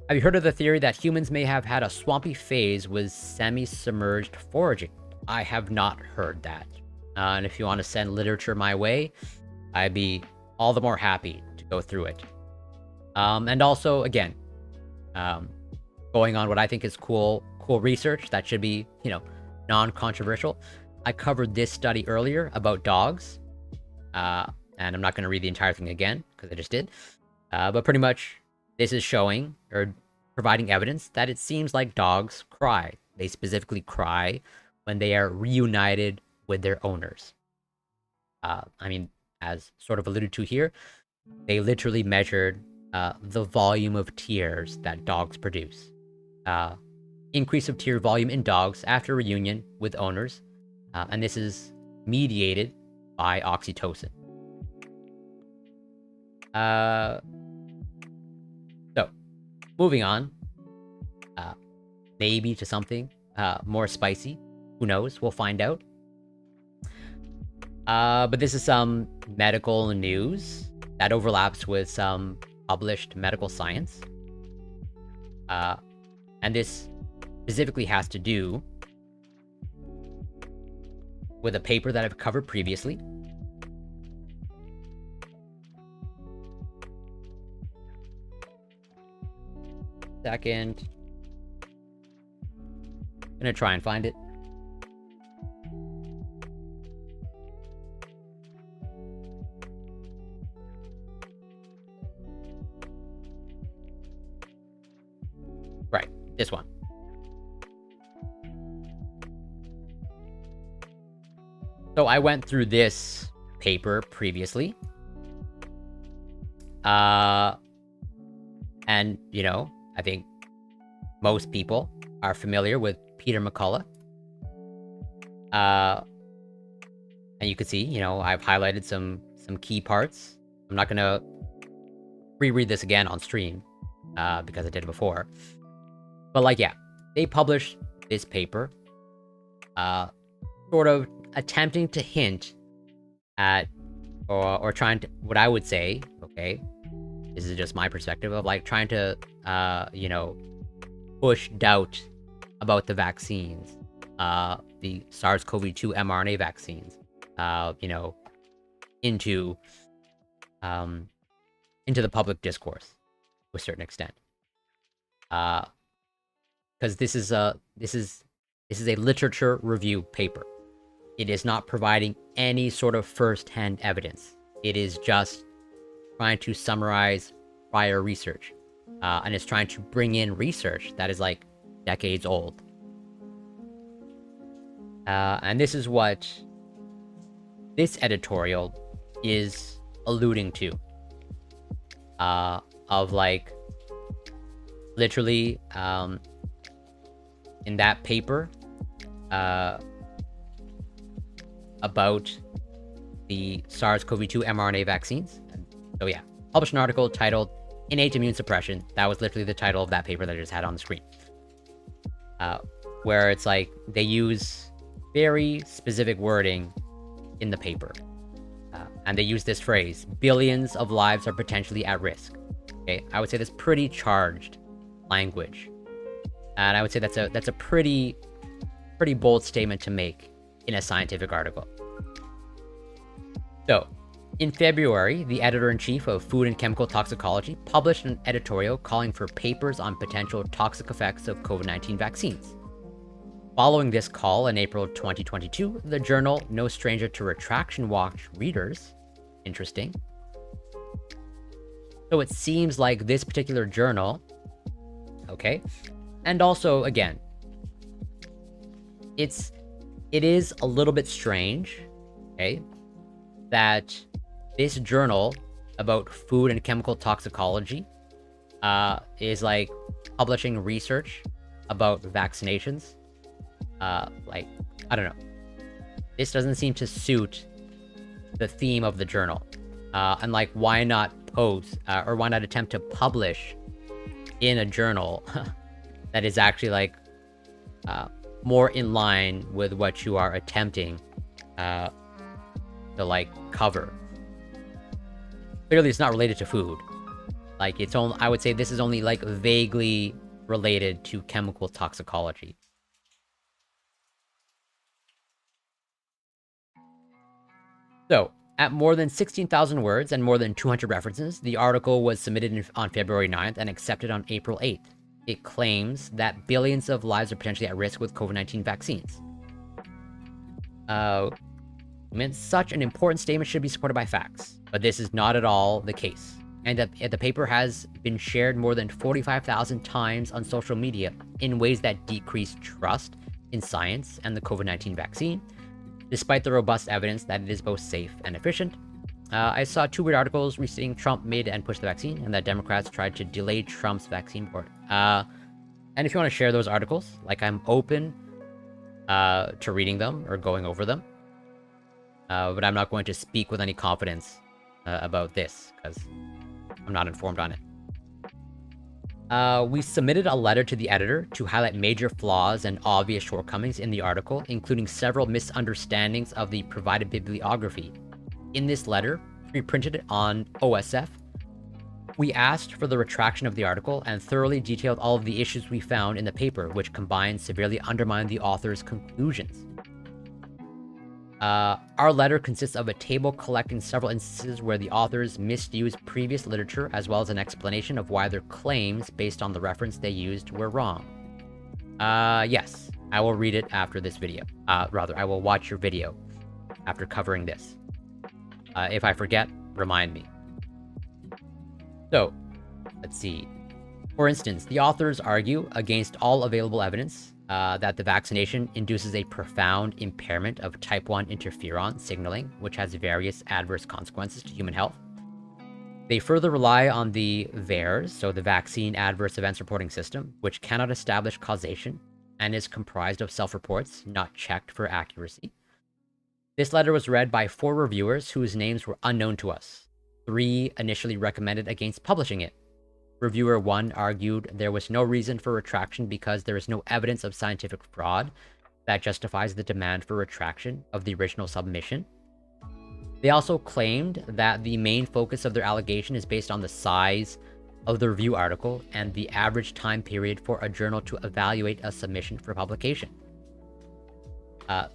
Have you heard of the theory that humans may have had a swampy phase with semi-submerged foraging? I have not heard that. And if you want to send literature my way, I'd be all the more happy to go through it. And also, again, going on what I think is cool research that should be, non-controversial. I covered this study earlier about dogs, and I'm not going to read the entire thing again because I just did. But pretty much, this is showing or providing evidence that it seems like dogs cry. They specifically cry when they are reunited with their owners. As sort of alluded to here, they literally measured the volume of tears that dogs produce. Increase of tear volume in dogs after reunion with owners, and this is mediated by oxytocin. So, moving on, maybe to something more spicy. Who knows? We'll find out. But this is some medical news that overlaps with some published medical science. And this specifically has to do with a paper that I've covered previously. Second. I'm gonna try and find it. Right, this one. So I went through this paper previously. And, I think most people are familiar with Peter McCullough. And you can see, I've highlighted some key parts. I'm not gonna reread this again on stream, because I did it before. But they published this paper, sort of attempting to hint at, or trying to, what I would say, okay, this is just my perspective of trying to, push doubt about the vaccines, the SARS-CoV-2 mRNA vaccines, into the public discourse to a certain extent. Because this is a literature review paper. It is not providing any sort of first-hand evidence. It is just trying to summarize prior research. And it's trying to bring in research that is decades old. And this is what this editorial is alluding to. Of literally, in that paper, about the SARS-CoV-2 mRNA vaccines. So yeah, published an article titled Innate Immune Suppression. That was literally the title of that paper that I just had on the screen. Where it's they use very specific wording in the paper. And they use this phrase, billions of lives are potentially at risk. Okay, I would say that's pretty charged language. And I would say that's a pretty bold statement to make in a scientific article. So, in February, the editor-in-chief of Food and Chemical Toxicology published an editorial calling for papers on potential toxic effects of COVID-19 vaccines. Following this call in April 2022, the journal, no stranger to Retraction Watch readers, interesting. So it seems like this particular journal, okay, and also, again, it is a little bit strange, okay, that this journal about food and chemical toxicology is publishing research about vaccinations. I don't know. This doesn't seem to suit the theme of the journal. And why not post or why not attempt to publish in a journal that is actually like more in line with what you are attempting to like cover. Clearly, it's not related to food. Like, it's only, I would say this is only like vaguely related to chemical toxicology. So, at more than 16,000 words and more than 200 references, the article was submitted on February 9th and accepted on April 8th. It claims that billions of lives are potentially at risk with COVID-19 vaccines. I mean, such an important statement should be supported by facts, but this is not at all the case. And the paper has been shared more than 45,000 times on social media in ways that decrease trust in science and the COVID-19 vaccine, despite the robust evidence that it is both safe and efficient. I saw 2 weird articles reciting Trump made and pushed the vaccine, and that Democrats tried to delay Trump's vaccine board. And if you want to share those articles, like, I'm open to reading them or going over them. But I'm not going to speak with any confidence about this, because I'm not informed on it. We submitted a letter to the editor to highlight major flaws and obvious shortcomings in the article, including several misunderstandings of the provided bibliography. In this letter, we printed it on OSF. We asked for the retraction of the article and thoroughly detailed all of the issues we found in the paper, which combined severely undermined the author's conclusions. Our letter consists of a table collecting several instances where the authors misused previous literature, as well as an explanation of why their claims, based on the reference they used, were wrong. Yes, I will read it after this video. Rather, I will watch your video after covering this. If I forget, remind me. So, let's see. For instance, the authors argue, against all available evidence, that the vaccination induces a profound impairment of type 1 interferon signaling, which has various adverse consequences to human health. They further rely on the VAERS, so the Vaccine Adverse Events Reporting System, which cannot establish causation and is comprised of self-reports not checked for accuracy. This letter was read by 4 reviewers whose names were unknown to us. 3 initially recommended against publishing it. Reviewer 1 argued there was no reason for retraction because there is no evidence of scientific fraud that justifies the demand for retraction of the original submission. They also claimed that the main focus of their allegation is based on the size of the review article and the average time period for a journal to evaluate a submission for publication.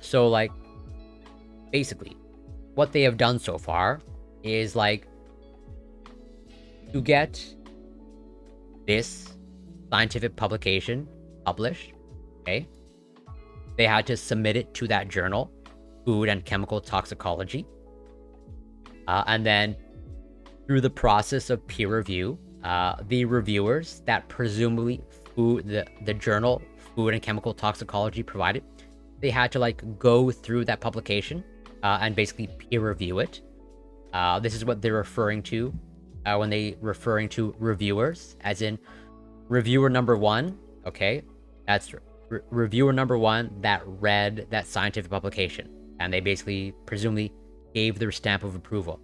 So, like, basically, what they have done so far is, like, to get this scientific publication published, okay, they had to submit it to that journal, Food and Chemical Toxicology. And then through the process of peer review, the reviewers that presumably the journal Food and Chemical Toxicology provided, they had to, like, go through that publication and basically peer review it. This is what they're referring to when they referring to reviewers, as in reviewer number 1, okay, that's reviewer number 1 that read that scientific publication, and they basically presumably gave their stamp of approval.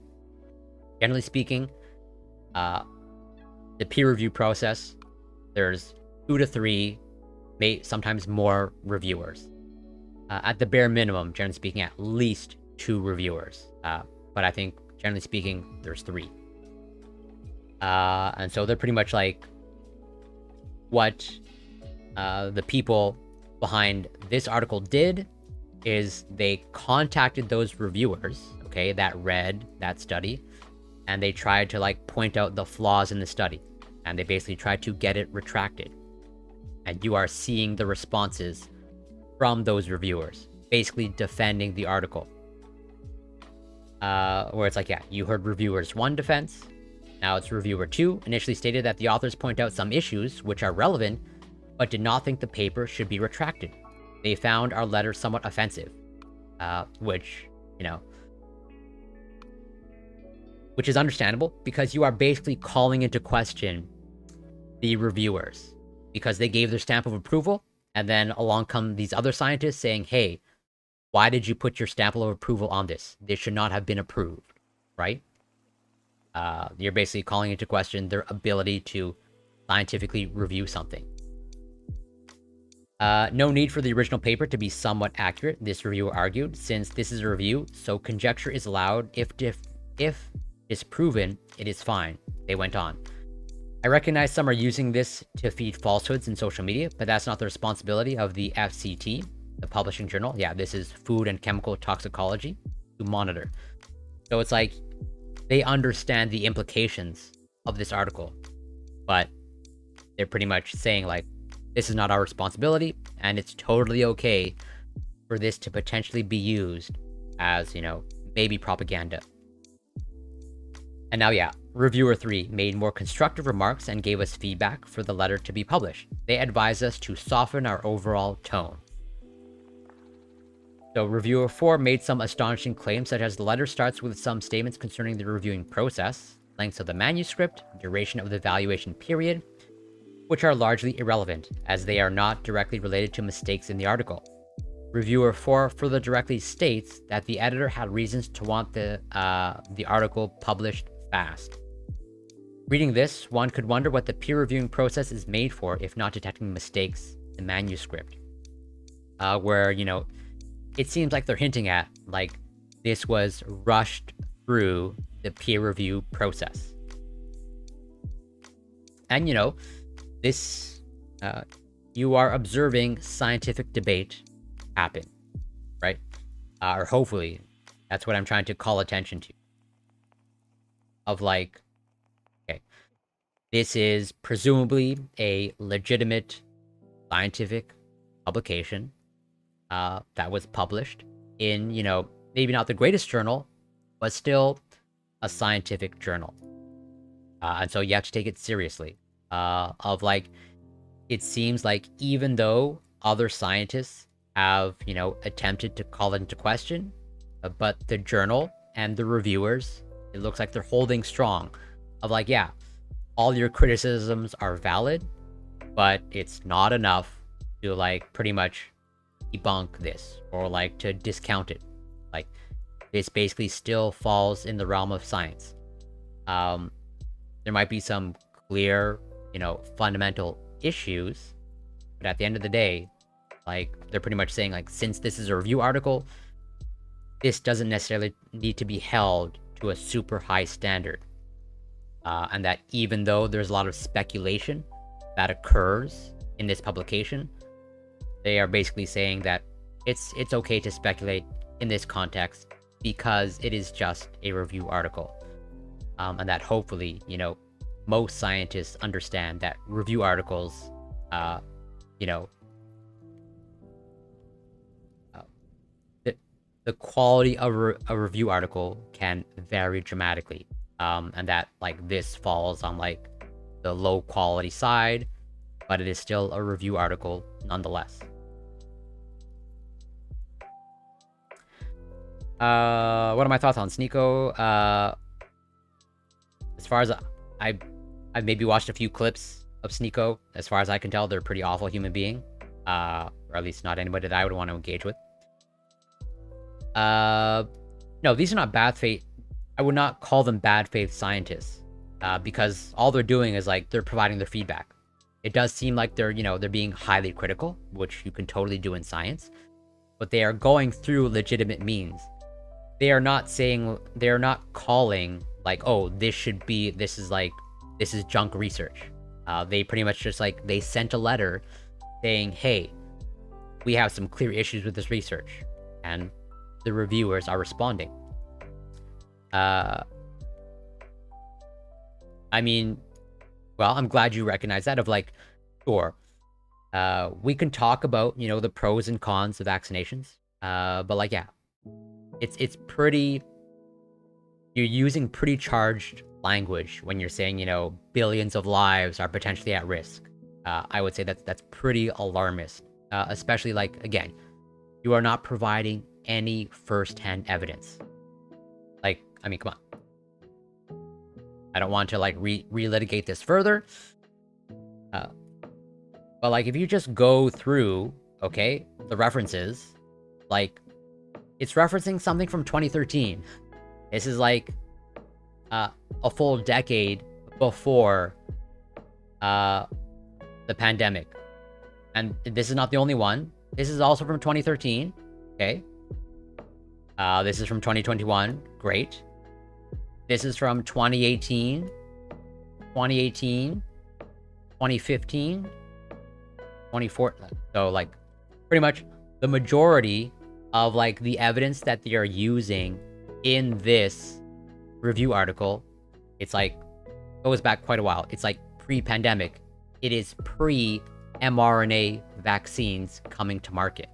Generally speaking, the peer review process, there's 2 to 3, sometimes more reviewers. At the bare minimum, generally speaking, at least 2 reviewers. But I think, generally speaking, there's 3. And so they're pretty much like what the people behind this article did is they contacted those reviewers, okay, that read that study, and they tried to, like, point out the flaws in the study, and they basically tried to get it retracted. And you are seeing the responses from those reviewers, basically defending the article. Where it's like, yeah, you heard reviewers 1 defense, now it's reviewer 2 initially stated that the authors point out some issues which are relevant, but did not think the paper should be retracted. They found our letter somewhat offensive, which, you know, which is understandable because you are basically calling into question the reviewers because they gave their stamp of approval, and then along come these other scientists saying, hey, why did you put your stamp of approval on this? This should not have been approved, right? You're basically calling into question their ability to scientifically review something. No need for the original paper to be somewhat accurate, this reviewer argued, since this is a review, so conjecture is allowed. If disproven, it is fine. They went on. I recognize some are using this to feed falsehoods in social media, but that's not the responsibility of the FCT, the publishing journal. Yeah, this is Food and Chemical Toxicology, to monitor. So it's like they understand the implications of this article, but they're pretty much saying like, this is not our responsibility, and it's totally okay for this to potentially be used as, you know, maybe propaganda. And now, yeah, Reviewer 3 made more constructive remarks and gave us feedback for the letter to be published. They advised us to soften our overall tone. So Reviewer 4 made some astonishing claims, such as the letter starts with some statements concerning the reviewing process, lengths of the manuscript, duration of the evaluation period, which are largely irrelevant, as they are not directly related to mistakes in the article. Reviewer 4 further directly states that the editor had reasons to want the article published fast. Reading this, one could wonder what the peer reviewing process is made for if not detecting mistakes in the manuscript. Where, you know, it seems like they're hinting at, like, this was rushed through the peer review process. And, you know, this, you are observing scientific debate happen, right? Or hopefully, that's what I'm trying to call attention to. Of like, okay, this is presumably a legitimate scientific publication that was published in, you know, maybe not the greatest journal, but still a scientific journal. And so you have to take it seriously. Of like, it seems like even though other scientists have, you know, attempted to call it into question, but the journal and the reviewers, it looks like they're holding strong. Of like, yeah, all your criticisms are valid, but it's not enough to like pretty much debunk this or like to discount it. Like, this basically still falls in the realm of science. There might be some clear, you know, fundamental issues, but at the end of the day, like, they're pretty much saying like, since this is a review article, this doesn't necessarily need to be held to a super high standard. And that even though there's a lot of speculation that occurs in this publication, they are basically saying that it's okay to speculate in this context because it is just a review article. And that hopefully, you know, most scientists understand that review articles, you know, the quality of a review article can vary dramatically. And that, like, this falls on, like, the low quality side, but it is still a review article nonetheless. What are my thoughts on Sneako? As far as I've maybe watched a few clips of Sneako. As far as I can tell, they're a pretty awful human being. Or at least not anybody that I would want to engage with. No, these are not bad faith. I would not call them bad faith scientists. Because all they're doing is, like, they're providing their feedback. It does seem like they're, you know, they're being highly critical, which you can totally do in science. But they are going through legitimate means. They are not saying, they're not calling, like, oh, this is junk research. They pretty much just, like, they sent a letter saying, hey, we have some clear issues with this research. And the reviewers are responding. I mean, well, I'm glad you recognize that. Of like, sure, we can talk about, you know, the pros and cons of vaccinations. But like, yeah, it's pretty, you're using pretty charged language when you're saying, you know, billions of lives are potentially at risk. I would say that's pretty alarmist. Especially, like, again, you are not providing any first-hand evidence. Like, I mean, come on. I don't want to, like, relitigate this further. But, like, if you just go through, okay, the references, like, it's referencing something from 2013. This is, like, a full decade before the pandemic. And this is not the only one. This is also from 2013. Okay. This is from 2021. Great. This is from 2018, 2015, 2014. So like pretty much the majority of like the evidence that they are using in this review article, it's like goes back quite a while. It's like pre-pandemic. It is pre-mRNA vaccines coming to market.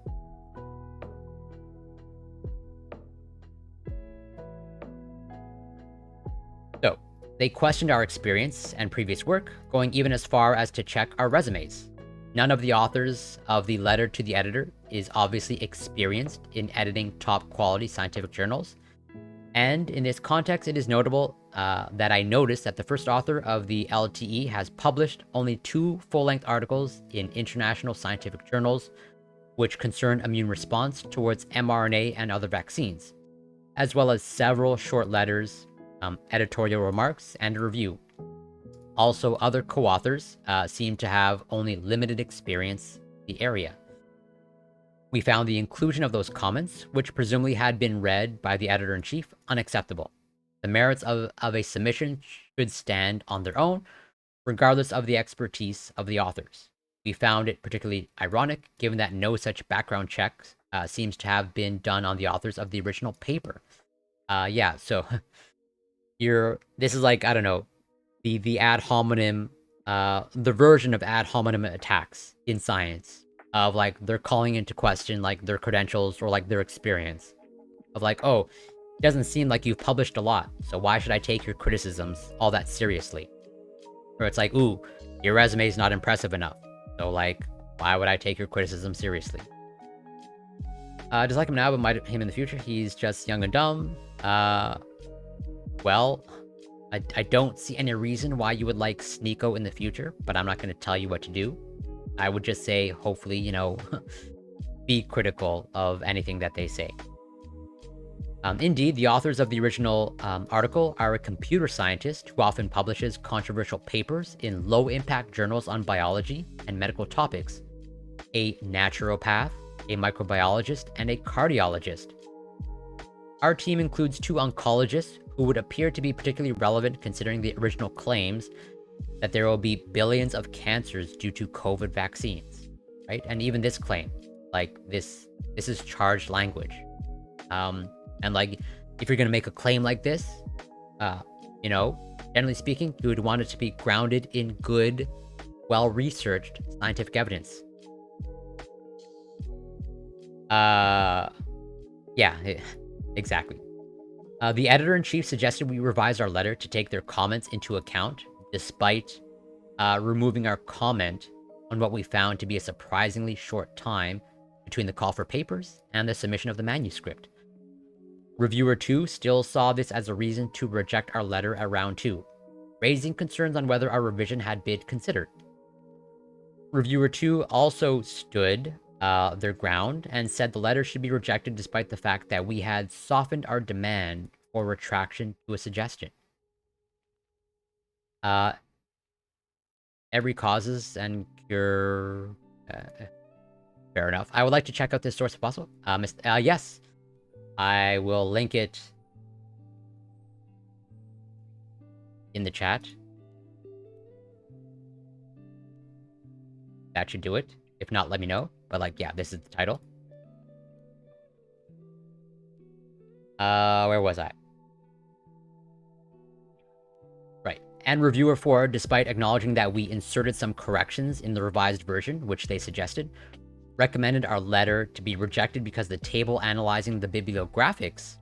So, they questioned our experience and previous work, going even as far as to check our resumes. None of the authors of the letter to the editor is obviously experienced in editing top quality scientific journals. And in this context, it is notable that I noticed that the first author of the LTE has published only 2 full-length articles in international scientific journals, which concern immune response towards mRNA and other vaccines, as well as several short letters, editorial remarks, and a review. Also, other co-authors seem to have only limited experience in the area. We found the inclusion of those comments, which presumably had been read by the editor-in-chief, unacceptable. The merits of a submission should stand on their own, regardless of the expertise of the authors. We found it particularly ironic, given that no such background checks seems to have been done on the authors of the original paper. Yeah, so this is like, I don't know, the ad hominem, the version of ad hominem attacks in science, of like they're calling into question like their credentials or like their experience, of like, oh, it doesn't seem like you've published a lot, so why should I take your criticisms all that seriously? Or it's like, ooh, your resume is not impressive enough, so like, why would I take your criticism seriously? Dislike him now, but might him in the future. He's just young and dumb. Well, I don't see any reason why you would like Sneeko in the future, but I'm not going to tell you what to do. I would just say, hopefully, you know, be critical of anything that they say. Indeed, the authors of the original article are a computer scientist who often publishes controversial papers in low-impact journals on biology and medical topics, a naturopath, a microbiologist, and a cardiologist. Our team includes 2 oncologists who would appear to be particularly relevant considering the original claims that there will be billions of cancers due to COVID vaccines, right? And even this claim, like this is charged language. And like, if you're gonna make a claim like this, you know, generally speaking, you would want it to be grounded in good, well-researched scientific evidence. Yeah, exactly. The editor-in-chief suggested we revise our letter to take their comments into account, despite removing our comment on what we found to be a surprisingly short time between the call for papers and the submission of the manuscript. Reviewer 2 still saw this as a reason to reject our letter at round 2, raising concerns on whether our revision had been considered. Reviewer 2 also stood their ground and said the letter should be rejected despite the fact that we had softened our demand for retraction to a suggestion. Every causes and cure... fair enough. I would like to check out this source if possible. Yes. I will link it in the chat. That should do it. If not, let me know. But like, yeah, this is the title. Where was I? Right. And reviewer 4, despite acknowledging that we inserted some corrections in the revised version, which they suggested, recommended our letter to be rejected because the table analyzing the bibliographics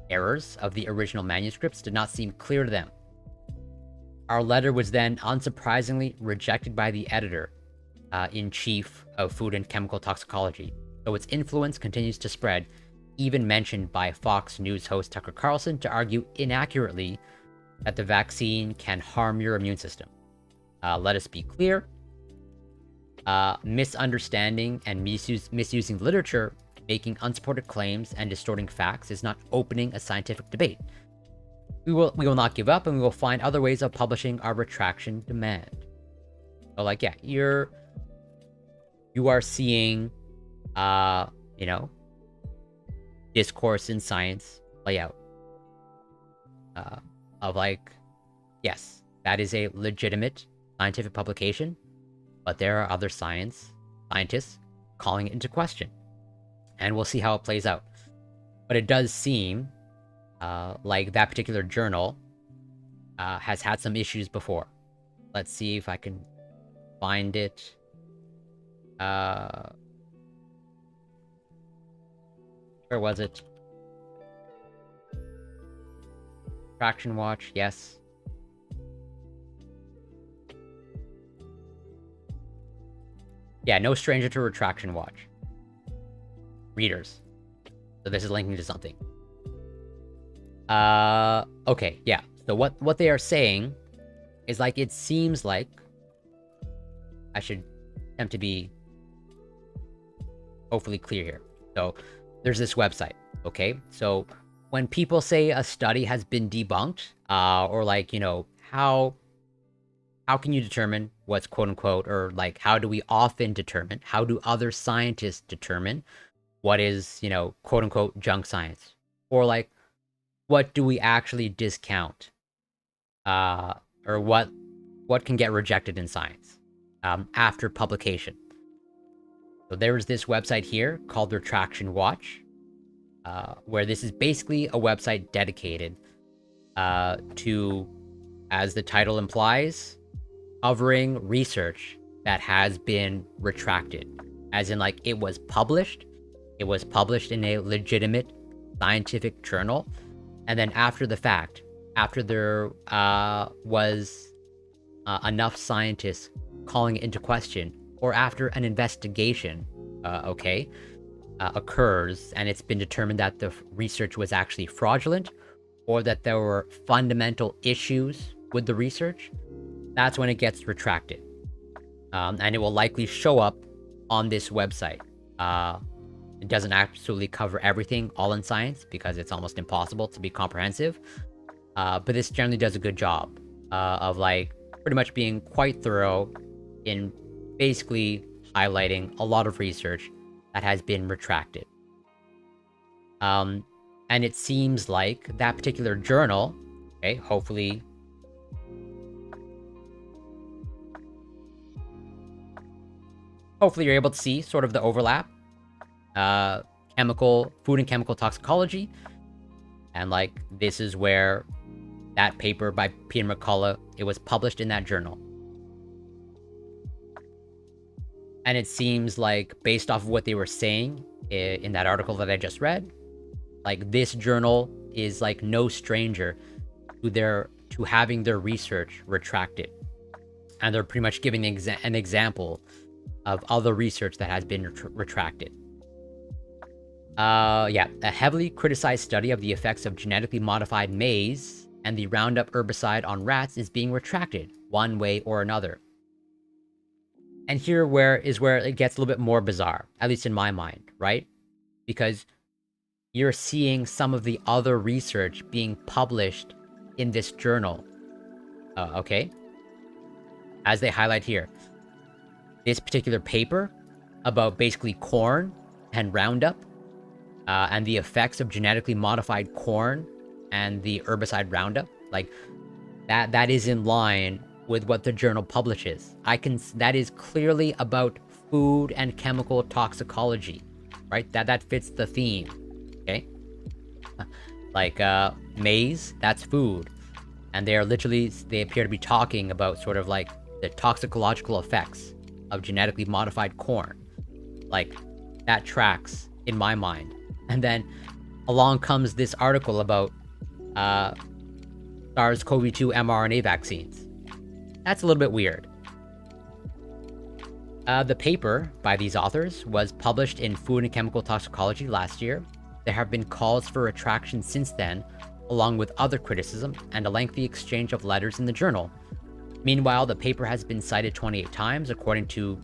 errors of the original manuscripts did not seem clear to them. Our letter was then unsurprisingly rejected by the editor-in-chief of Food and Chemical Toxicology, though its influence continues to spread, even mentioned by Fox News host Tucker Carlson to argue inaccurately that the vaccine can harm your immune system. Let us be clear. Misunderstanding and misusing literature, making unsupported claims, and distorting facts is not opening a scientific debate. We will not give up, and we will find other ways of publishing our retraction demand. So like, yeah, you are seeing, you know, discourse in science play out. Of like, yes, that is a legitimate scientific publication, but there are other scientists calling it into question. And we'll see how it plays out. But it does seem like that particular journal has had some issues before. Let's see if I can find it. Where was it? Retraction Watch, yes. Yeah, no stranger to Retraction Watch. Readers. So this is linking to something. Okay, yeah. So what they are saying is like, it seems like I should attempt to be hopefully clear here. So there's this website, okay? So when people say a study has been debunked, or like, you know, how can you determine what's quote unquote, or like, how do we often determine, how do other scientists determine what is, you know, quote unquote junk science? Or like, what do we actually discount? Or what can get rejected in science after publication? So there's this website here called Retraction Watch, where this is basically a website dedicated to, as the title implies, covering research that has been retracted. As in, like, it was published in a legitimate scientific journal, and then after the fact, after there was enough scientists calling it into question, or after an investigation, occurs, and it's been determined that the research was actually fraudulent, or that there were fundamental issues with the research, that's when it gets retracted. And it will likely show up on this website. It doesn't absolutely cover everything all in science, because it's almost impossible to be comprehensive. But this generally does a good job of like pretty much being quite thorough in basically highlighting a lot of research that has been retracted. And it seems like that particular journal, okay, hopefully you're able to see sort of the overlap. Food and chemical toxicology. And like, this is where that paper by Peter McCullough, it was published in that journal. And it seems like, based off of what they were saying in that article that I just read, like, this journal is like no stranger to having their research retracted. And they're pretty much giving an example of other research that has been retracted. Yeah, a heavily criticized study of the effects of genetically modified maize and the Roundup herbicide on rats is being retracted, one way or another. And here is where it gets a little bit more bizarre, at least in my mind, right? Because you're seeing some of the other research being published in this journal. Okay? As they highlight here, this particular paper about basically corn and Roundup, and the effects of genetically modified corn and the herbicide Roundup, like, that is in line with what the journal publishes. That is clearly about food and chemical toxicology, right? That fits the theme, okay? Like, maize, that's food. And they appear to be talking about sort of like the toxicological effects of genetically modified corn. Like, that tracks in my mind. And then along comes this article about SARS-CoV-2 mRNA vaccines. That's a little bit weird. The paper by these authors was published in Food and Chemical Toxicology last year. There have been calls for retraction since then, along with other criticism and a lengthy exchange of letters in the journal. Meanwhile, the paper has been cited 28 times, according to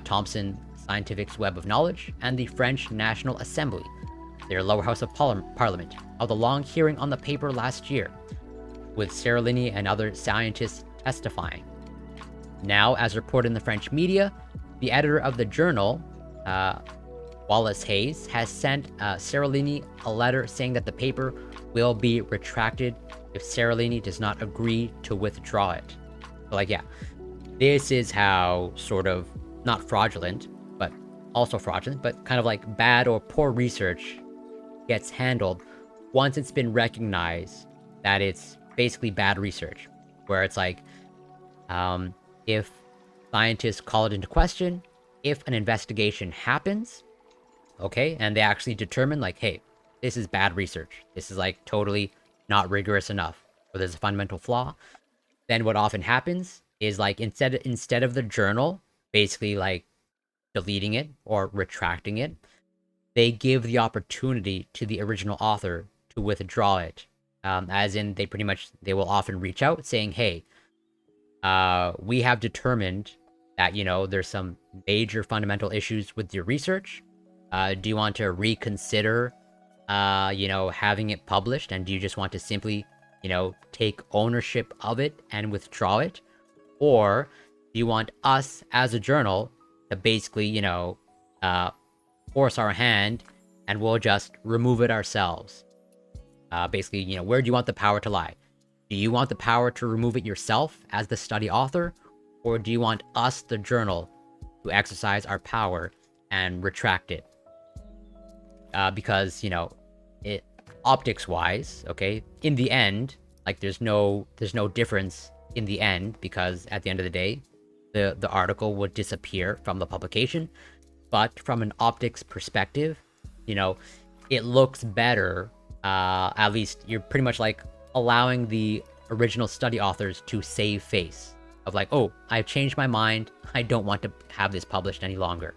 Thomson Scientific's Web of Knowledge and the French National Assembly, their lower house of Parliament, held a long hearing on the paper last year. with Seralini and other scientists testifying. Now, as reported in the French media, the editor of the journal, Wallace Hayes, has sent Seralini a letter saying that the paper will be retracted if Seralini does not agree to withdraw it. So, like, yeah, this is how sort of, not fraudulent, but also fraudulent, but kind of like bad or poor research gets handled once it's been recognized that it's basically bad research, where it's like, if scientists call it into question, if an investigation happens, okay, and they actually determine like, hey, this is bad research, this is like totally not rigorous enough, or there's a fundamental flaw, then what often happens is like instead of the journal basically like deleting it or retracting it, they give the opportunity to the original author to withdraw it. As in, they will often reach out saying, hey, we have determined that, you know, there's some major fundamental issues with your research. Do you want to reconsider, you know, having it published? And do you just want to simply, you know, take ownership of it and withdraw it? Or do you want us as a journal to basically, you know, force our hand and we'll just remove it ourselves? Basically, you know, where do you want the power to lie? Do you want the power to remove it yourself as the study author? Or do you want us, the journal, to exercise our power and retract it? Because, you know, it optics-wise, okay, in the end, like there's no difference in the end, because at the end of the day, the article would disappear from the publication. But from an optics perspective, you know, it looks better. At least you're pretty much like allowing the original study authors to save face of like, oh, I've changed my mind, I don't want to have this published any longer,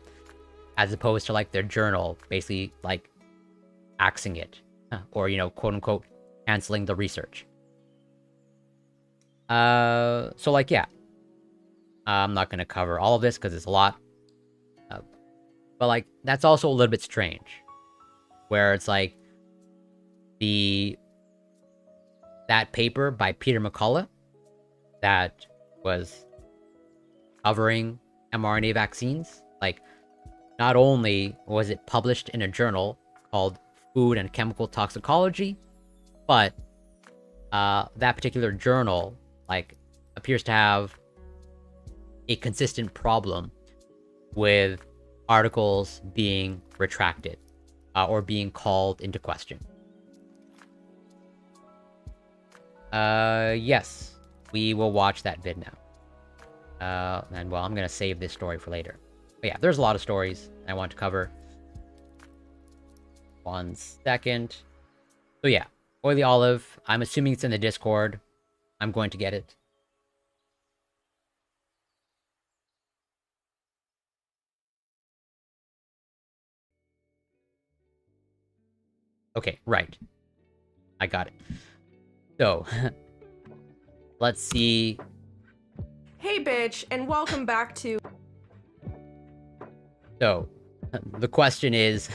as opposed to like their journal basically like axing it, or, you know, quote unquote canceling the research. So like, yeah, I'm not gonna cover all of this because it's a lot, but like that's also a little bit strange, where it's like that paper by Peter McCullough that was covering mRNA vaccines, like, not only was it published in a journal called Food and Chemical Toxicology, but that particular journal, like, appears to have a consistent problem with articles being retracted or being called into question. Yes, we will watch that vid now. And well, I'm gonna save this story for later. But yeah, there's a lot of stories I want to cover. 1 second. So yeah, Oily Olive. I'm assuming it's in the Discord. I'm going to get it. Okay, right. I got it. So, let's see. Hey, bitch, and welcome back to... So, the question is,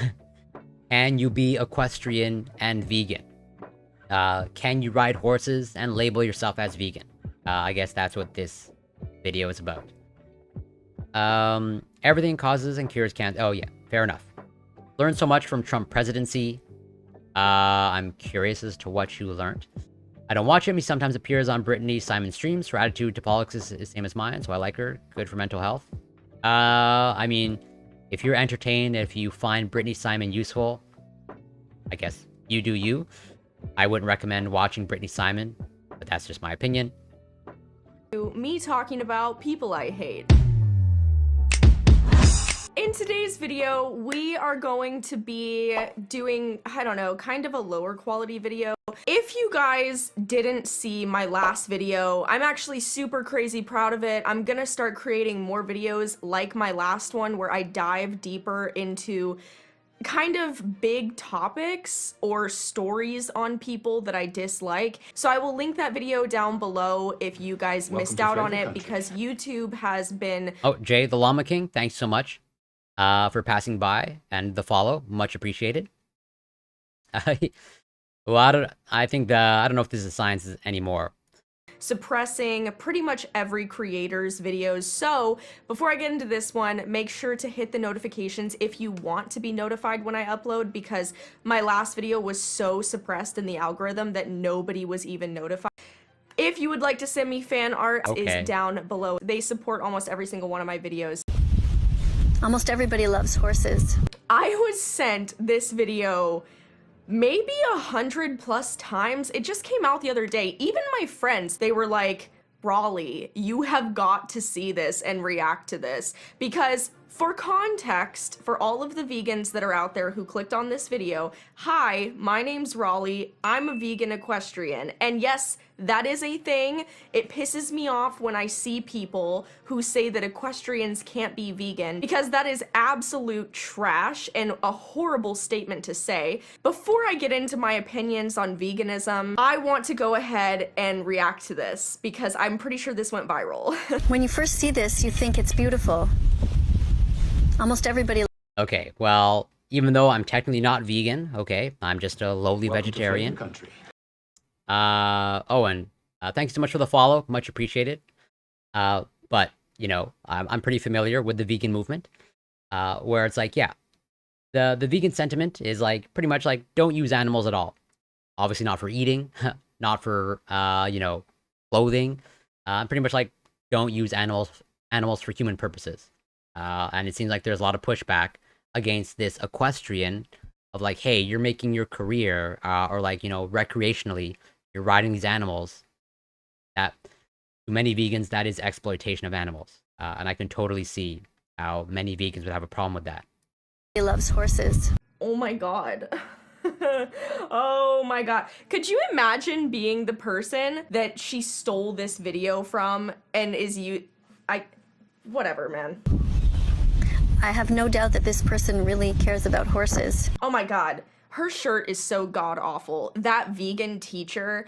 can you be equestrian and vegan? Can you ride horses and label yourself as vegan? I guess that's what this video is about. Everything causes and cures cancer. Oh yeah, fair enough. Learned so much from Trump presidency. I'm curious as to what you learned. I don't watch him. He sometimes appears on Brittany Simon streams. Her attitude to politics is the same as mine, so I like her. Good for mental health. I mean, if you're entertained, if you find Brittany Simon useful, I guess you do you. I wouldn't recommend watching Brittany Simon, but that's just my opinion. Me talking about people I hate. In today's video, we are going to be doing, I don't know, kind of a lower quality video. If you guys didn't see my last video, I'm actually super crazy proud of it. I'm gonna start creating more videos like my last one where I dive deeper into kind of big topics or stories on people that I dislike. So I will link that video down below if you guys missed out on it, because YouTube has been... Oh, Jay the Llama King, thanks so much for passing by and the follow. Much appreciated. Well, I think I don't know if this is science anymore. suppressing pretty much every creator's videos. So before I get into this one, make sure to hit the notifications if you want to be notified when I upload, because my last video was so suppressed in the algorithm that nobody was even notified. If you would like to send me fan art, Okay. is down below. They support almost every single one of my videos. Almost everybody loves horses. I was sent this video maybe 100+ times. It just came out the other day. Even my friends, they were like, Raleigh, you have got to see this and react to this. Because for context, for all of the vegans that are out there who clicked on this video, hi, my name's Raleigh, I'm a vegan equestrian. And yes, that is a thing. It pisses me off when I see people who say that equestrians can't be vegan, because that is absolute trash and a horrible statement to say. Before I get into my opinions on veganism, I want to go ahead and react to this because I'm pretty sure this went viral. When you first see this, you think it's beautiful. Almost everybody Okay, well, even though I'm technically not vegan, okay, I'm just a lowly Welcome to vegetarian. Flavor Country. Owen, thanks so much for the follow, much appreciated. But, you know, I'm pretty familiar with the vegan movement, where it's like, yeah, the vegan sentiment is like, pretty much like, don't use animals at all. Obviously not for eating, not for, you know, clothing, pretty much like, don't use animals for human purposes. And it seems like there's a lot of pushback against this equestrian of like, hey, you're making your career, or like, you know, recreationally, you're riding these animals. That, to many vegans, that is exploitation of animals. And I can totally see how many vegans would have a problem with that. loves horses. Oh my god. Oh my god. Could you imagine being the person that she stole this video from and is whatever, man. I have no doubt that this person really cares about horses. Oh my god. Her shirt is so god awful. That vegan teacher.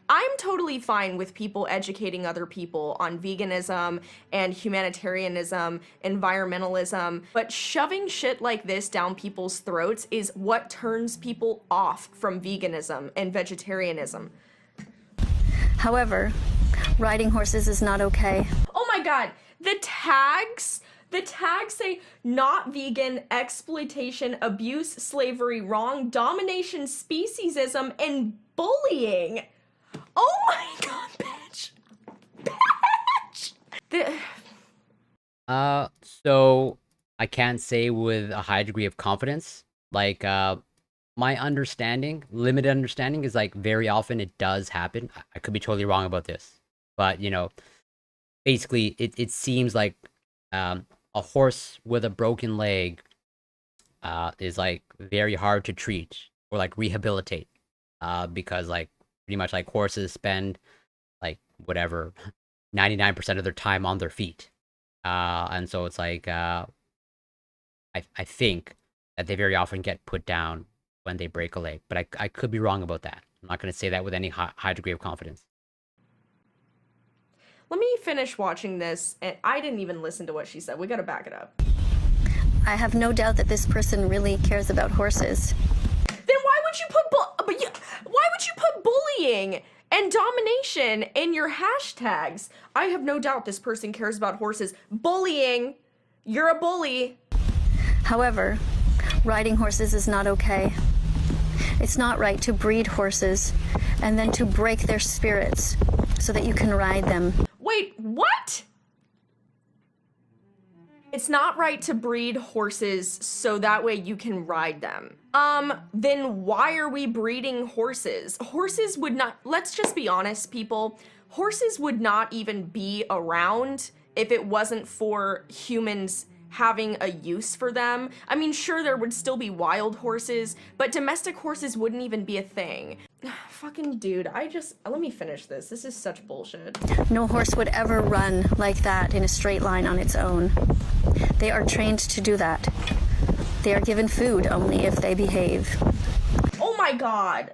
I'm totally fine with people educating other people on veganism and humanitarianism, environmentalism, but shoving shit like this down people's throats is what turns people off from veganism and vegetarianism. However, riding horses is not okay. Oh my god, the tags say not vegan, exploitation, abuse, slavery, wrong, domination, speciesism, and bullying. Oh my god, bitch. Bitch. So I can't say with a high degree of confidence. Like, my understanding, limited understanding, is like very often it does happen. I could be totally wrong about this, but you know, basically it seems like a horse with a broken leg is like very hard to treat or like rehabilitate, because like pretty much like horses spend like whatever 99% of their time on their feet, and so it's like I think that they very often get put down when they break a leg, but I could be wrong about that. I'm not going to say that with any high degree of confidence. Let me finish watching this, and I didn't even listen to what she said. We gotta back it up. I have no doubt that this person really cares about horses. Then why would you put bullying and domination in your hashtags? I have no doubt this person cares about horses. Bullying, you're a bully. However, riding horses is not okay. It's not right to breed horses and then to break their spirits so that you can ride them. Wait, what? It's not right to breed horses so that way you can ride them. Then why are we breeding horses? Horses would not, let's just be honest, people. Horses would not even be around if it wasn't for humans having a use for them. I mean, sure, there would still be wild horses, but domestic horses wouldn't even be a thing. Fucking dude, let me finish this. This is such bullshit. No horse would ever run like that in a straight line on its own. They are trained to do that. They are given food only if they behave. Oh my god.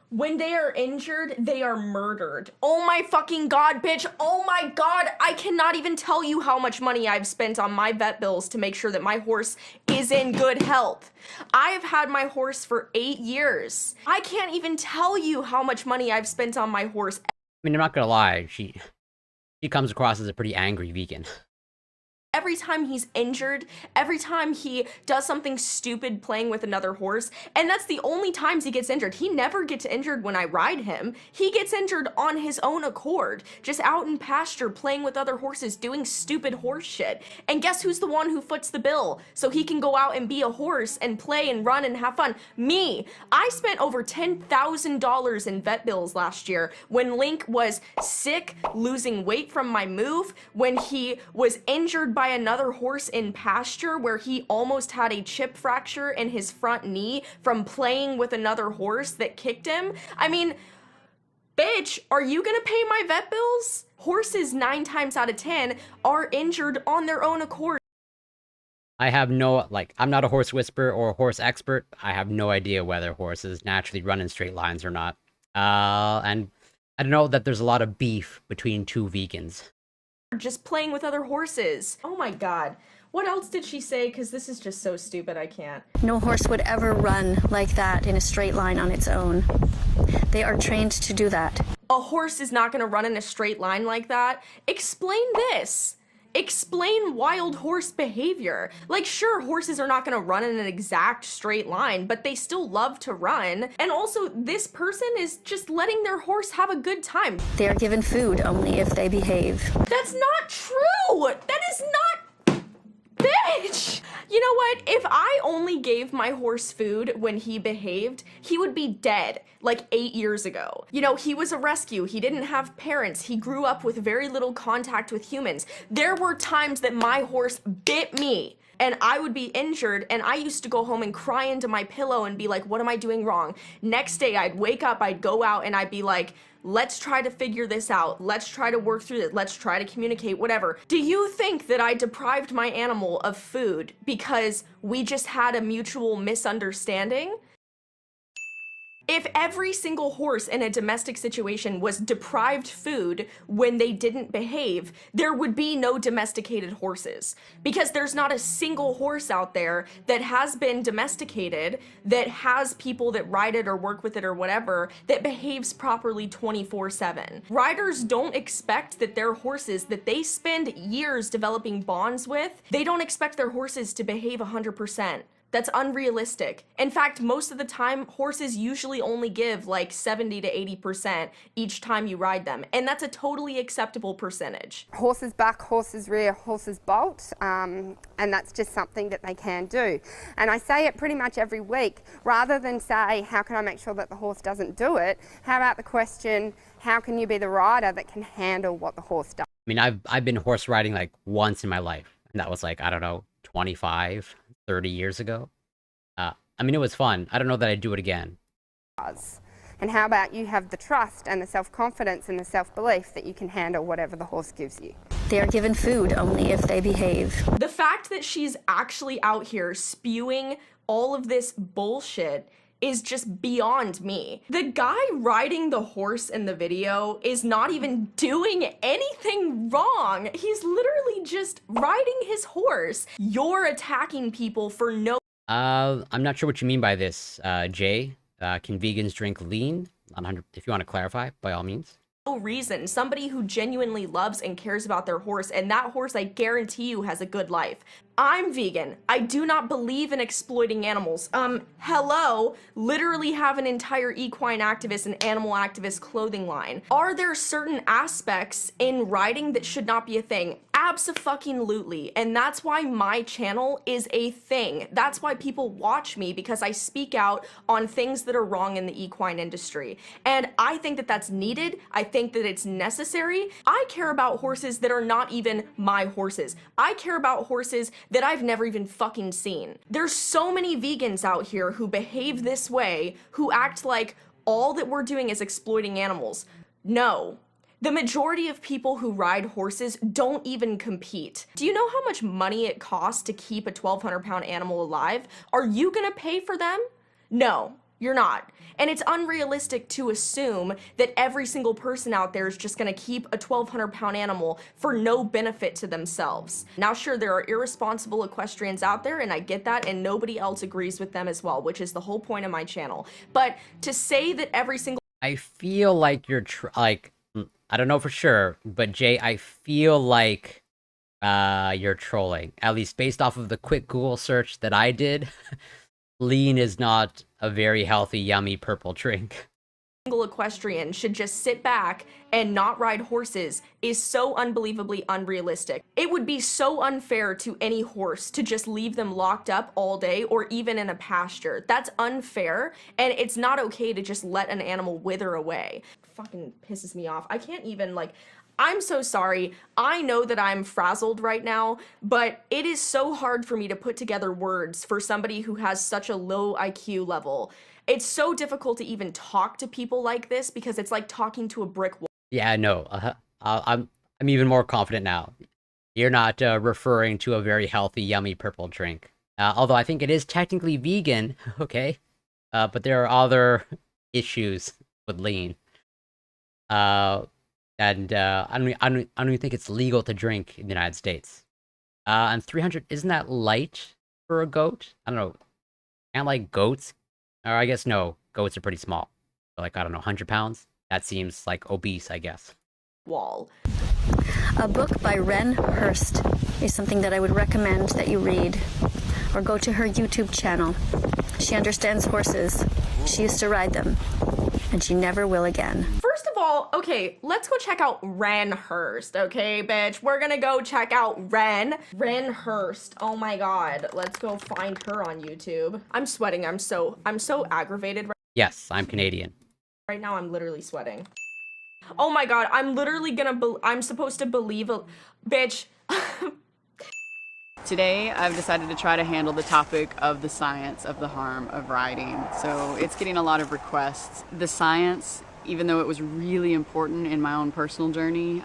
When they are injured, they are murdered. Oh my fucking god, bitch. Oh my god. I cannot even tell you how much money I've spent on my vet bills to make sure that my horse is in good health. I have had my horse for 8 years. I can't even tell you how much money I've spent on my horse. I mean, I'm not gonna lie, she comes across as a pretty angry vegan. Every time he's injured, every time he does something stupid playing with another horse, and that's the only times he gets injured. He never gets injured when I ride him. He gets injured on his own accord, just out in pasture playing with other horses, doing stupid horse shit. And guess who's the one who foots the bill so he can go out and be a horse and play and run and have fun? Me. I spent over $10,000 in vet bills last year when Link was sick, losing weight from my move, when he was injured by another horse in pasture where he almost had a chip fracture in his front knee from playing with another horse that kicked him. I mean, bitch, are you gonna pay my vet bills? Horses 9 times out of 10 are injured on their own accord. I have no, like, I'm not a horse whisperer or a horse expert. I have no idea whether horses naturally run in straight lines or not. And I know that there's a lot of beef between two vegans. Just playing with other horses. Oh my god. What else did she say? Because this is just so stupid, I can't. No horse would ever run like that in a straight line on its own. They are trained to do that. A horse is not going to run in a straight line like that. Explain this. Explain wild horse behavior. Like, sure, horses are not going to run in an exact straight line, but they still love to run. And also, this person is just letting their horse have a good time. They are given food only if they behave. That's not true! That is not... Bitch! You know what? If I only gave my horse food when he behaved, he would be dead like 8 years ago. You know, he was a rescue. He didn't have parents. He grew up with very little contact with humans. There were times that my horse bit me and I would be injured, and I used to go home and cry into my pillow and be like, what am I doing wrong? Next day, I'd wake up, I'd go out, and I'd be like, let's try to figure this out. Let's try to work through it. Let's try to communicate, whatever. Do you think that I deprived my animal of food because we just had a mutual misunderstanding? If every single horse in a domestic situation was deprived food when they didn't behave, there would be no domesticated horses. Because there's not a single horse out there that has been domesticated, that has people that ride it or work with it or whatever, that behaves properly 24/7. Riders don't expect that their horses that they spend years developing bonds with, they don't expect their horses to behave 100%. That's unrealistic. In fact, most of the time, horses usually only give like 70 to 80% each time you ride them, and that's a totally acceptable percentage. Horses buck, horses rear, horses bolt, and that's just something that they can do. And I say it pretty much every week. Rather than say, how can I make sure that the horse doesn't do it, how about the question, how can you be the rider that can handle what the horse does? I mean, I've been horse riding like once in my life, and that was like, I don't know, 25, 30 years ago. I mean, it was fun. I don't know that I'd do it again. And how about you have the trust and the self-confidence and the self-belief that you can handle whatever the horse gives you? They are given food only if they behave. The fact that she's actually out here spewing all of this bullshit is just beyond me. The guy riding the horse in the video is not even doing anything wrong. He's literally just riding his horse. You're attacking people for no... I'm not sure what you mean by this, Jay. Can vegans drink lean? If you want to clarify, by all means. reason. Somebody who genuinely loves and cares about their horse, and that horse, I guarantee you, has a good life. I'm vegan. I do not believe in exploiting animals. Hello, literally have an entire equine activist and animal activist clothing line. Are there certain aspects in riding that should not be a thing? Abso-fucking-lutely. And that's why my channel is a thing. That's why people watch me, because I speak out on things that are wrong in the equine industry. And I think that that's needed. I think that it's necessary. I care about horses that are not even my horses. I care about horses that I've never even fucking seen. There's so many vegans out here who behave this way, who act like all that we're doing is exploiting animals. No. The majority of people who ride horses don't even compete. Do you know how much money it costs to keep a 1,200-pound animal alive? Are you gonna pay for them? No. You're not. And it's unrealistic to assume that every single person out there is just gonna keep a 1,200-pound animal for no benefit to themselves. Now, sure, there are irresponsible equestrians out there, and I get that, and nobody else agrees with them as well, which is the whole point of my channel. But to say that every single... I feel like you're like, I don't know for sure, but Jay, I feel like you're trolling. At least based off of the quick Google search that I did, lean is not a very healthy, yummy purple drink. Single equestrian should just sit back and not ride horses is so unbelievably unrealistic. It would be so unfair to any horse to just leave them locked up all day or even in a pasture. That's unfair, and it's not okay to just let an animal wither away. Fucking pisses me off. I can't even, like, I'm so sorry. I know that I'm frazzled right now, but it is so hard for me to put together words for somebody who has such a low IQ level. It's so difficult to even talk to people like this because it's like talking to a brick wall. Yeah, no, I'm even more confident now. You're not referring to a very healthy, yummy purple drink. Although I think it is technically vegan, okay? But there are other issues with lean. And I don't even think it's legal to drink in the United States. And 300, isn't that light for a goat? I don't know. And like goats, or I guess no, goats are pretty small. So like, I don't know, 100 pounds? That seems like obese, I guess. Wall. A book by Ren Hurst is something that I would recommend that you read, or go to her YouTube channel. She understands horses. She used to ride them, and she never will again. First of all, okay, let's go check out Ren Hurst, okay, bitch? We're gonna go check out Ren Hurst. Oh my god, let's go find her on YouTube. I'm sweating. I'm so aggravated Yes, I'm Canadian. right now. I'm literally sweating. Oh my god, I'm literally gonna I'm supposed to believe a bitch. Today, I've decided to try to handle the topic of the science of the harm of riding. So it's getting a lot of requests. The science, even though it was really important in my own personal journey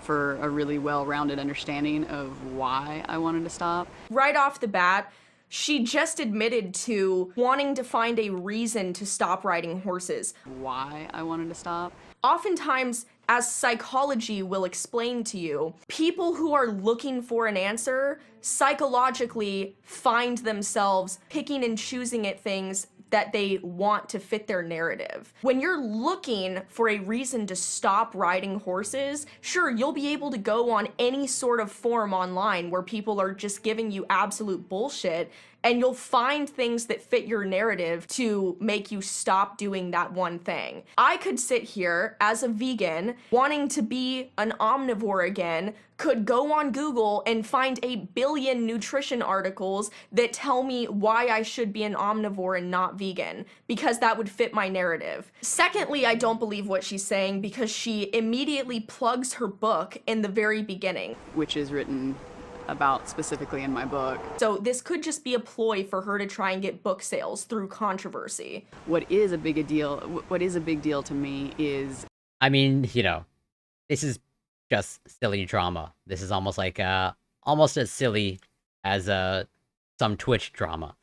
for a really well-rounded understanding of why I wanted to stop. Right off the bat, she just admitted to wanting to find a reason to stop riding horses. Why I wanted to stop. Oftentimes, as psychology will explain to you, people who are looking for an answer psychologically find themselves picking and choosing at things that they want to fit their narrative. When you're looking for a reason to stop riding horses, sure, you'll be able to go on any sort of forum online where people are just giving you absolute bullshit, and you'll find things that fit your narrative to make you stop doing that one thing. I could sit here as a vegan, wanting to be an omnivore again, could go on Google and find 1 billion nutrition articles that tell me why I should be an omnivore and not vegan, because that would fit my narrative. Secondly, I don't believe what she's saying because she immediately plugs her book in the very beginning. Which is written about specifically in my book. So this could just be a ploy for her to try and get book sales through controversy. What is a big deal to me is... I mean, you know, this is just silly drama. This is almost like, almost as silly as some Twitch drama.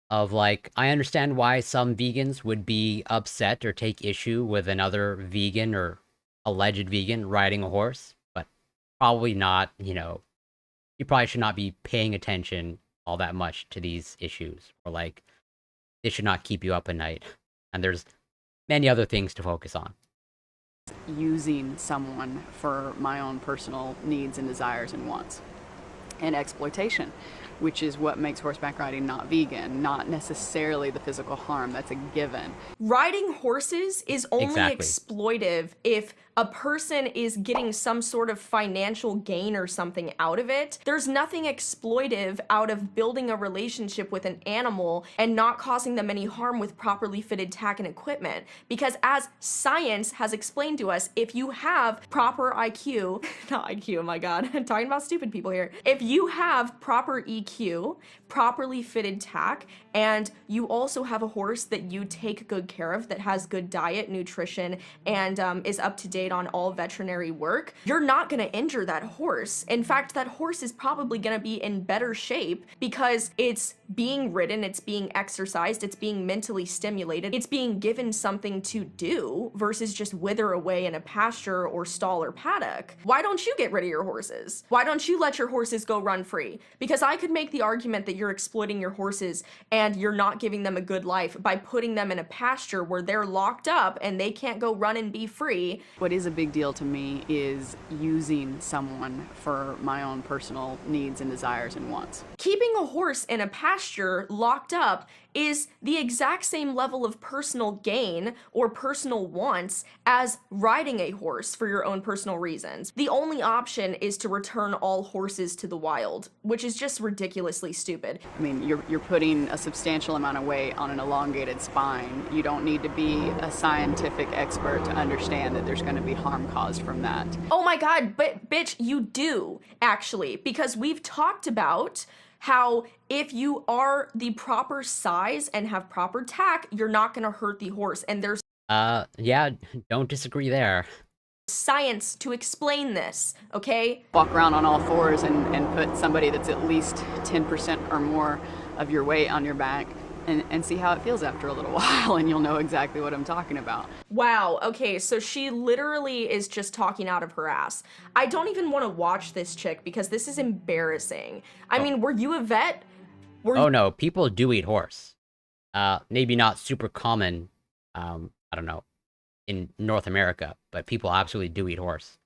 Of like, I understand why some vegans would be upset or take issue with another vegan or alleged vegan riding a horse, but probably not, you know, you probably should not be paying attention all that much to these issues, or like, they should not keep you up at night. And there's many other things to focus on. Using someone for my own personal needs and desires and wants. And exploitation, which is what makes horseback riding not vegan, not necessarily the physical harm, that's a given. Riding horses is only Exactly. exploitive if a person is getting some sort of financial gain or something out of it. There's nothing exploitive out of building a relationship with an animal and not causing them any harm with properly fitted tack and equipment. Because as science has explained to us, if you have proper IQ, not IQ, oh my god, I'm talking about stupid people here. If you have proper EQ, properly fitted tack, and you also have a horse that you take good care of, that has good diet, nutrition, and is up to date on all veterinary work, you're not going to injure that horse. In fact, that horse is probably going to be in better shape because it's being ridden, it's being exercised, it's being mentally stimulated, it's being given something to do versus just wither away in a pasture or stall or paddock. Why don't you get rid of your horses? Why don't you let your horses go run free? Because I could make the argument that you're exploiting your horses and you're not giving them a good life by putting them in a pasture where they're locked up and they can't go run and be free. What is a big deal to me is using someone for my own personal needs and desires and wants. Keeping a horse in a pasture locked up is the exact same level of personal gain or personal wants as riding a horse for your own personal reasons. The only option is to return all horses to the wild, which is just ridiculously stupid. I mean, you're putting a substantial amount of weight on an elongated spine. You don't need to be a scientific expert to understand that there's going to be harm caused from that. Oh my god, but bitch, you do, actually, because we've talked about how if you are the proper size and have proper tack, you're not going to hurt the horse. And there's yeah, don't disagree there. science to explain this, okay? Walk around on all fours and put somebody that's at least 10% or more of your weight on your back and see how it feels after a little while, and you'll know exactly what I'm talking about. Wow, okay, so she literally is just talking out of her ass. I don't even want to watch this chick because this is embarrassing. I mean, were you a vet? Oh no, people do eat horse. Maybe not super common, I don't know, in North America, but people absolutely do eat horse.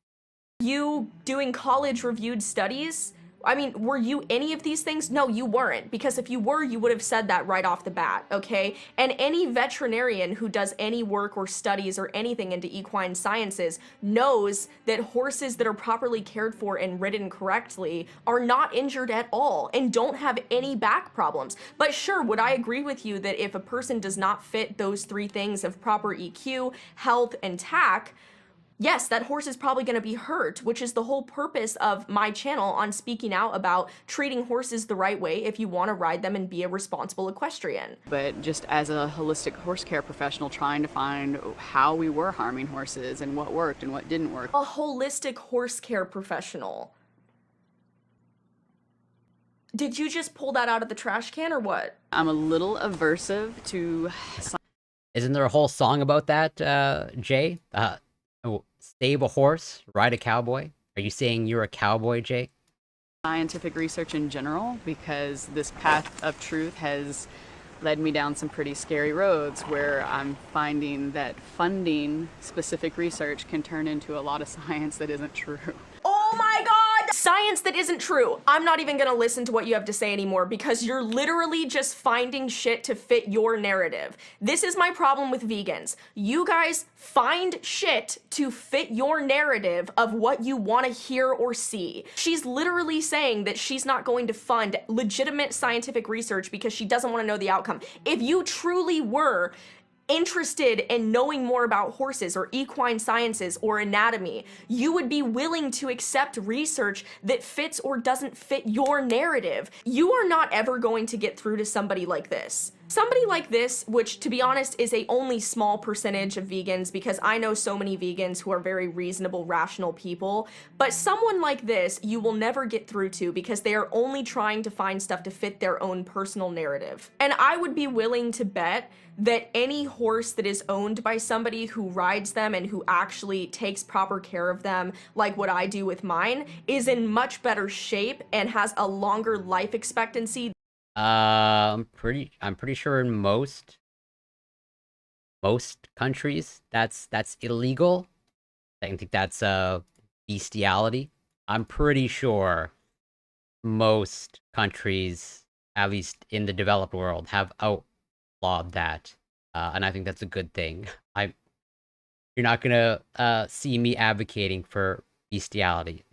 You doing college-reviewed studies? I mean, were you any of these things? No, you weren't, because if you were, you would have said that right off the bat, okay? And any veterinarian who does any work or studies or anything into equine sciences knows that horses that are properly cared for and ridden correctly are not injured at all and don't have any back problems. But sure, would I agree with you that if a person does not fit those three things of proper EQ, health, and tack, yes, that horse is probably going to be hurt, which is the whole purpose of my channel on speaking out about treating horses the right way if you want to ride them and be a responsible equestrian. But just as a holistic horse care professional, trying to find how we were harming horses and what worked and what didn't work. A holistic horse care professional. Did you just pull that out of the trash can or what? I'm a little aversive to... Isn't there a whole song about that, Jay? Stave a horse, ride a cowboy. Are you saying you're a cowboy, Jay? Scientific research in general, because this path of truth has led me down some pretty scary roads where I'm finding that funding specific research can turn into a lot of science that isn't true. Oh my god! Science that isn't true. I'm not even gonna listen to what you have to say anymore because you're literally just finding shit to fit your narrative. This is my problem with vegans. You guys find shit to fit your narrative of what you want to hear or see. She's literally saying that she's not going to fund legitimate scientific research because she doesn't want to know the outcome. If you truly were interested in knowing more about horses or equine sciences or anatomy, you would be willing to accept research that fits or doesn't fit your narrative. You are not ever going to get through to somebody like this. Somebody like this, which to be honest is a only small percentage of vegans because I know so many vegans who are very reasonable, rational people, but someone like this you will never get through to because they are only trying to find stuff to fit their own personal narrative. And I would be willing to bet that any horse that is owned by somebody who rides them and who actually takes proper care of them, like what I do with mine, is in much better shape and has a longer life expectancy. I'm pretty sure in most countries that's illegal. I think that's bestiality. I'm pretty sure most countries, at least in the developed world, have outlawed that, and I think that's a good thing. You're not gonna see me advocating for bestiality.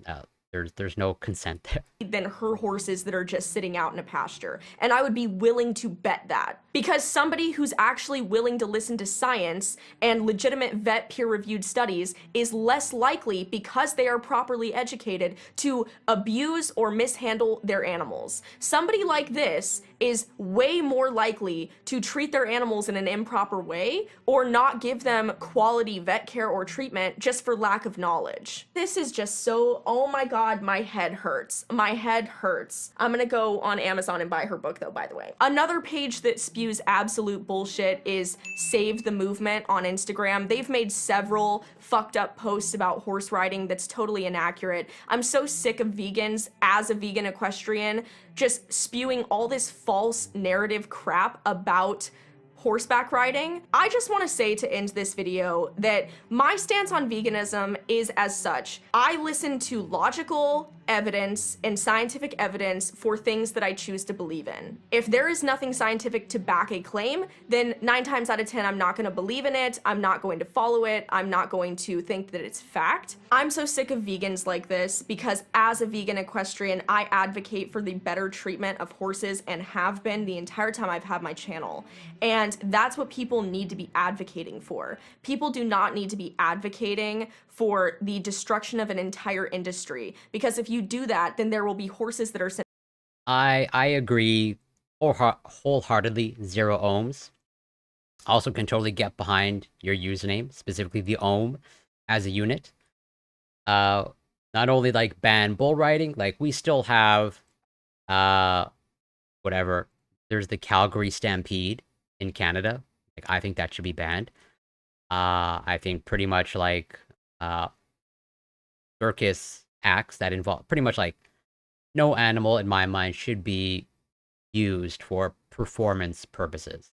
There's no consent there. Than her horses that are just sitting out in a pasture. And I would be willing to bet that. Because somebody who's actually willing to listen to science and legitimate vet peer-reviewed studies is less likely, because they are properly educated, to abuse or mishandle their animals. Somebody like this is way more likely to treat their animals in an improper way or not give them quality vet care or treatment just for lack of knowledge. This is just so, oh my god, my head hurts. My head hurts. I'm gonna go on Amazon and buy her book though, by the way. Another page that spews absolute bullshit is Save the Movement on Instagram. They've made several fucked up posts about horse riding that's totally inaccurate. I'm so sick of vegans, as a vegan equestrian, just spewing all this false narrative crap about horseback riding. I just want to say to end this video that my stance on veganism is as such. I listen to logical evidence and scientific evidence for things that I choose to believe in. If there is nothing scientific to back a claim, then 9 times out of 10, I'm not going to believe in it. I'm not going to follow it. I'm not going to think that it's fact. I'm so sick of vegans like this because as a vegan equestrian, I advocate for the better treatment of horses and have been the entire time I've had my channel. And that's what people need to be advocating for. People do not need to be advocating for the destruction of an entire industry, because if you do that, then there will be horses that are sent. I agree wholeheartedly, 0 ohms. Also can totally get behind your username, specifically the ohm as a unit. Not only like ban bull riding, like we still have whatever. There's the Calgary Stampede in Canada. Like I think that should be banned. I think pretty much like circus acts that involve pretty much like no animal in my mind should be used for performance purposes.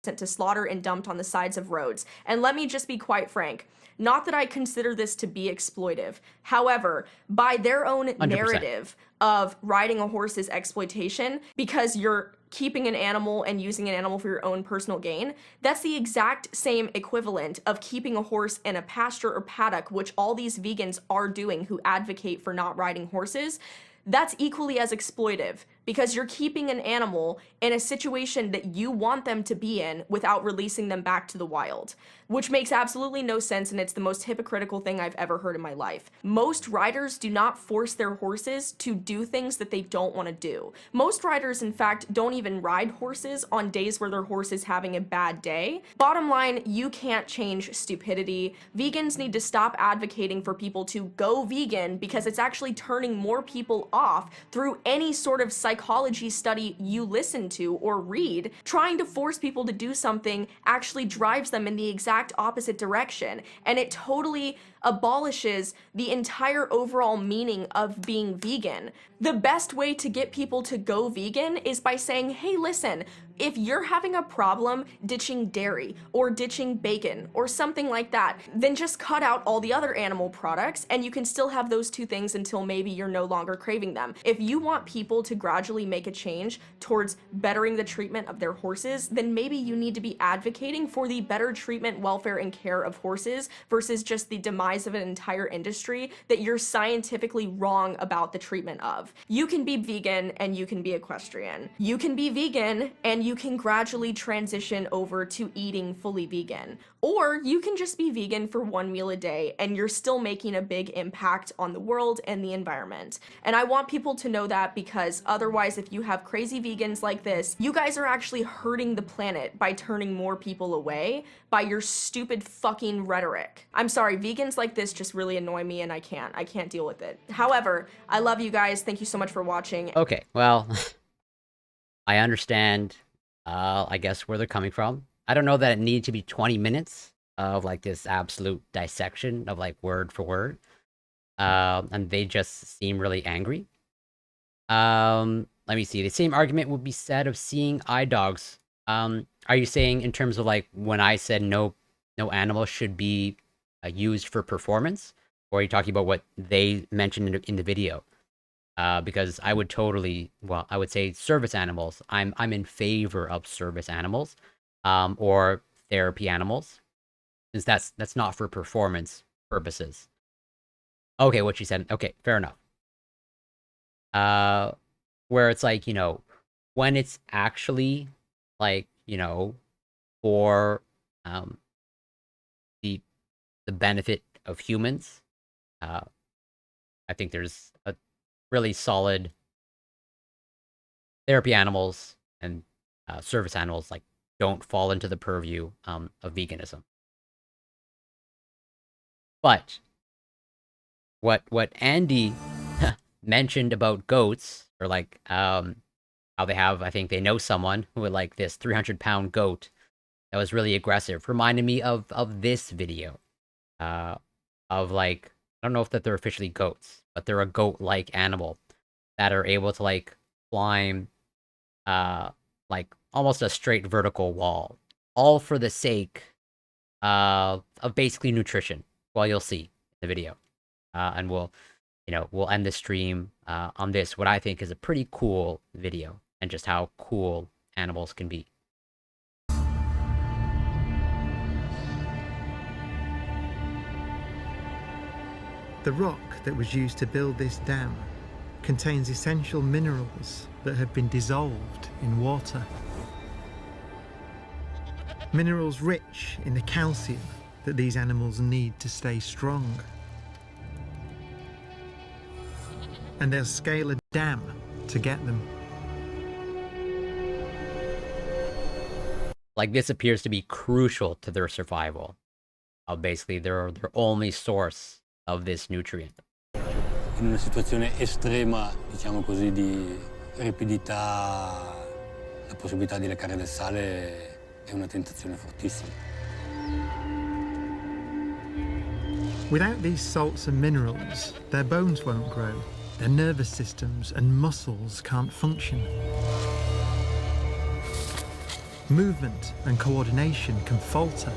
Sent to slaughter and dumped on the sides of roads. And let me just be quite frank, not that I consider this to be exploitive. However, by their own 100%. narrative of riding a horse is exploitation because you're keeping an animal and using an animal for your own personal gain, that's the exact same equivalent of keeping a horse in a pasture or paddock, which all these vegans are doing who advocate for not riding horses. That's equally as exploitive because you're keeping an animal in a situation that you want them to be in without releasing them back to the wild, which makes absolutely no sense, and it's the most hypocritical thing I've ever heard in my life. Most riders do not force their horses to do things that they don't want to do. Most riders, in fact, don't even ride horses on days where their horse is having a bad day. Bottom line, you can't change stupidity. Vegans need to stop advocating for people to go vegan because it's actually turning more people off through any sort of psychology study you listen to or read. Trying to force people to do something actually drives them in the exact opposite direction, and it totally abolishes the entire overall meaning of being vegan. The best way to get people to go vegan is by saying, hey, listen, if you're having a problem ditching dairy or ditching bacon or something like that, then just cut out all the other animal products and you can still have those 2 things until maybe you're no longer craving them. If you want people to gradually make a change towards bettering the treatment of their horses, then maybe you need to be advocating for the better treatment, welfare, and care of horses versus just the demise of an entire industry that you're scientifically wrong about the treatment of. You can be vegan and you can be equestrian. You can be vegan and you can gradually transition over to eating fully vegan. Or you can just be vegan for 1 meal a day and you're still making a big impact on the world and the environment. And I want people to know that because otherwise, if you have crazy vegans like this, you guys are actually hurting the planet by turning more people away by your stupid fucking rhetoric. I'm sorry, vegans like this just really annoy me and I can't deal with it. However, I love you guys. Thank you so much for watching. Okay, well, I understand, I guess, where they're coming from. I don't know that it needed to be 20 minutes of like this absolute dissection of like word for word. And they just seem really angry. Let me see. The same argument would be said of seeing eye dogs. Are you saying in terms of like when I said no animal should be used for performance? Or are you talking about what they mentioned in the video? Because I would totally, well, I would say service animals. I'm in favor of service animals, or therapy animals, since that's not for performance purposes. Okay, what she said. Okay, fair enough. Where it's like, when it's actually like, for the benefit of humans, I think there's a really solid therapy animals and service animals like don't fall into the purview of veganism. But what Andy mentioned about goats, or like how I think they know someone who would like this 300-pound goat that was really aggressive, reminded me of this video of like, I don't know if that they're officially goats, but they're a goat-like animal that are able to like climb like almost a straight vertical wall, all for the sake of basically nutrition. Well, you'll see in the video, and we'll end the stream on this, what I think is a pretty cool video, and just how cool animals can be. The rock that was used to build this dam contains essential minerals that have been dissolved in water. Minerals rich in the calcium that these animals need to stay strong. And they'll scale a dam to get them. Like, this appears to be crucial to their survival. Basically, they're their only source of this nutrient. In una situazione estrema, diciamo così, di ripidità, la possibilità di leccare del sale è una tentazione fortissima. Without these salts and minerals, their bones won't grow, their nervous systems and muscles can't function. Movement and coordination can falter.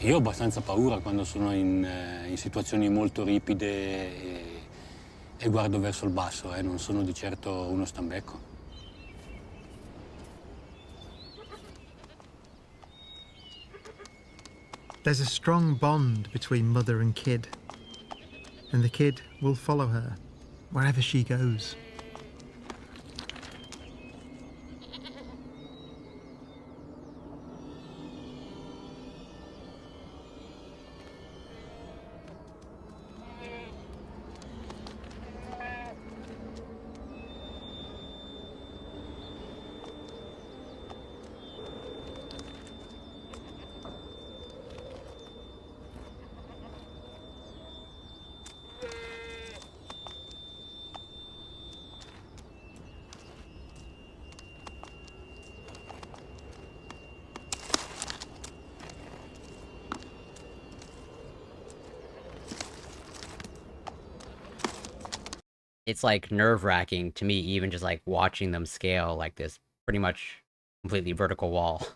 Io ho abbastanza paura quando sono in situazioni molto ripide e guardo verso il basso, non sono di certo uno stambecco. There's a strong bond between mother and kid, and the kid will follow her wherever she goes. It's like nerve-wracking to me, even just like watching them scale like this pretty much completely vertical wall.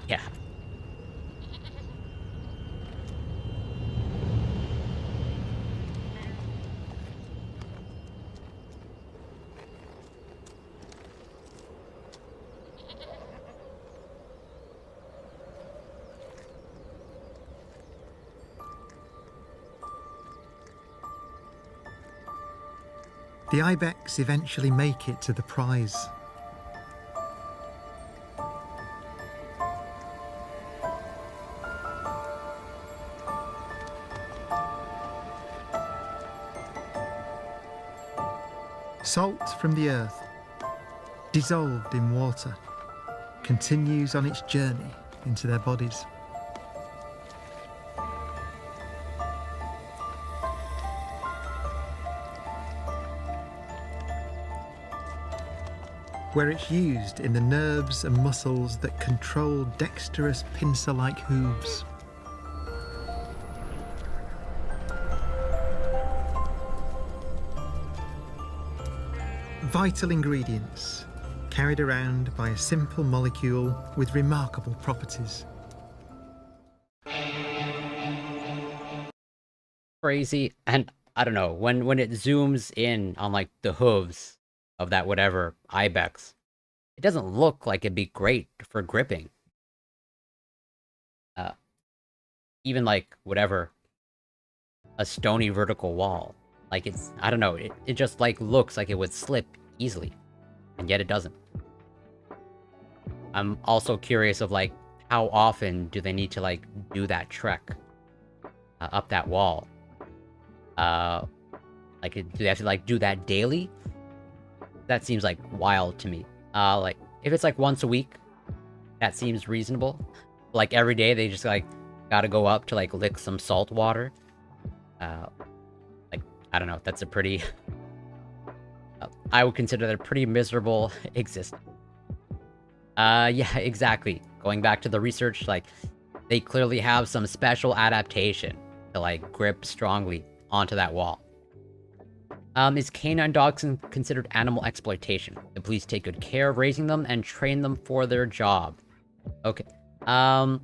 Yeah. The ibex eventually make it to the prize. Salt from the earth, dissolved in water, continues on its journey into their bodies. Where it's used in the nerves and muscles that control dexterous pincer-like hooves. Vital ingredients, carried around by a simple molecule with remarkable properties. crazy. And I don't know, when it zooms in on like the hooves of that whatever ibex, it doesn't look like it'd be great for gripping. Even like whatever, a stony vertical wall. Like it's, I don't know, it just like looks like it would slip easily, and yet it doesn't. I'm also curious of like, how often do they need to like do that trek up that wall? Like, do they have to like do that daily? That seems like wild to me. Like if it's like once a week, that seems reasonable. Like every day they just like gotta go up to like lick some salt water. Like, I don't know, that's a pretty I would consider that a pretty miserable existence. Yeah, exactly. Going back to the research, like, they clearly have some special adaptation to, like, grip strongly onto that wall. Is canine dogs considered animal exploitation? The police take good care of raising them and train them for their job. Okay. No.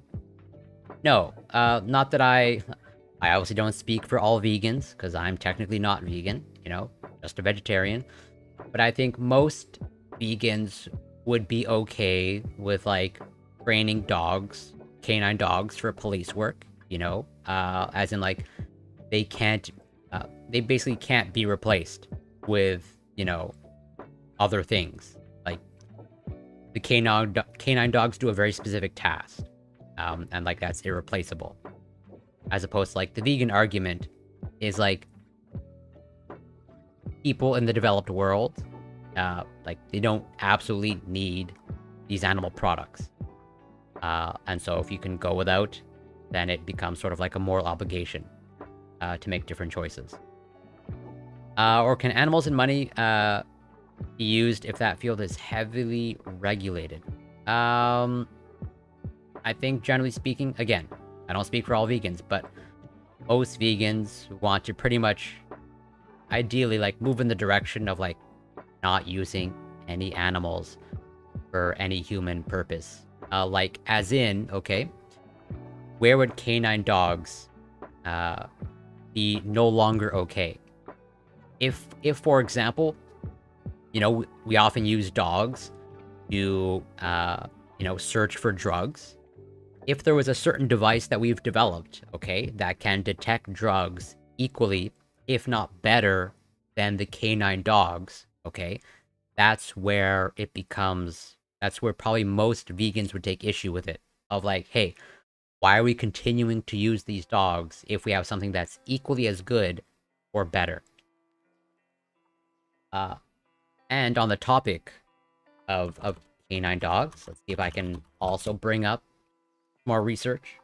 Not that I obviously don't speak for all vegans, because I'm technically not vegan, you know, just a vegetarian. But I think most vegans would be okay with, like, training dogs, canine dogs, for police work, you know? As in, like, they basically can't be replaced with, you know, other things. Like, the canine dogs do a very specific task, and, like, that's irreplaceable. As opposed to, like, the vegan argument is, like, people in the developed world, like, they don't absolutely need these animal products. And so if you can go without, then it becomes sort of like a moral obligation to make different choices. Or can animals and money be used if that field is heavily regulated? I think generally speaking, again, I don't speak for all vegans, but most vegans want to pretty much, ideally, like, move in the direction of, like, not using any animals for any human purpose. Like, as in, okay, where would canine dogs be no longer okay? If for example, you know, we often use dogs to, you know, search for drugs. If there was a certain device that we've developed, okay, that can detect drugs equally, if not better, than the canine dogs, okay, that's where it becomes, that's where probably most vegans would take issue with it. Of like, hey, why are we continuing to use these dogs if we have something that's equally as good or better? And on the topic of canine dogs, let's see if I can also bring up more research.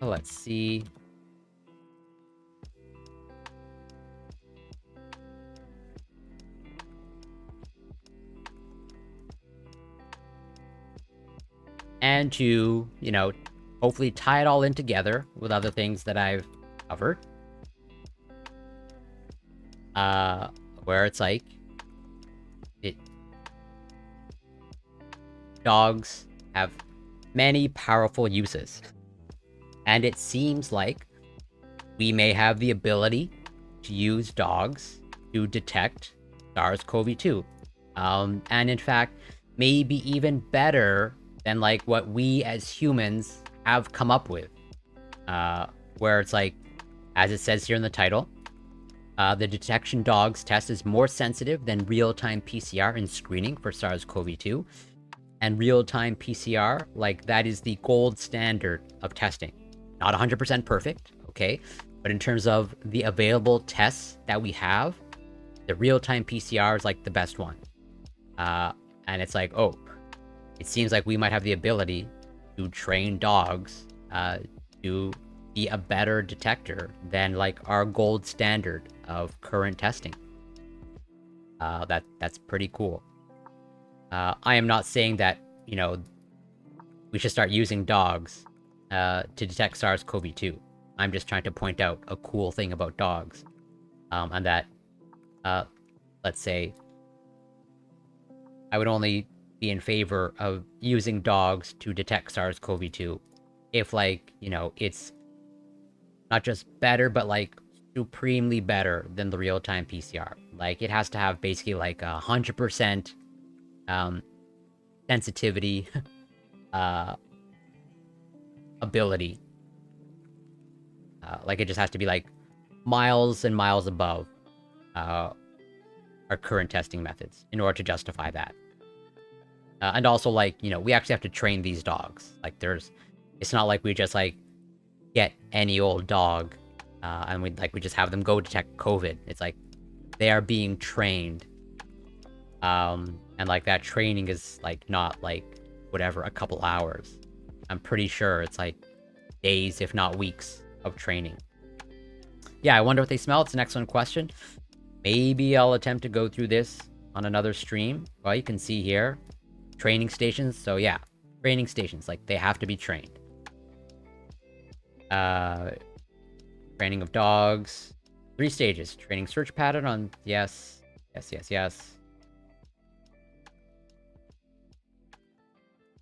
Let's see. And to, you know, hopefully tie it all in together with other things that I've covered. Where it's like, dogs have many powerful uses. And it seems like we may have the ability to use dogs to detect SARS-CoV-2. And in fact, maybe even better than like what we as humans have come up with. Where it's like, as it says here in the title, the detection dogs test is more sensitive than real-time PCR in screening for SARS-CoV-2. And real-time PCR, like, that is the gold standard of testing. Not 100% perfect, okay? But in terms of the available tests that we have, the real-time PCR is like the best one. And it's like, oh, it seems like we might have the ability to train dogs to be a better detector than like our gold standard of current testing. That's pretty cool. I am not saying that, you know, we should start using dogs to detect SARS-CoV-2. I'm just trying to point out a cool thing about dogs. And that, let's say, I would only be in favor of using dogs to detect SARS-CoV-2 if, like, you know, it's not just better, but like supremely better than the real-time PCR. Like, it has to have basically like 100% sensitivity ability. Like, it just has to be like miles and miles above our current testing methods in order to justify that. And also, like, you know, we actually have to train these dogs. Like, it's not like we just like get any old dog and we just have them go detect COVID. It's like they are being trained, and like that training is like not like whatever, a couple hours. I'm pretty sure it's like days, if not weeks, of training. Yeah, I wonder what they smell. It's an excellent question. Maybe I'll attempt to go through this on another stream. Well, you can see here, training stations. So yeah, training stations, like they have to be trained. Training of dogs, 3 stages. Training search pattern on yes.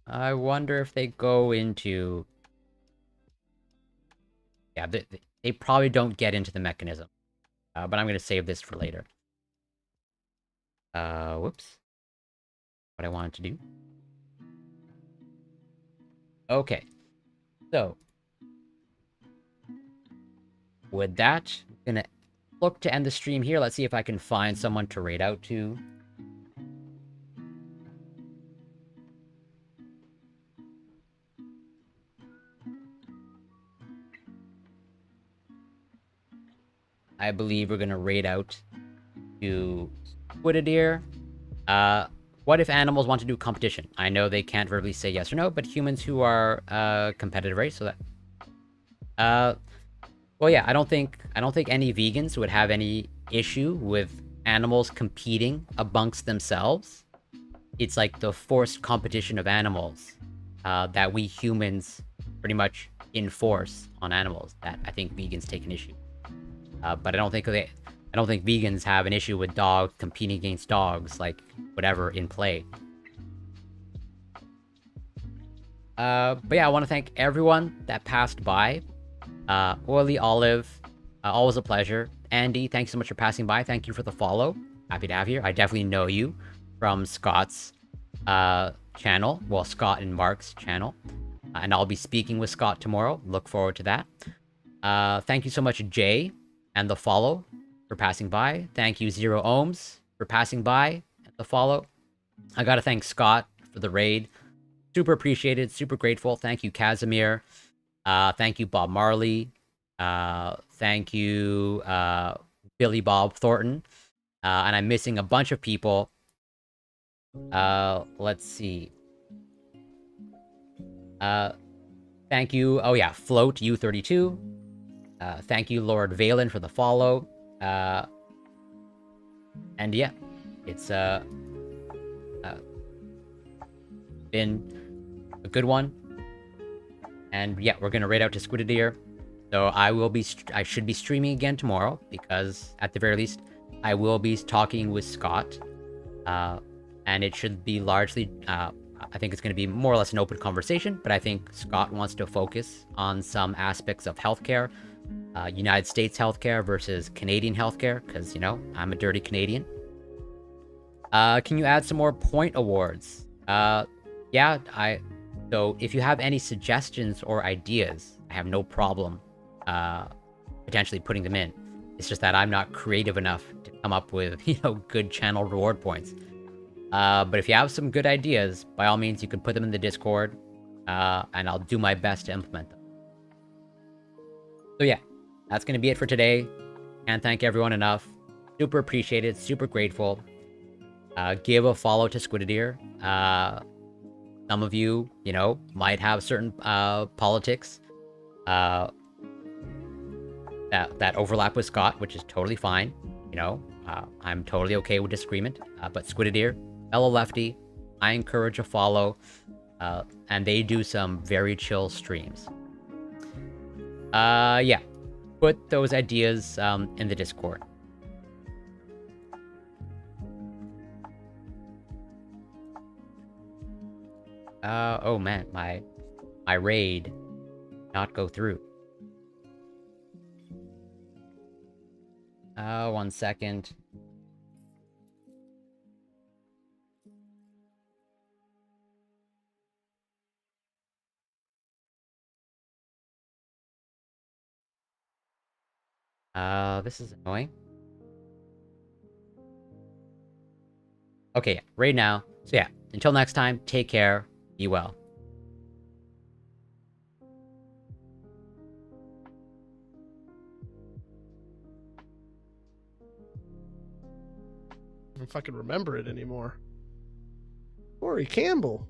I wonder if they go into... Yeah, they probably don't get into the mechanism. But I'm going to save this for later. Whoops. What I wanted to do. Okay. So. With that, I'm going to look to end the stream here. Let's see if I can find someone to raid out to. I believe we're gonna raid out to Squidadere. What if animals want to do competition? I know they can't verbally say yes or no, but humans who are competitive, right? So that. Well, yeah, I don't think any vegans would have any issue with animals competing amongst themselves. It's like the forced competition of animals that we humans pretty much enforce on animals that I think vegans take an issue. But I don't think vegans have an issue with dogs competing against dogs, like whatever in play. But yeah, I want to thank everyone that passed by. Oily Olive, always a pleasure. Andy, thanks so much for passing by. Thank you for the follow. Happy to have you here. I definitely know you from Scott's channel. Well, Scott and Mark's channel. And I'll be speaking with Scott tomorrow. Look forward to that. Thank you so much, Jay, and the follow for passing by. Thank you, Zero Ohms, for passing by and the follow. I gotta thank Scott for the raid. Super appreciated, super grateful. Thank you, Casimir. Thank you, Bob Marley. Thank you, Billy Bob Thornton. And I'm missing a bunch of people. Let's see. Thank you. Oh yeah, Float U32. Thank you, Lord Valen, for the follow. And yeah, it's been a good one. And yeah, we're gonna raid out to Squidadere. So I should be streaming again tomorrow, because at the very least, I will be talking with Scott. And it should be largely, I think it's gonna be more or less an open conversation, but I think Scott wants to focus on some aspects of healthcare, United States healthcare versus Canadian healthcare, because, you know, I'm a dirty Canadian. Can you add some more point awards? Yeah, so if you have any suggestions or ideas, I have no problem potentially putting them in. It's just that I'm not creative enough to come up with, you know, good channel reward points. But if you have some good ideas, by all means, you can put them in the Discord, and I'll do my best to implement them. So yeah, that's going to be it for today. Can't thank everyone enough. Super appreciated, super grateful. Give a follow to Squidadere. Some of you, you know, might have certain politics that overlap with Scott, which is totally fine. You know, I'm totally okay with disagreement. But Squidadere, fellow lefty, I encourage a follow, and they do some very chill streams. Yeah, put those ideas in the Discord. Oh man, my raid not go through. 1 second. This is annoying. Okay, yeah, raid now. So yeah, until next time, take care, be well. I don't fucking remember it anymore. Corey Campbell.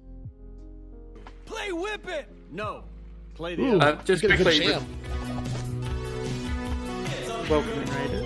Play Whip It! No. Play Ooh, the just get a good quickly. jam. Welcome, Ryder.